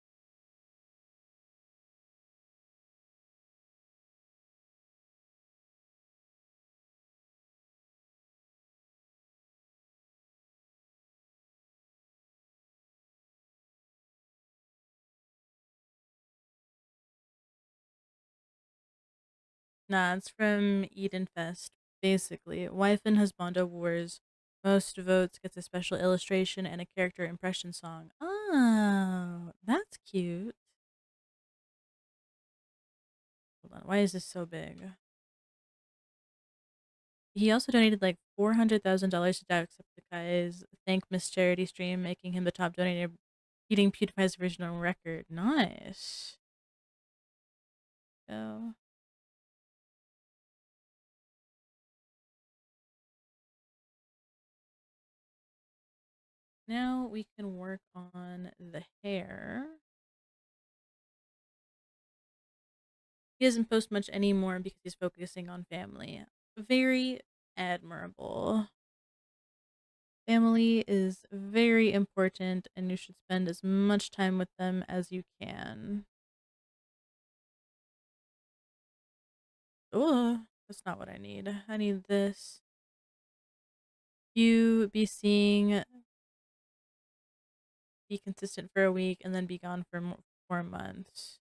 Nah, it's from Eden Fest. Basically, wife and husbando wars. Most votes gets a special illustration and a character impression song. Oh, that's cute. Hold on, why is this so big? He also donated like $400,000 to Jacksepticeye's Thank Miss Charity stream, making him the top donator, beating PewDiePie's original record. Nice. So now we can work on the hair. He doesn't post much anymore because he's focusing on family. Very admirable. Family is very important, and you should spend as much time with them as you can. Oh, that's not what I need. I need this. You be seeing, be consistent for a week, and then be gone for 4 months.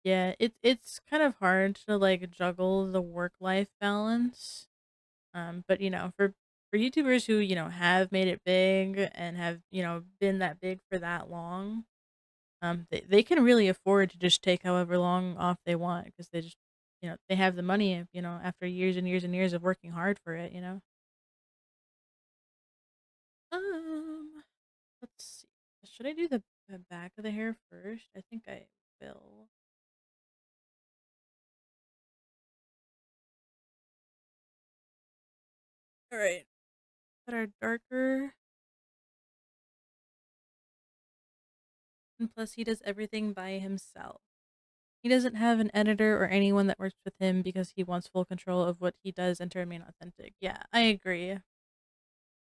Yeah, it's kind of hard to like juggle the work life balance. But you know, for YouTubers who, you know, have made it big and have, you know, been that big for that long, they can really afford to just take however long off they want because they just, you know, they have the money, you know, after years and years and years of working hard for it, you know. Um, let's see. Should I do the back of the hair first? I think I will. All right. That are darker, and plus he does everything by himself. He doesn't have an editor or anyone that works with him because he wants full control of what he does and to remain authentic. Yeah, I agree. I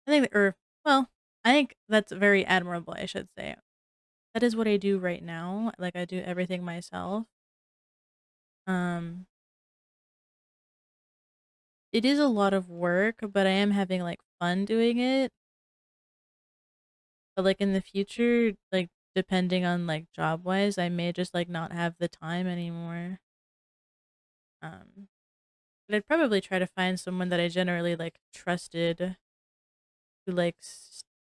think, or, well, I think that's very admirable, I should say. That is what I do right now. Like, I do everything myself. Um, it is a lot of work, but I am having like fun doing it. But like in the future, like depending on like job wise, I may just like not have the time anymore. Um, but I'd probably try to find someone that I generally like trusted to like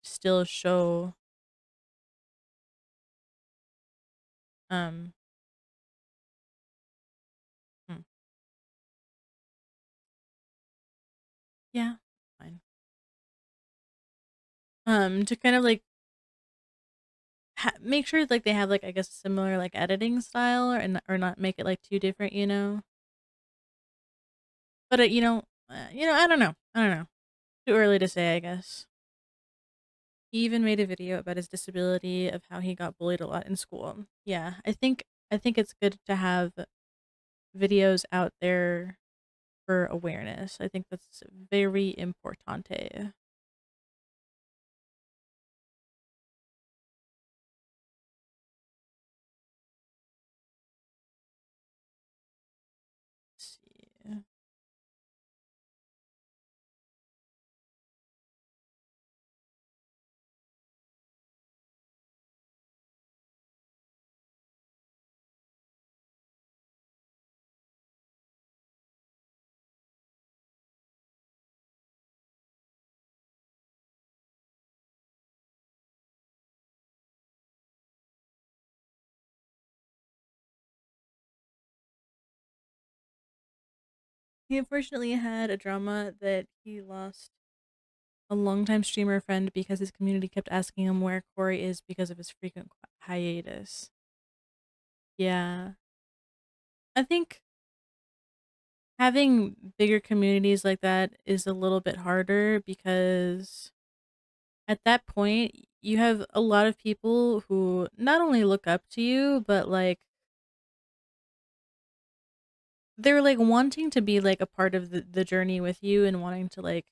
still show um hmm, yeah, fine. To kind of like make sure like they have like I guess similar like editing style or not make it like too different, you know. But I don't know. I don't know. Too early to say, I guess. He even made a video about his disability of how he got bullied a lot in school. Yeah, I think it's good to have videos out there for awareness. I think that's very importante. Let's see. He unfortunately had a drama that he lost a longtime streamer friend because his community kept asking him where Corey is because of his frequent hiatus. Yeah. I think having bigger communities like that is a little bit harder because at that point you have a lot of people who not only look up to you but like they're like wanting to be like a part of the journey with you and wanting to like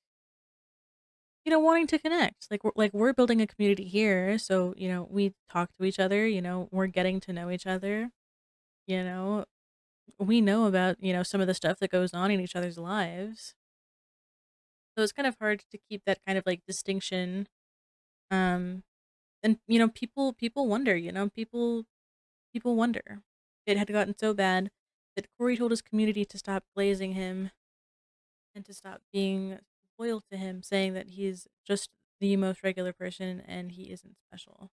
wanting to connect like we're building a community here, so we talk to each other, we're getting to know each other, you know we know about some of the stuff that goes on in each other's lives, so it's kind of hard to keep that kind of like distinction. um and people wonder, people wonder. It had gotten so bad that Corey told his community to stop glazing him and to stop being loyal to him, saying that he's just the most regular person and he isn't special.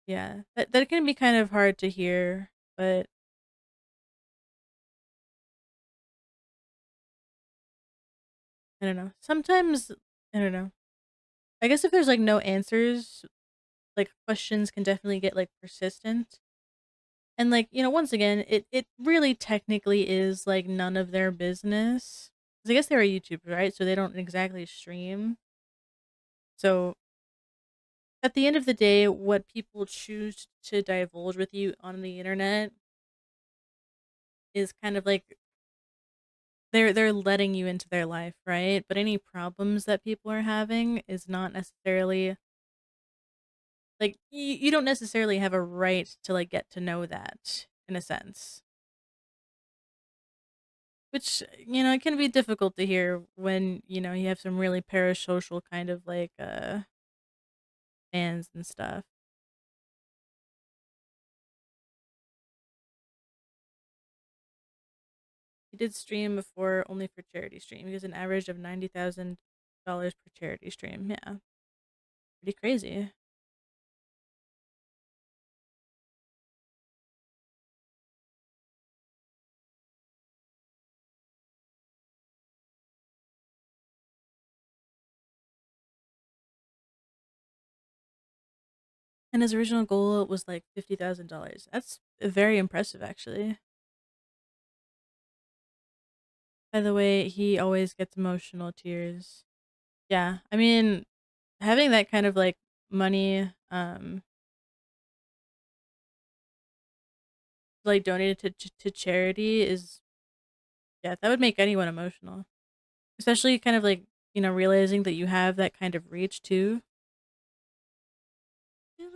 Yeah, that can be kind of hard to hear, but I don't know. Sometimes I don't know. I guess if there's like no answers, like questions can definitely get like persistent. And like, once again, it really technically is like none of their business. 'Cause I guess they're a YouTuber, right? So they don't exactly stream. So at the end of the day, what people choose to divulge with you on the internet is kind of like they're letting you into their life, right? But any problems that people are having is not necessarily like you don't necessarily have a right to like get to know that in a sense. Which, it can be difficult to hear when, you have some really parasocial kind of like fans and stuff. He did stream before only for charity stream. He was an average of $90,000 per charity stream. Yeah. Pretty crazy. And his original goal was like $50,000. That's very impressive actually. By the way, he always gets emotional tears. Yeah. I mean, having that kind of like money like donated to charity is, yeah, that would make anyone emotional. Especially kind of like, realizing that you have that kind of reach too. Yeah.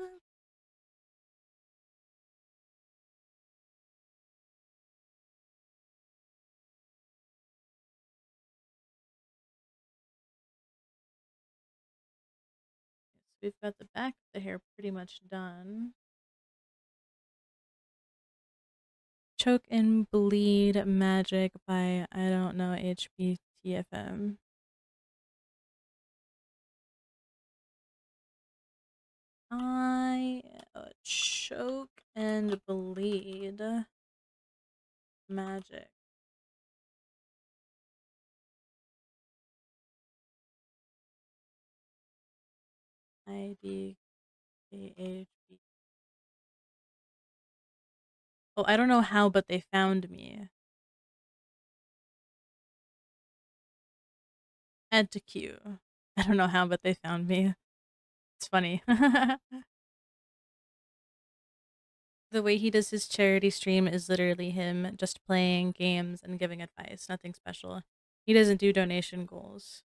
we've got the back of the hair pretty much done. Choke and Bleed Magic by I don't know HBTFM. I Choke and Bleed Magic. IDKHB. Oh, I don't know how, but they found me. Add to queue. I don't know how, but they found me. It's funny. The way he does his charity stream is literally him just playing games and giving advice, nothing special. He doesn't do donation goals.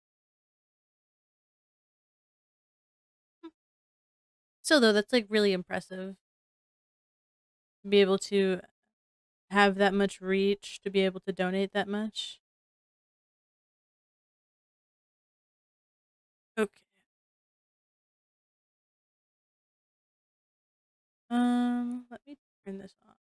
Still, though, that's like really impressive. To be able to have that much reach, to be able to donate that much. Okay. Let me turn this off.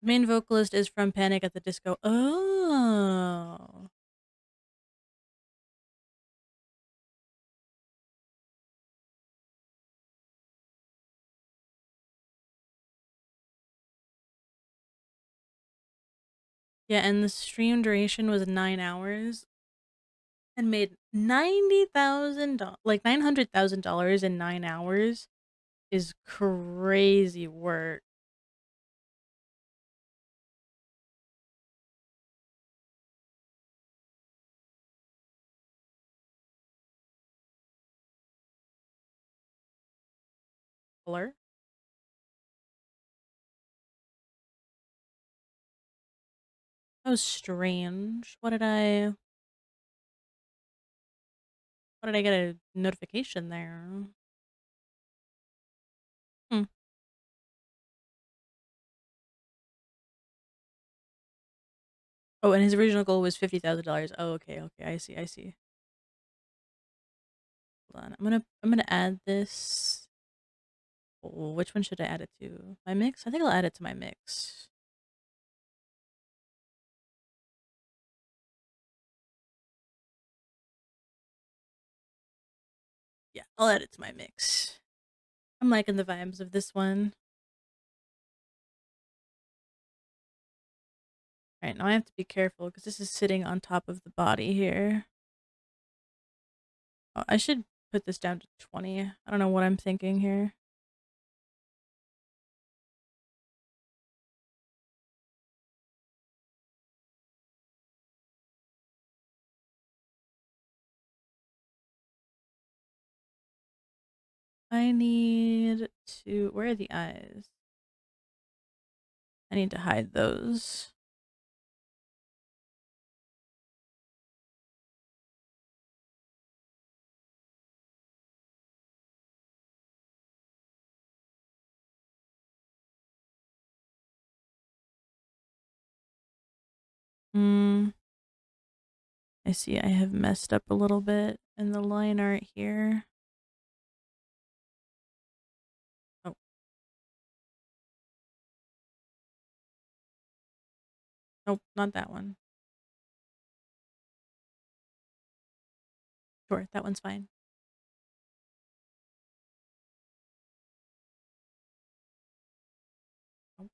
Main vocalist is from Panic at the Disco. Oh. Yeah, and the stream duration was 9 hours and made $90,000, like $900,000 in 9 hours is crazy work. Blur? That was strange. What did I get a notification there? Hmm. Oh, and his original goal was $50,000. Oh, okay, okay. I see, I see. Hold on. I'm gonna add this. Oh, which one should I add it to? My mix? I think I'll add it to my mix. Yeah, I'll add it to my mix. I'm liking the vibes of this one. Alright, now I have to be careful because this is sitting on top of the body here. Oh, I should put this down to 20. I don't know what I'm thinking here. I need to... Where are the eyes? I need to hide those. Hmm. I see I have messed up a little bit in the line art here. Oh, nope, not that one. Sure, that one's fine. Oh,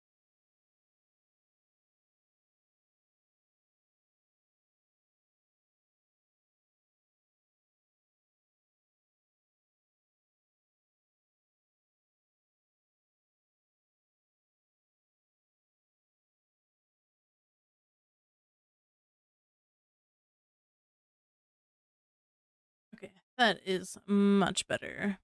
okay, that is much better.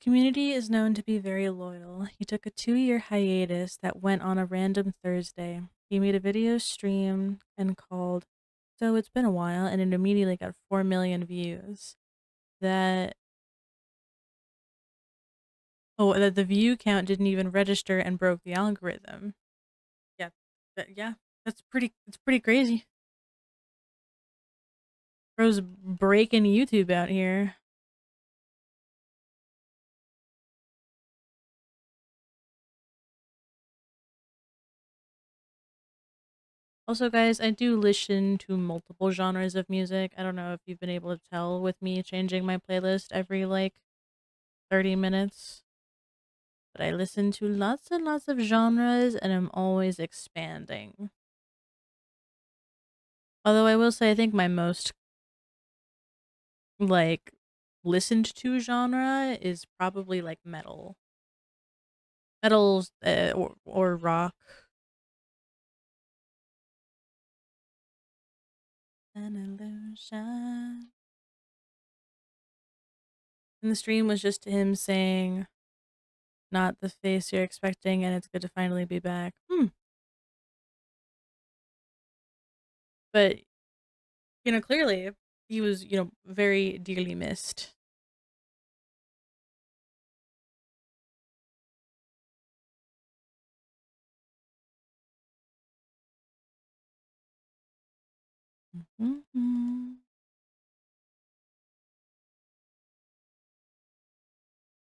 Community is known to be very loyal. He took a 2-year hiatus that went on a random Thursday. He made a video stream and called, "So it's been a while," and it immediately got 4 million views. That that the view count didn't even register and broke the algorithm. Yeah, yeah, it's pretty crazy. Bro's breaking YouTube out here. Also, guys, I do listen to multiple genres of music. I don't know if you've been able to tell with me changing my playlist every like 30 minutes, but I listen to lots and lots of genres and I'm always expanding. Although I will say, I think my most like listened to genre is probably like metal, metals, or rock. An illusion. And the stream was just him saying, "Not the face you're expecting," and it's good to finally be back. But clearly he was, very dearly missed. Mm-hmm.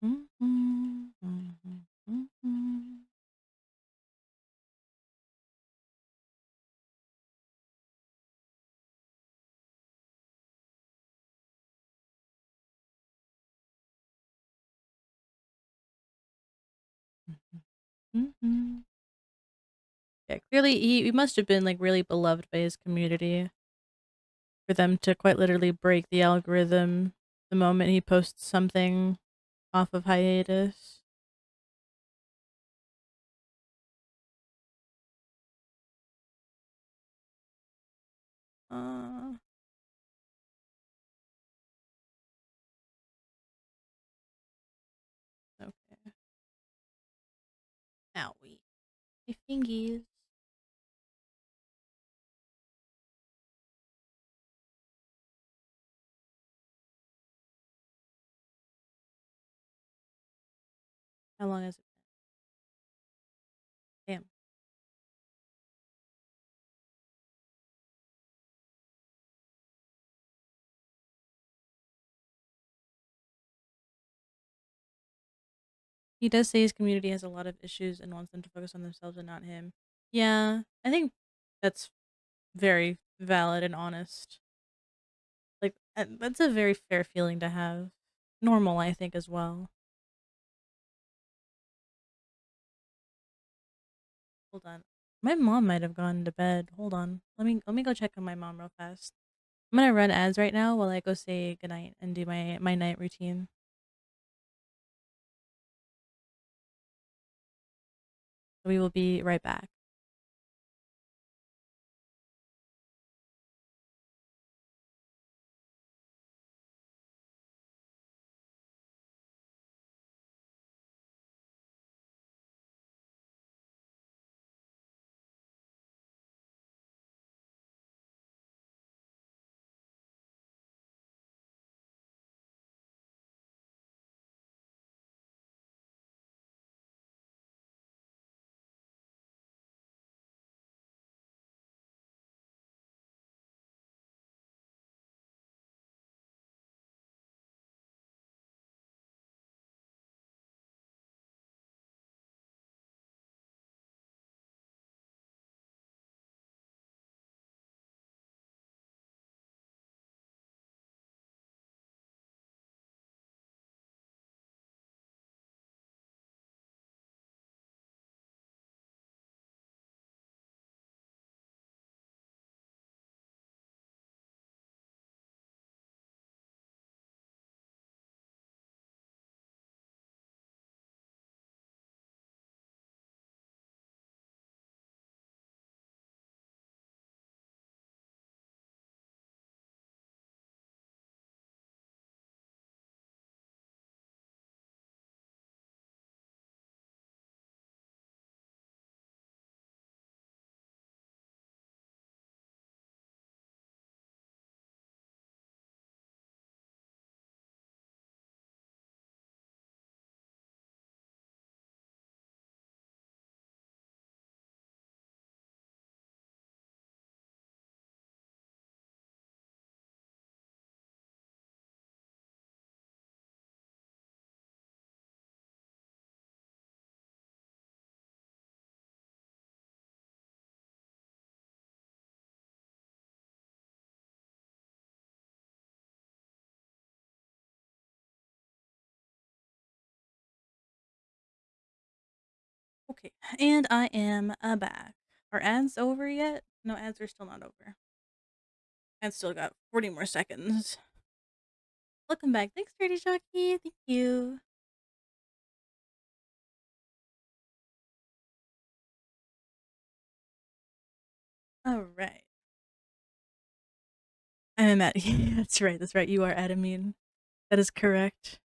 Mm-hmm. Mm-hmm. Mm-hmm. Mm-hmm. Yeah, clearly he must have been like really beloved by his community for them to quite literally break the algorithm the moment he posts something off of hiatus. Uh, okay. Owie. My fingies. How long has it been? Damn. He does say his community has a lot of issues and wants them to focus on themselves and not him. Yeah, I think that's very valid and honest. Like, that's a very fair feeling to have. Normal, I think, as well. Hold on. My mom might have gone to bed. Hold on. Let me go check on my mom real fast. I'm gonna run ads right now while I go say goodnight and do my night routine. We will be right back. Okay, and I am back. Are ads over yet? No, ads are still not over. Ads still got 40 more seconds. Welcome back. Thanks, Dirty Jockey. Thank you. All right. I'm at. That's right. That's right. You are Adamine. That is correct.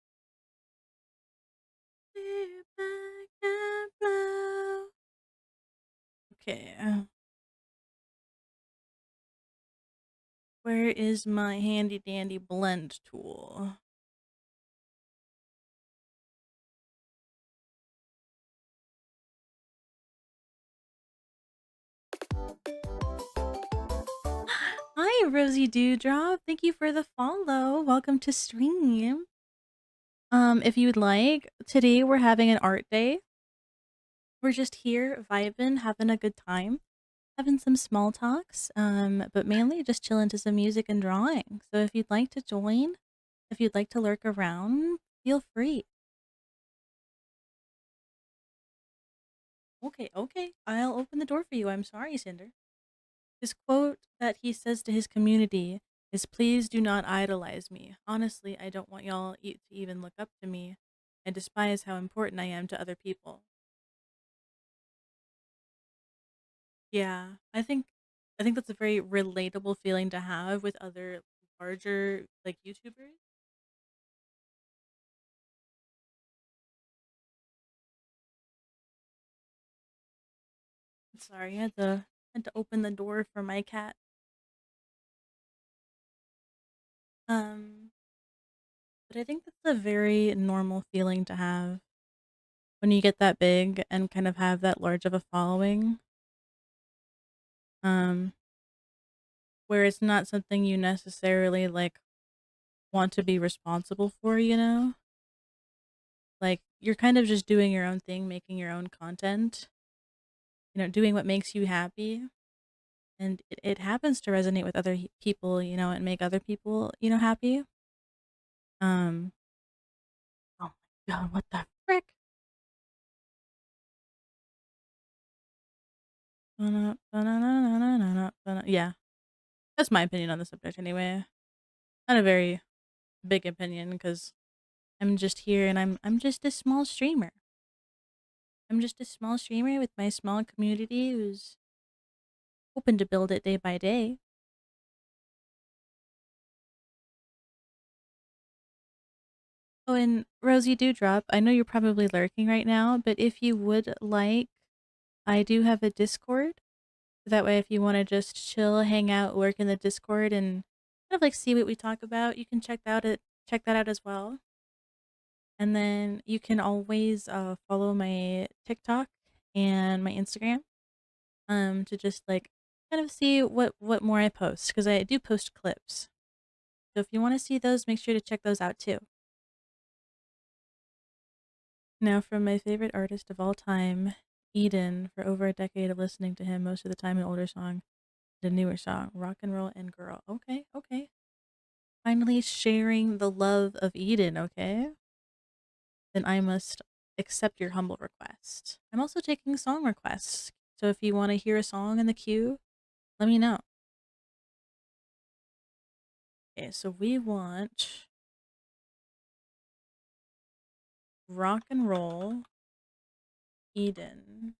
Okay. Where is my handy dandy blend tool? Hi, Rosie Dewdrop. Thank you for the follow. Welcome to stream. If you'd like, today we're having an art day. We're just here vibing, having a good time, having some small talks, but mainly just chilling to some music and drawing. So if you'd like to join, if you'd like to lurk around, feel free. Okay, okay. I'll open the door for you. I'm sorry, Cinder. His quote that he says to his community is, "Please do not idolize me. Honestly, I don't want y'all to even look up to me. I despise how important I am to other people." Yeah, I think that's a very relatable feeling to have with other larger like YouTubers. Sorry, I had to open the door for my cat. Um, but I think that's a very normal feeling to have when you get that big and kind of have that large of a following. Um, where it's not something you necessarily like want to be responsible for, you know? Like you're kind of just doing your own thing, making your own content, doing what makes you happy. And it happens to resonate with other people, and make other people, happy. Um, oh my god, what the frick? Yeah, that's my opinion on the subject anyway. Not a very big opinion because I'm just here and I'm just a small streamer. I'm just a small streamer with my small community who's hoping to build it day by day. Oh, and Rosie Dewdrop, I know you're probably lurking right now, but if you would like, I do have a Discord. That way, if you want to just chill, hang out, lurk in the Discord, and kind of like see what we talk about, you can check that out as well. And then you can always follow my TikTok and my Instagram to just like kind of see what more I post because I do post clips. So if you want to see those, make sure to check those out too. Now, from my favorite artist of all time, Eden, for over a decade of listening to him, most of the time an older song, the newer song, Rock and Roll and Girl. Okay, okay. Finally sharing the love of Eden, okay? Then I must accept your humble request. I'm also taking song requests. So if you want to hear a song in the queue, let me know. Okay, so we want Rock and Roll Eden.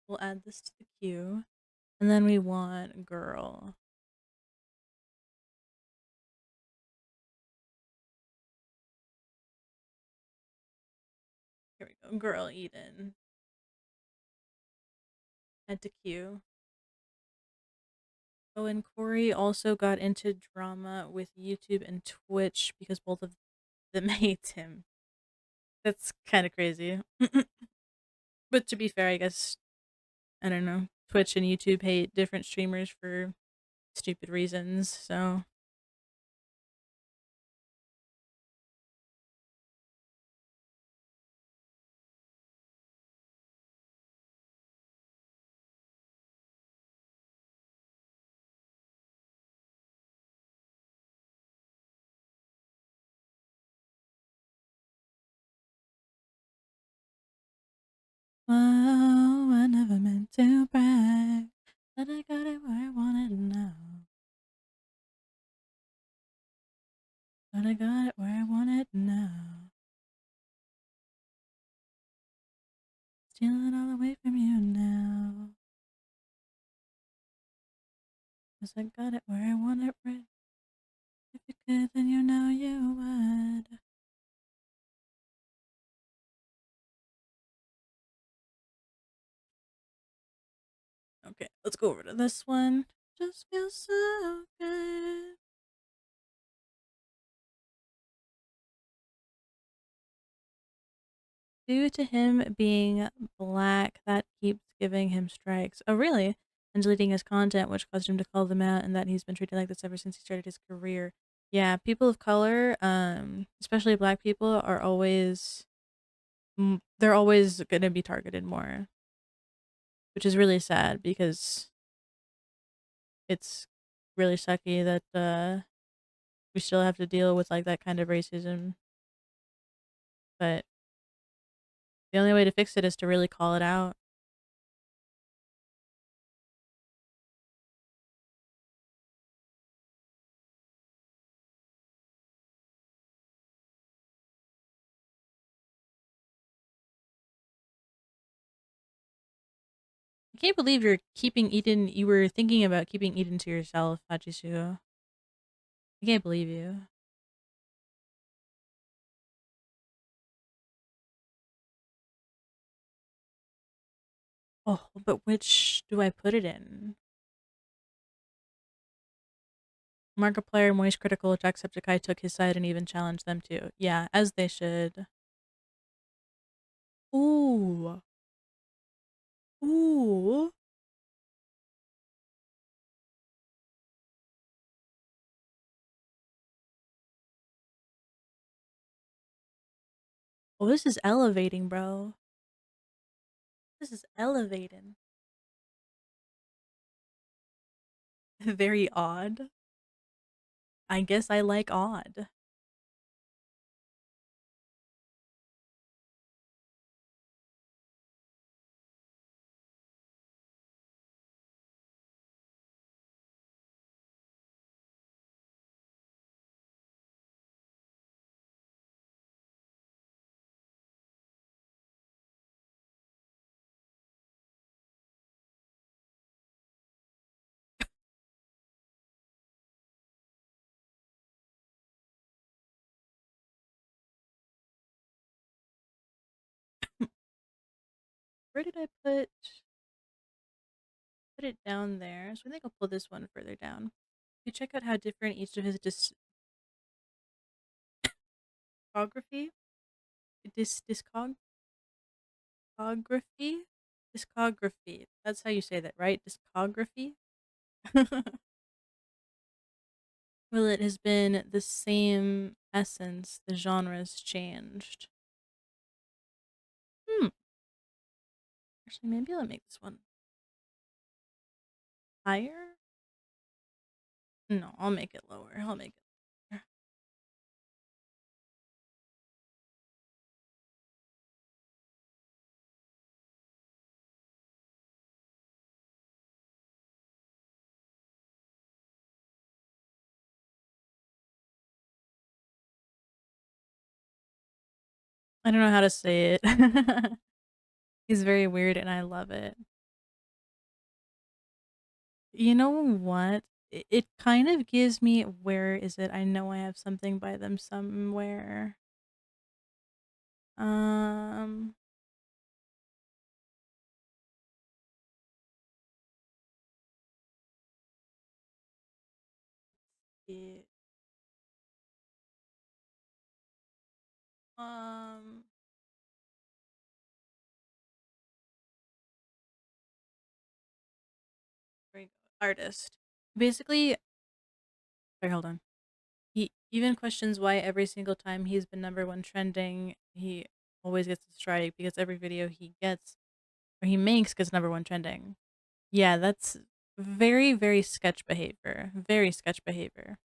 We'll add this to the queue. And then we want Girl. Here we go. Girl Eden. Add to queue. Oh, and Corey also got into drama with YouTube and Twitch because both of them hate him. That's kind of crazy. But to be fair, I guess, I don't know, Twitch and YouTube hate different streamers for stupid reasons, so. Whoa, I never meant to brag, but I got it where I wanted now. But I got it where I want it now. Stealing all away from you now. 'Cause I got it where I want it right. If you could, then you know you would. Okay, let's go over to this one. Just feels so good. Due to him being black, that keeps giving him strikes. Oh, really? And deleting his content, which caused him to call them out, and that he's been treated like this ever since he started his career. Yeah, people of color, especially black people, are always they're always gonna be targeted more, which is really sad because it's really sucky that we still have to deal with like that kind of racism. But the only way to fix it is to really call it out. I can't believe you're keeping Eden. You were thinking about keeping Eden to yourself, Hachisu. I can't believe you. Oh, but which do I put it in? Markiplier, Moist Critical, Jacksepticeye took his side and even challenged them too. Yeah, as they should. Ooh. Ooh. Oh, this is elevating, bro. This is elevating. Very odd. I guess I like odd. Where did I put it down there? So I think I'll pull this one further down. You check out how different each of his discography, discography, discography. That's how you say that, right? Discography. Well, it has been the same essence. The genre's changed. Hmm. Actually, maybe I'll make this one higher. No, I'll make it lower. I'll make it lower. I don't know how to say it. He's very weird, and I love it. You know what? It kind of gives me, where is it? I know I have something by them somewhere. Um, it, um, where you go? Artist. Basically, sorry, hold on. He even questions why every single time he's been number one trending, he always gets a strike because every video he gets or he makes gets number one trending. Yeah, that's very, very sketch behavior. Very sketch behavior.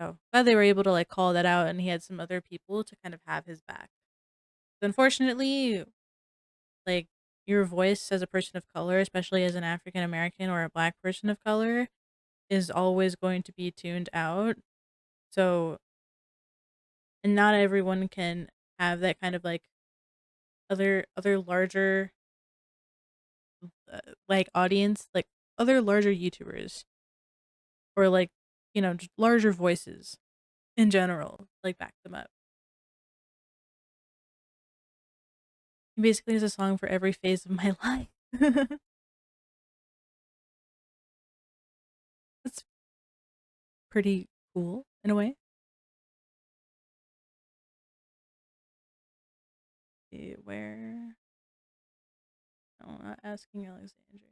So glad they were able to like call that out, and he had some other people to kind of have his back. Unfortunately, like your voice as a person of color, especially as an African American or a black person of color, is always going to be tuned out. So, and not everyone can have that kind of like other larger like audience, like other larger YouTubers or like just larger voices in general, like back them up. Basically, there's a song for every phase of my life. That's pretty cool in a way. Where? No, not asking Alexandria.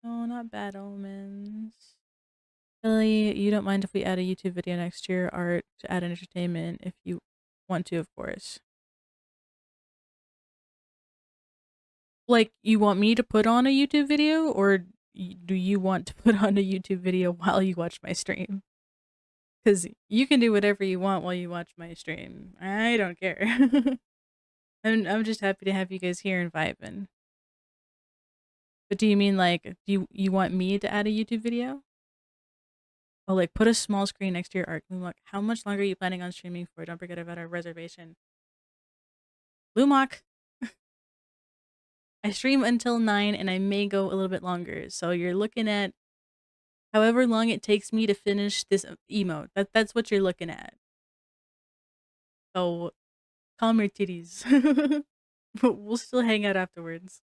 No, not bad omens. Billy, you don't mind if we add a YouTube video next to your art to add entertainment if you want to, of course. Like, you want me to put on a YouTube video, or do you want to put on a YouTube video while you watch my stream? Because you can do whatever you want while you watch my stream. I don't care. I'm just happy to have you guys here and vibing. But do you mean like do you want me to add a YouTube video? Oh, like put a small screen next to your art. Lumok, how much longer are you planning on streaming for? Don't forget about our reservation. Lumok, I stream until 9 and I may go a little bit longer. So you're looking at however long it takes me to finish this emote. That's what you're looking at. So calm your titties. But we'll still hang out afterwards.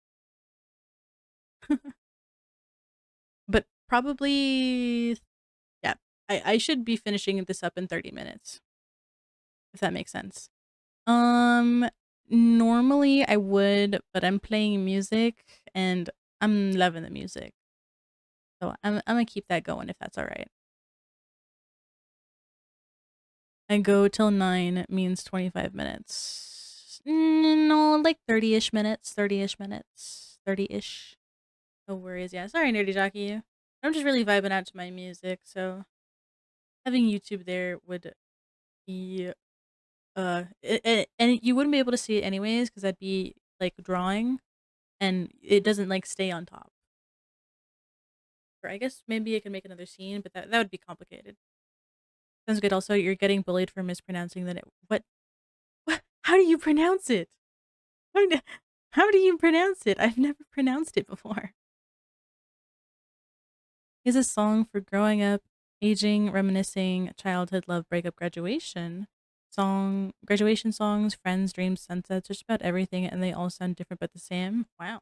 But probably yeah. I should be finishing this up in 30 minutes. If that makes sense. Um, Normally I would, but I'm playing music and I'm loving the music. So I'm gonna keep that going if that's all right. I go till 9 means 25 minutes. No, like 30-ish minutes, 30-ish minutes, 30-ish. No worries. Yeah, sorry, Nerdy Jockey. I'm just really vibing out to my music, so having YouTube there would be and you wouldn't be able to see it anyways because I'd be like drawing and it doesn't like stay on top. Or I guess maybe I can make another scene, but that would be complicated. Sounds good. Also, you're getting bullied for mispronouncing that. What? How do you pronounce it? How do, how do you pronounce it? I've never pronounced it before. Is a song for growing up, aging, reminiscing, childhood, love, breakup, graduation. Graduation songs, friends, dreams, sunsets, just about everything, and they all sound different but the same. Wow.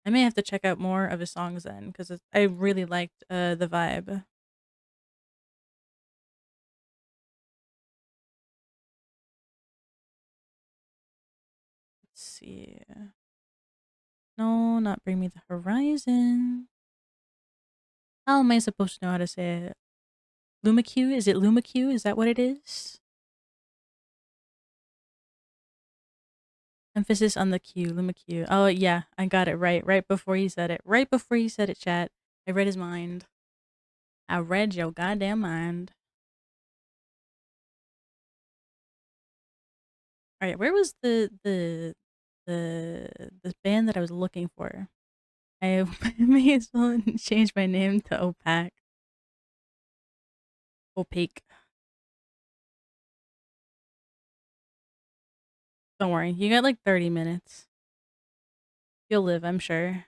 I may have to check out more of his songs then, because I really liked the vibe. Let's see. No, not Bring Me the Horizon. How am I supposed to know how to say it? Lumacue? Is it Lumacue? Is that what it is? Emphasis on the Q, Lumacue. Oh, yeah, I got it right. Right before he said it. Right before he said it, chat. I read his mind. I read your goddamn mind. All right, where was the band that I was looking for? I may as well change my name to Opaque. Opaque. Don't worry, you got like 30 minutes. You'll live, I'm sure.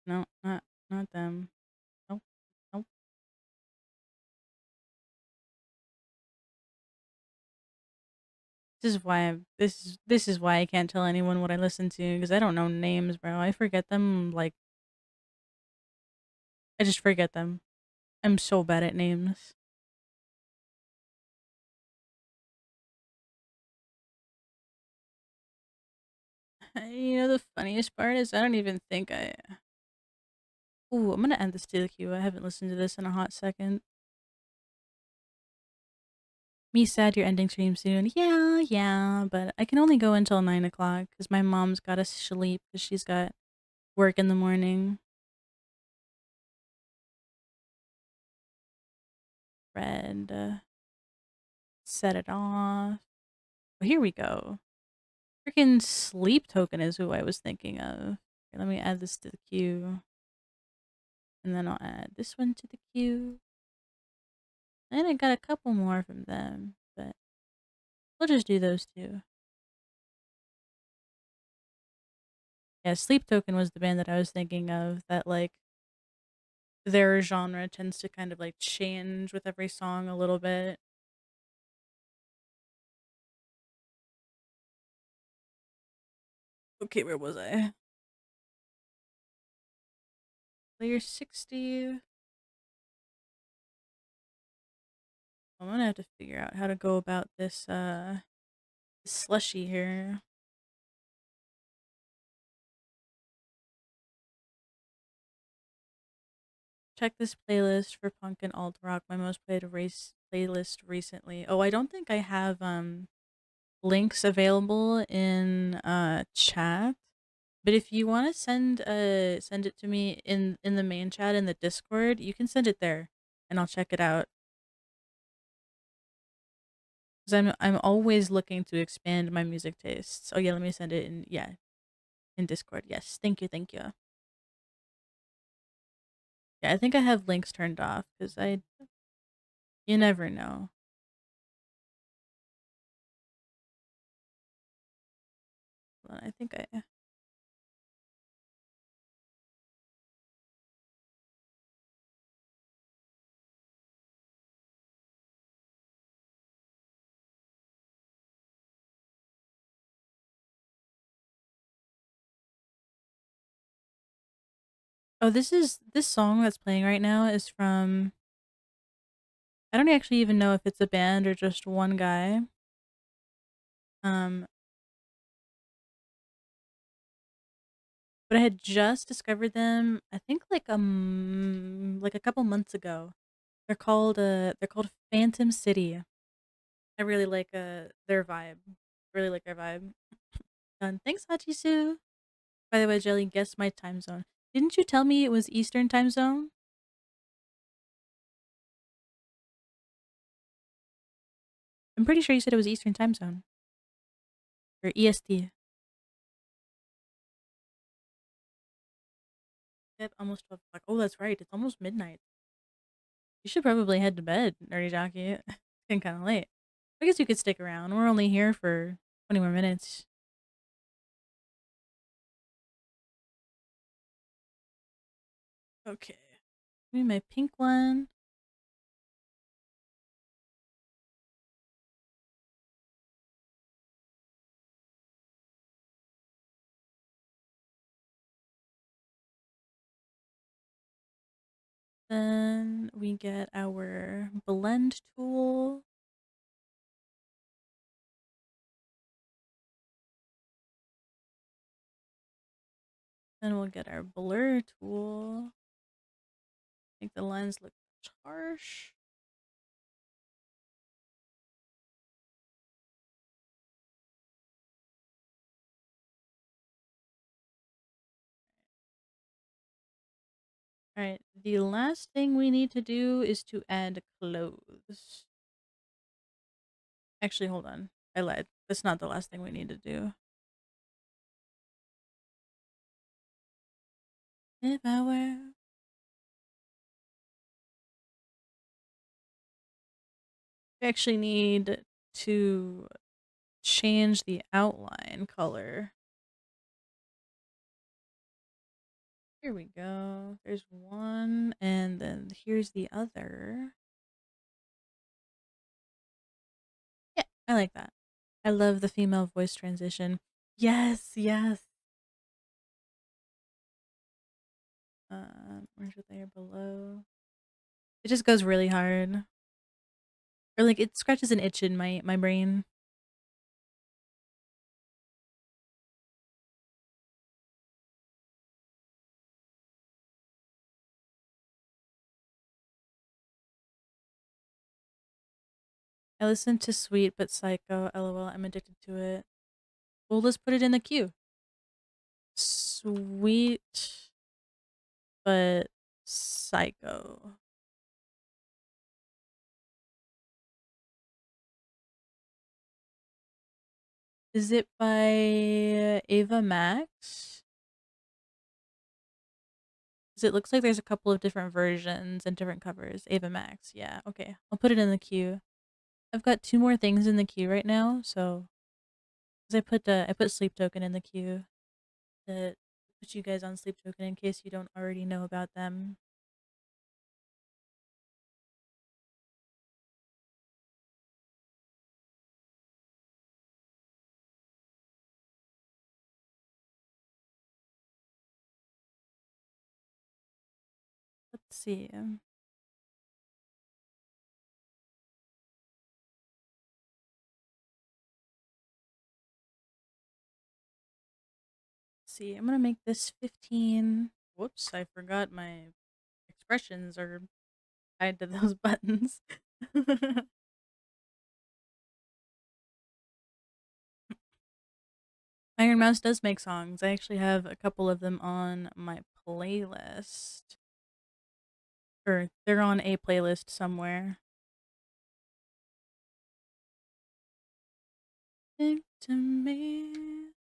No, not them. Nope. Nope. This is why I can't tell anyone what I listen to because I don't know names, bro. I forget them like I just forget them. I'm so bad at names. The funniest part is I don't even think I. Ooh, I'm gonna add this to the queue. I haven't listened to this in a hot second. Me sad you're ending stream soon. Yeah, yeah, but I can only go until 9 o'clock because my mom's gotta sleep because she's got work in the morning. Red. Set it off. Well, here we go. Freaking Sleep Token is who I was thinking of. Here, let me add this to the queue. And then I'll add this one to the queue. And I got a couple more from them, but we'll just do those two. Yeah, Sleep Token was the band that I was thinking of that, like, their genre tends to kind of, like, change with every song a little bit. Okay, where was I? Layer 60. I'm gonna have to figure out how to go about this slushy here. Check this playlist for punk and alt rock. My most played race playlist recently. Oh, I don't think I have links available in chat. But if you want to send it to me in the main chat in the Discord, you can send it there and I'll check it out. Cuz I'm always looking to expand my music tastes. Oh yeah, let me send it in Discord. Yes. Thank you. Thank you. Yeah, I think I have links turned off cuz I you never know. Hold on, I think I Oh, this song that's playing right now is from I don't actually even know if it's a band or just one guy. Um, but I had just discovered them, I think like a couple months ago. They're called Phantom City. I really like their vibe. Really like their vibe. Thanks, Hachisu. By the way, Jelly, guess my time zone. Didn't you tell me it was Eastern time zone? I'm pretty sure you said it was Eastern time zone. Or EST. Yep, almost 12 o'clock. Oh, that's right. It's almost midnight. You should probably head to bed, Nerdy Jockey. It's getting kind of late. I guess you could stick around. We're only here for 20 more minutes. Okay. Give me my pink one. Then we get our blend tool. Then we'll get our blur tool. Make the lines look harsh. Alright, the last thing we need to do is to add clothes. Actually, hold on. I lied. That's not the last thing we need to do. If I were... We actually need to change the outline color. Here we go. There's one, and then here's the other. Yeah, I like that. I love the female voice transition. Yes, yes. Where's the layer below? It just goes really hard. Or like it scratches an itch in my brain. I listened to Sweet but Psycho. LOL, I'm addicted to it. Well, let's put it in the queue. Sweet but Psycho. Is it by Ava Max? 'Cause it looks like there's a couple of different versions and different covers. Ava Max, yeah, okay. I'll put it in the queue. I've got 2 more things in the queue right now, so 'cause I put Sleep Token in the queue to put you guys on Sleep Token in case you don't already know about them. Let's see. See, I'm gonna make this 15. Whoops, I forgot my expressions are tied to those buttons. Iron Mouse does make songs. I actually have a couple of them on my playlist. Or they're on a playlist somewhere. Think to me,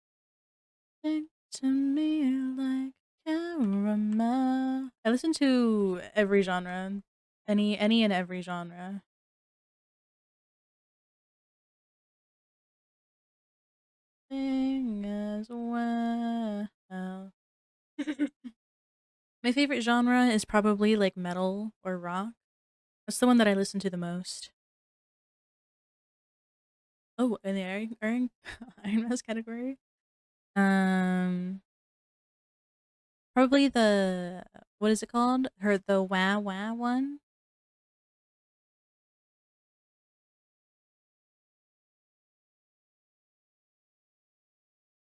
think to me like caramel. I listen to every genre, any and every genre. Sing as well. My favorite genre is probably like metal or rock. That's the one that I listen to the most. Oh, in the Iron Mouse category? Um, Probably the what is it called? The wah wah one?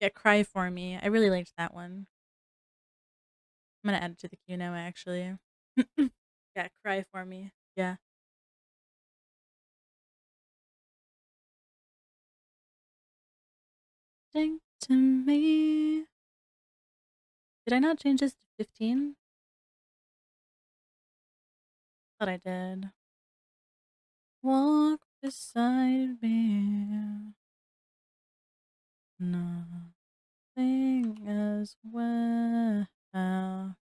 Yeah, Cry For Me. I really liked that one. I'm gonna add it to the queue now, actually. Yeah, Cry For Me. Yeah. Sing to me. Did I not change this to 15? Thought I did. Walk beside me. Nothing as well.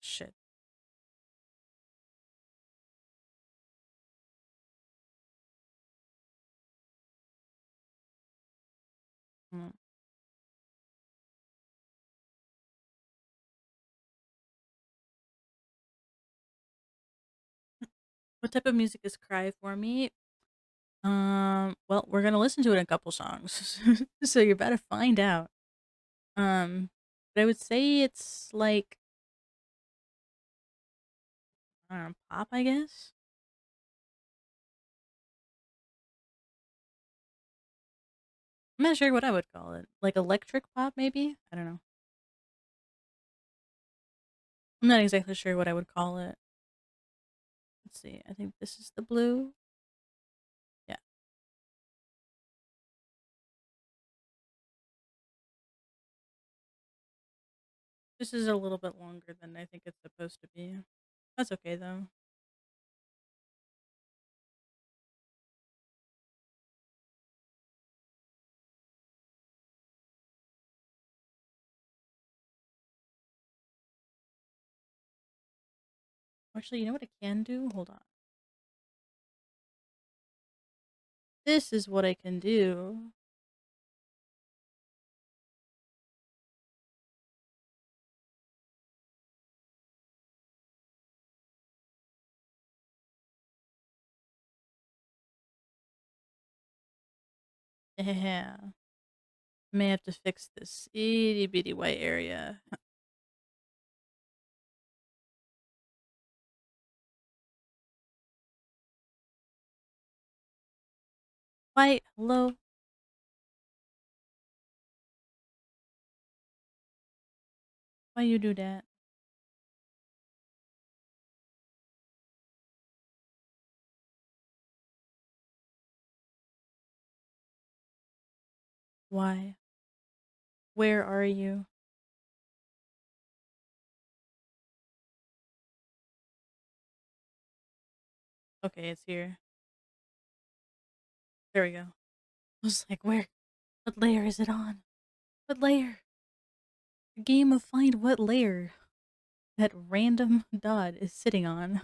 Shit. Mm. What type of music is Cry For Me? Well, we're gonna listen to it in a couple songs, so you're about to find out. But I would say it's like I don't know, pop, I guess. I'm not sure what I would call it. Like electric pop, maybe. I don't know. I'm not exactly sure what I would call it. Let's see. I think this is the blue. Yeah, this is a little bit longer than I think it's supposed to be. That's okay though. Actually, you know what I can do? Hold on. This is what I can do. Yeah. May have to fix this itty bitty white area. White, hello? Why you do that? Why? Where are you? Okay, it's here. There we go. I was like, where? What layer is it on? What layer? A game of find what layer that random dot is sitting on.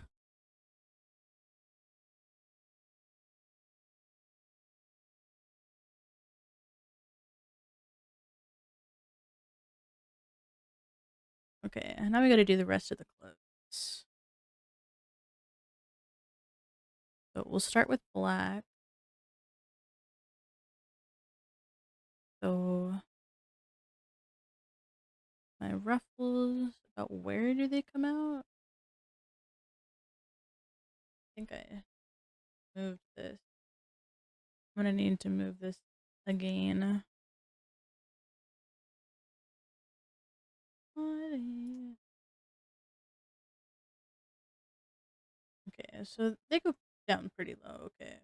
Okay, and now we gotta do the rest of the clothes. So we'll start with black. So my ruffles, about where do they come out? I think I moved this. I'm gonna need to move this again. Okay, so they go down pretty low. Okay.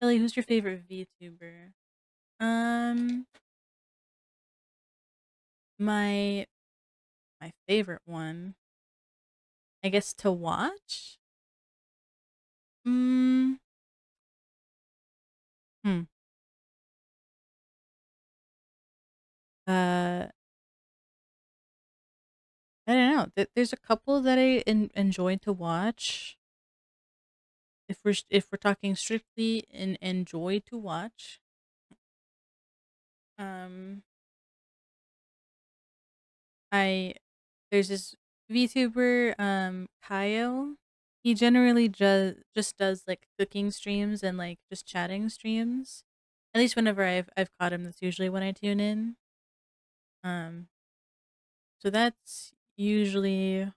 Ellie, who's your favorite VTuber? Um, my my favorite one, I guess to watch. Mm, hmm. Uh, I don't know. There's a couple that I enjoy to watch. If we're talking strictly in enjoy to watch, um, I there's this VTuber, Kyle. He generally just does like cooking streams and like just chatting streams. At least whenever I've caught him, that's usually when I tune in. Um, so that's usually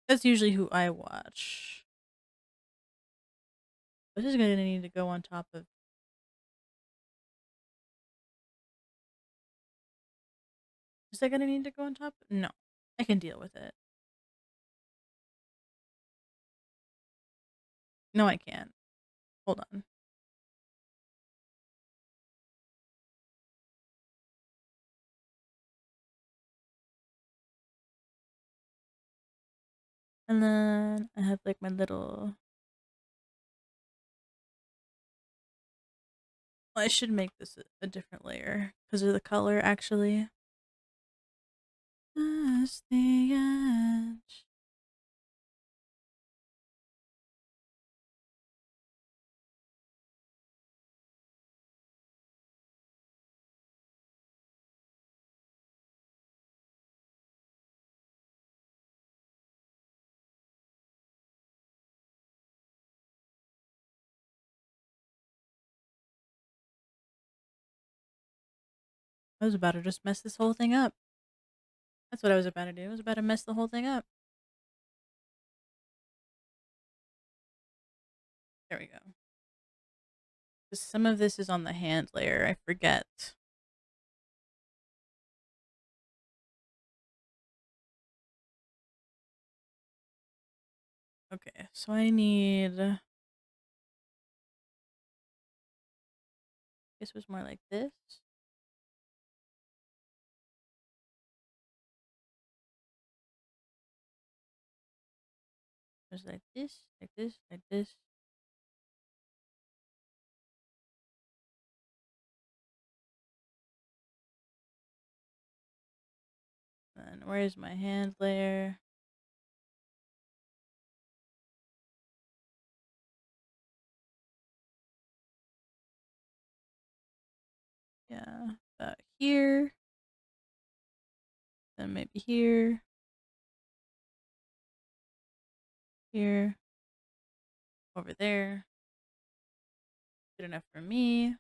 who I watch. This is gonna need to go on top of. Is that gonna need to go on top? No, I can deal with it. No, I can't. Hold on. And then I have like my little. Well, I should make this a different layer because of the color, actually. That's the edge. I was about to just mess this whole thing up. That's what I was about to do. I was about to mess the whole thing up. There we go. 'Cause some of this is on the hand layer. I forget. Okay, so I need. I guess it was more like this. It was like this, like this, like this. Then where's my hand layer? Yeah, about here. Then maybe here, here, over there. Good enough for me.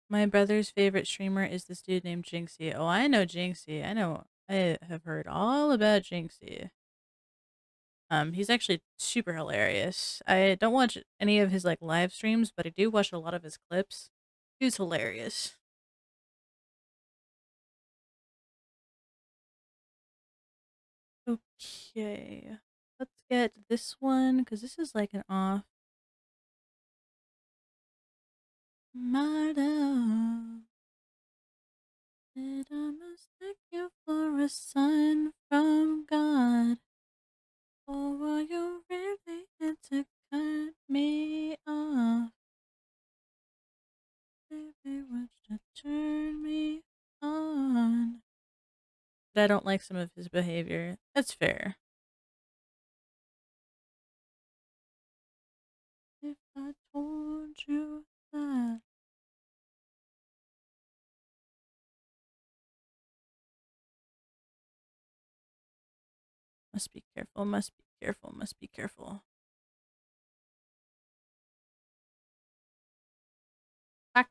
My brother's favorite streamer is this dude named Jinxie. Oh, I know Jinxie. I know. I have heard all about Jinxie. He's actually super hilarious. I don't watch any of his like live streams, but I do watch a lot of his clips. He's hilarious. Okay. Let's get this one because this is like an off. My love, did I mistake you for a sign from God? Or were you really here to cut me off? Baby, would you turn me on? But I don't like some of his behavior. That's fair. If I told you that. Must be careful, must be careful, must be careful. Ah,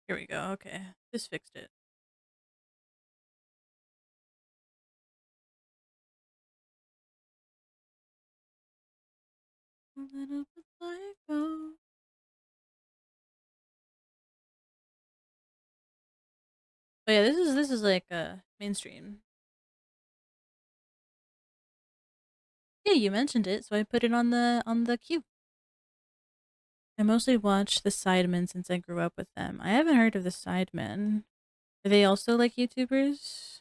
here we go. Okay. This fixed it. A little bit psycho. Oh yeah, this is like mainstream. Yeah, you mentioned it, so I put it on the queue. I mostly watch the Sidemen since I grew up with them. I haven't heard of the Sidemen. Are they also like YouTubers?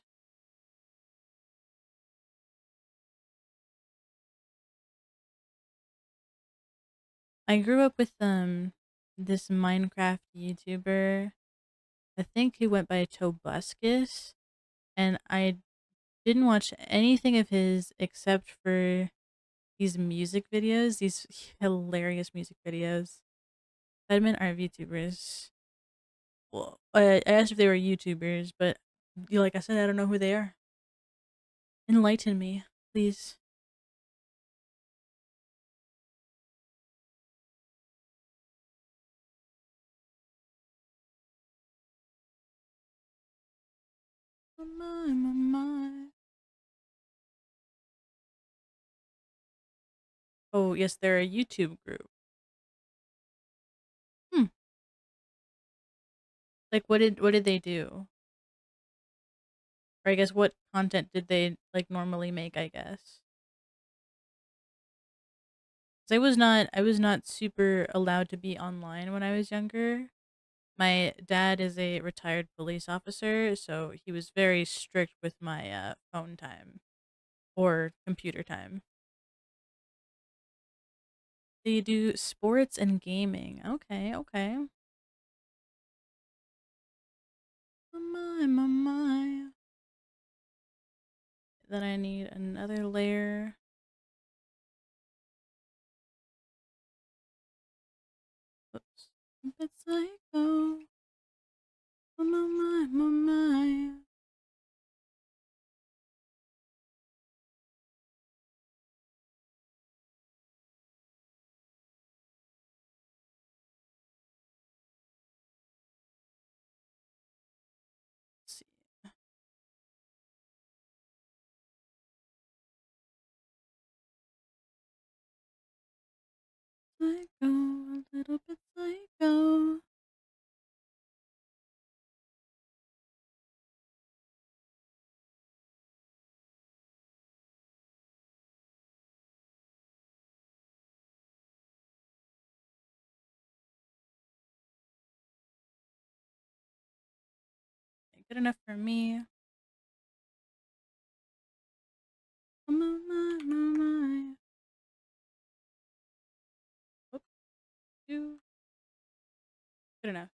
I grew up with this Minecraft YouTuber. I think he went by Tobuscus, and I didn't watch anything of his except for these music videos, these hilarious music videos. Sidemen are VTubers. Well, I asked if they were YouTubers, but like I said, I don't know who they are. Enlighten me, please. Oh my, my, my. Oh yes, they're a YouTube group. Hmm. Like what did they do? Or I guess what content did they like normally make? I guess 'cause I was not super allowed to be online when I was younger. My dad is a retired police officer, so he was very strict with my phone time or computer time. They do sports and gaming. Okay, okay. Oh my, my, my. Then I need another layer. Oops. It's psycho. Oh my, my, my, my. Let's see. Psycho, a little bit psycho. Okay, good enough for me. Oh my, my, my, my. Oops, two. Good enough.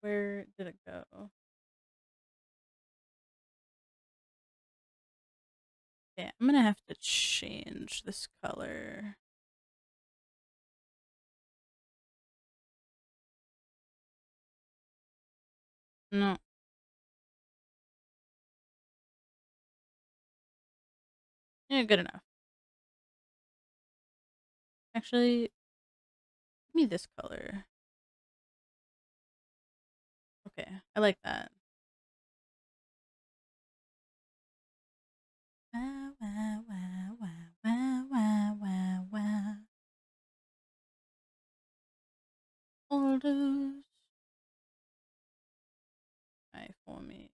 Where did it go? Okay, I'm gonna have to change this color. No, yeah, good enough. Actually, give me this color. Okay, I like that. Wow, wow, wow, wow, wow, wow, wow, wow. All those I for me.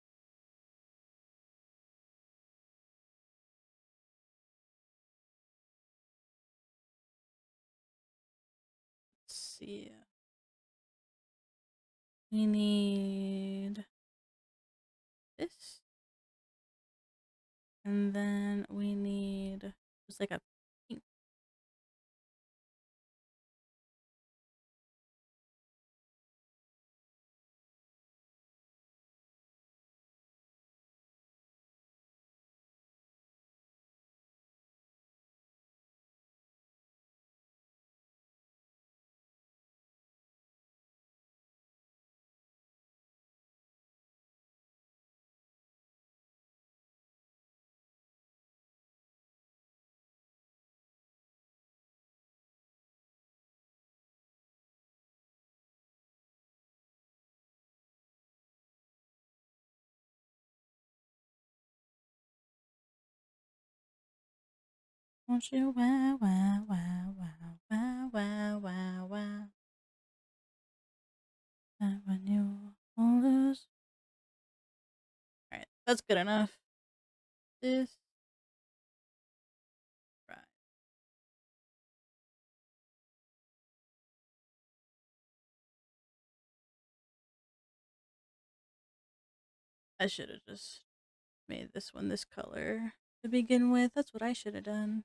Let's see. We need this, and then we need just like a pink. Won't you wow, wow, wow, wow, wow, wow, wow, wow. That when you lose. All right, that's good enough. This right. I should have just made this one this color to begin with. That's what I should have done.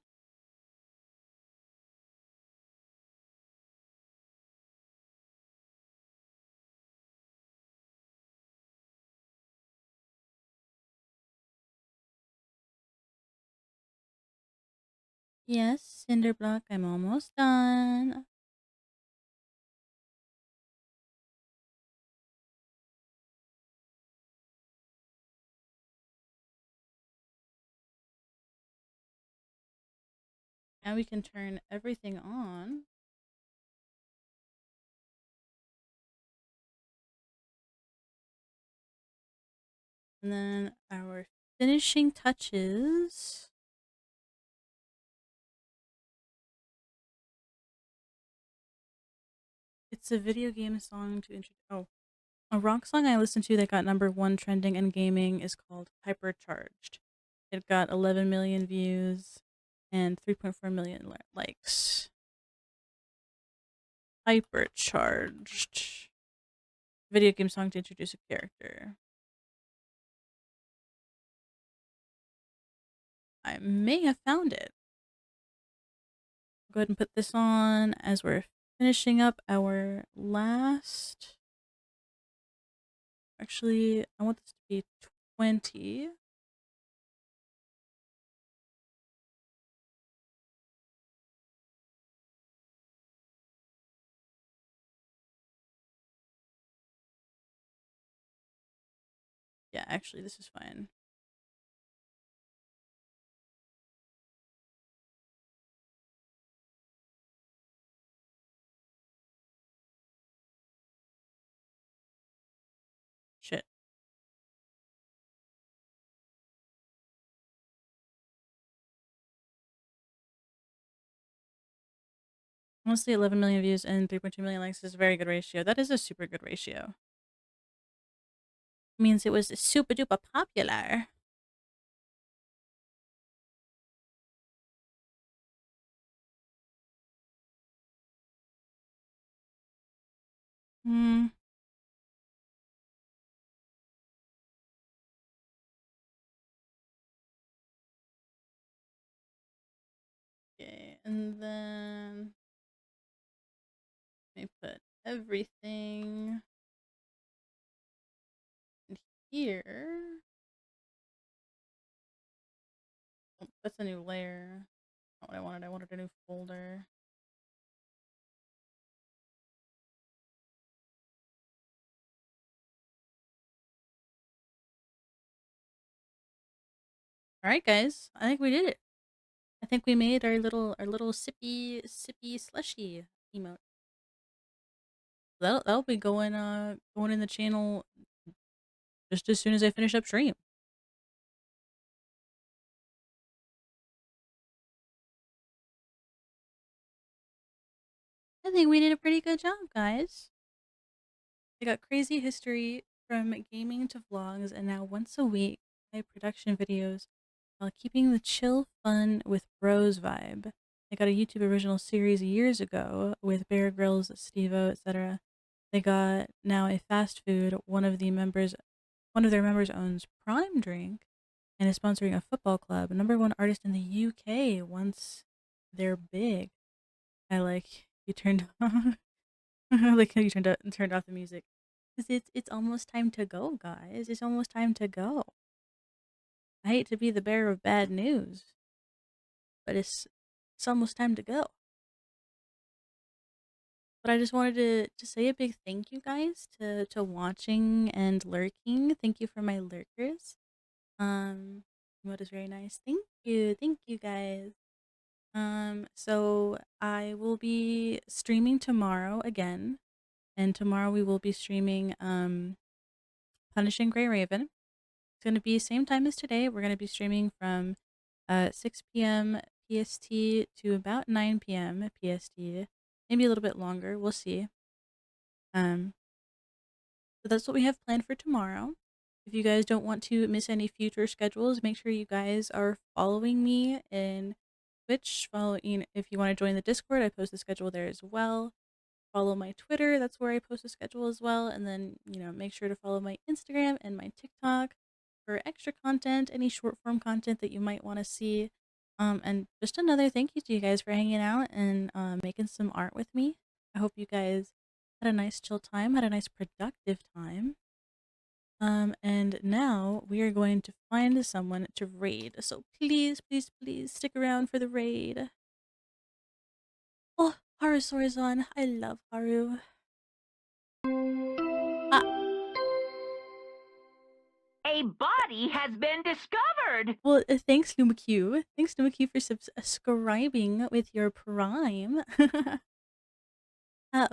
Yes, cinder block. I'm almost done. Now we can turn everything on. And then our finishing touches. It's a video game song to introduce. Oh, a rock song I listened to that got #1 trending in gaming is called Hypercharged. It got 11 million views and 3.4 million likes. Hypercharged. Video game song to introduce a character. I may have found it. Go ahead and put this on as we're finishing up our last. Actually, I want this to be 20. Yeah, actually, this is fine. Shit. Honestly, 11 million views and 3.2 million likes is a very good ratio. That is a super good ratio. Means it was super duper popular. Hmm. Okay, and then let me put everything here. Oh, that's a new layer. Not what I wanted. I wanted a new folder. All right, guys. I think we did it. I think we made our little sippy slushy emote. That'll be going in the channel just as soon as I finish up stream. I think we did a pretty good job, guys. I got crazy history from gaming to vlogs, and now once a week, I production videos while keeping the chill fun with bros vibe. I got a YouTube original series years ago with Bear Grylls, Steve-O, etc. They got now a fast food. One of their members owns Prime Drink and is sponsoring a football club. Number one artist in the UK once they're big. I like you turned like how you turned off the music. 'Cause it's almost time to go, guys. It's almost time to go. I hate to be the bearer of bad news, but it's almost time to go. But I just wanted to say a big thank you, guys, to watching and lurking. Thank you for my lurkers. What is very nice. Thank you, guys. So I will be streaming tomorrow again, and tomorrow we will be streaming Punishing Grey Raven. It's gonna be same time as today. We're gonna be streaming from 6 p.m. PST to about 9 p.m. PST. Maybe a little bit longer. We'll see. Um, so that's what we have planned for tomorrow. If you guys don't want to miss any future schedules, make sure you guys are following me in Twitch. If you want to join the Discord, I post the schedule there as well. Follow my Twitter, that's where I post a schedule as well. And then, make sure to follow my Instagram and my TikTok for extra content, any short form content that you might want to see. And just another thank you to you guys for hanging out and making some art with me. I hope you guys had a nice chill time, had a nice productive time. And now we are going to find someone to raid. So please, please, please stick around for the raid. Oh, Harusaur on. I love Haru. Ah, A body has been discovered! well, thanks, LumaQ. Thanks, LumaQ, for subscribing with your Prime.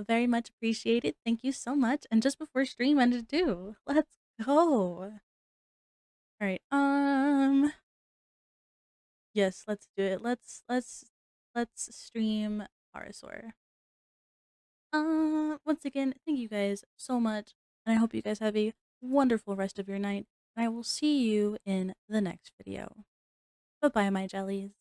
Very much appreciated. Thank you so much. And just before stream ended too. Let's go. Alright, yes, let's do it. Let's stream Harusaur. Once again, thank you guys so much, and I hope you guys have a wonderful rest of your night, and I will see you in the next video. Bye-bye, my jellies.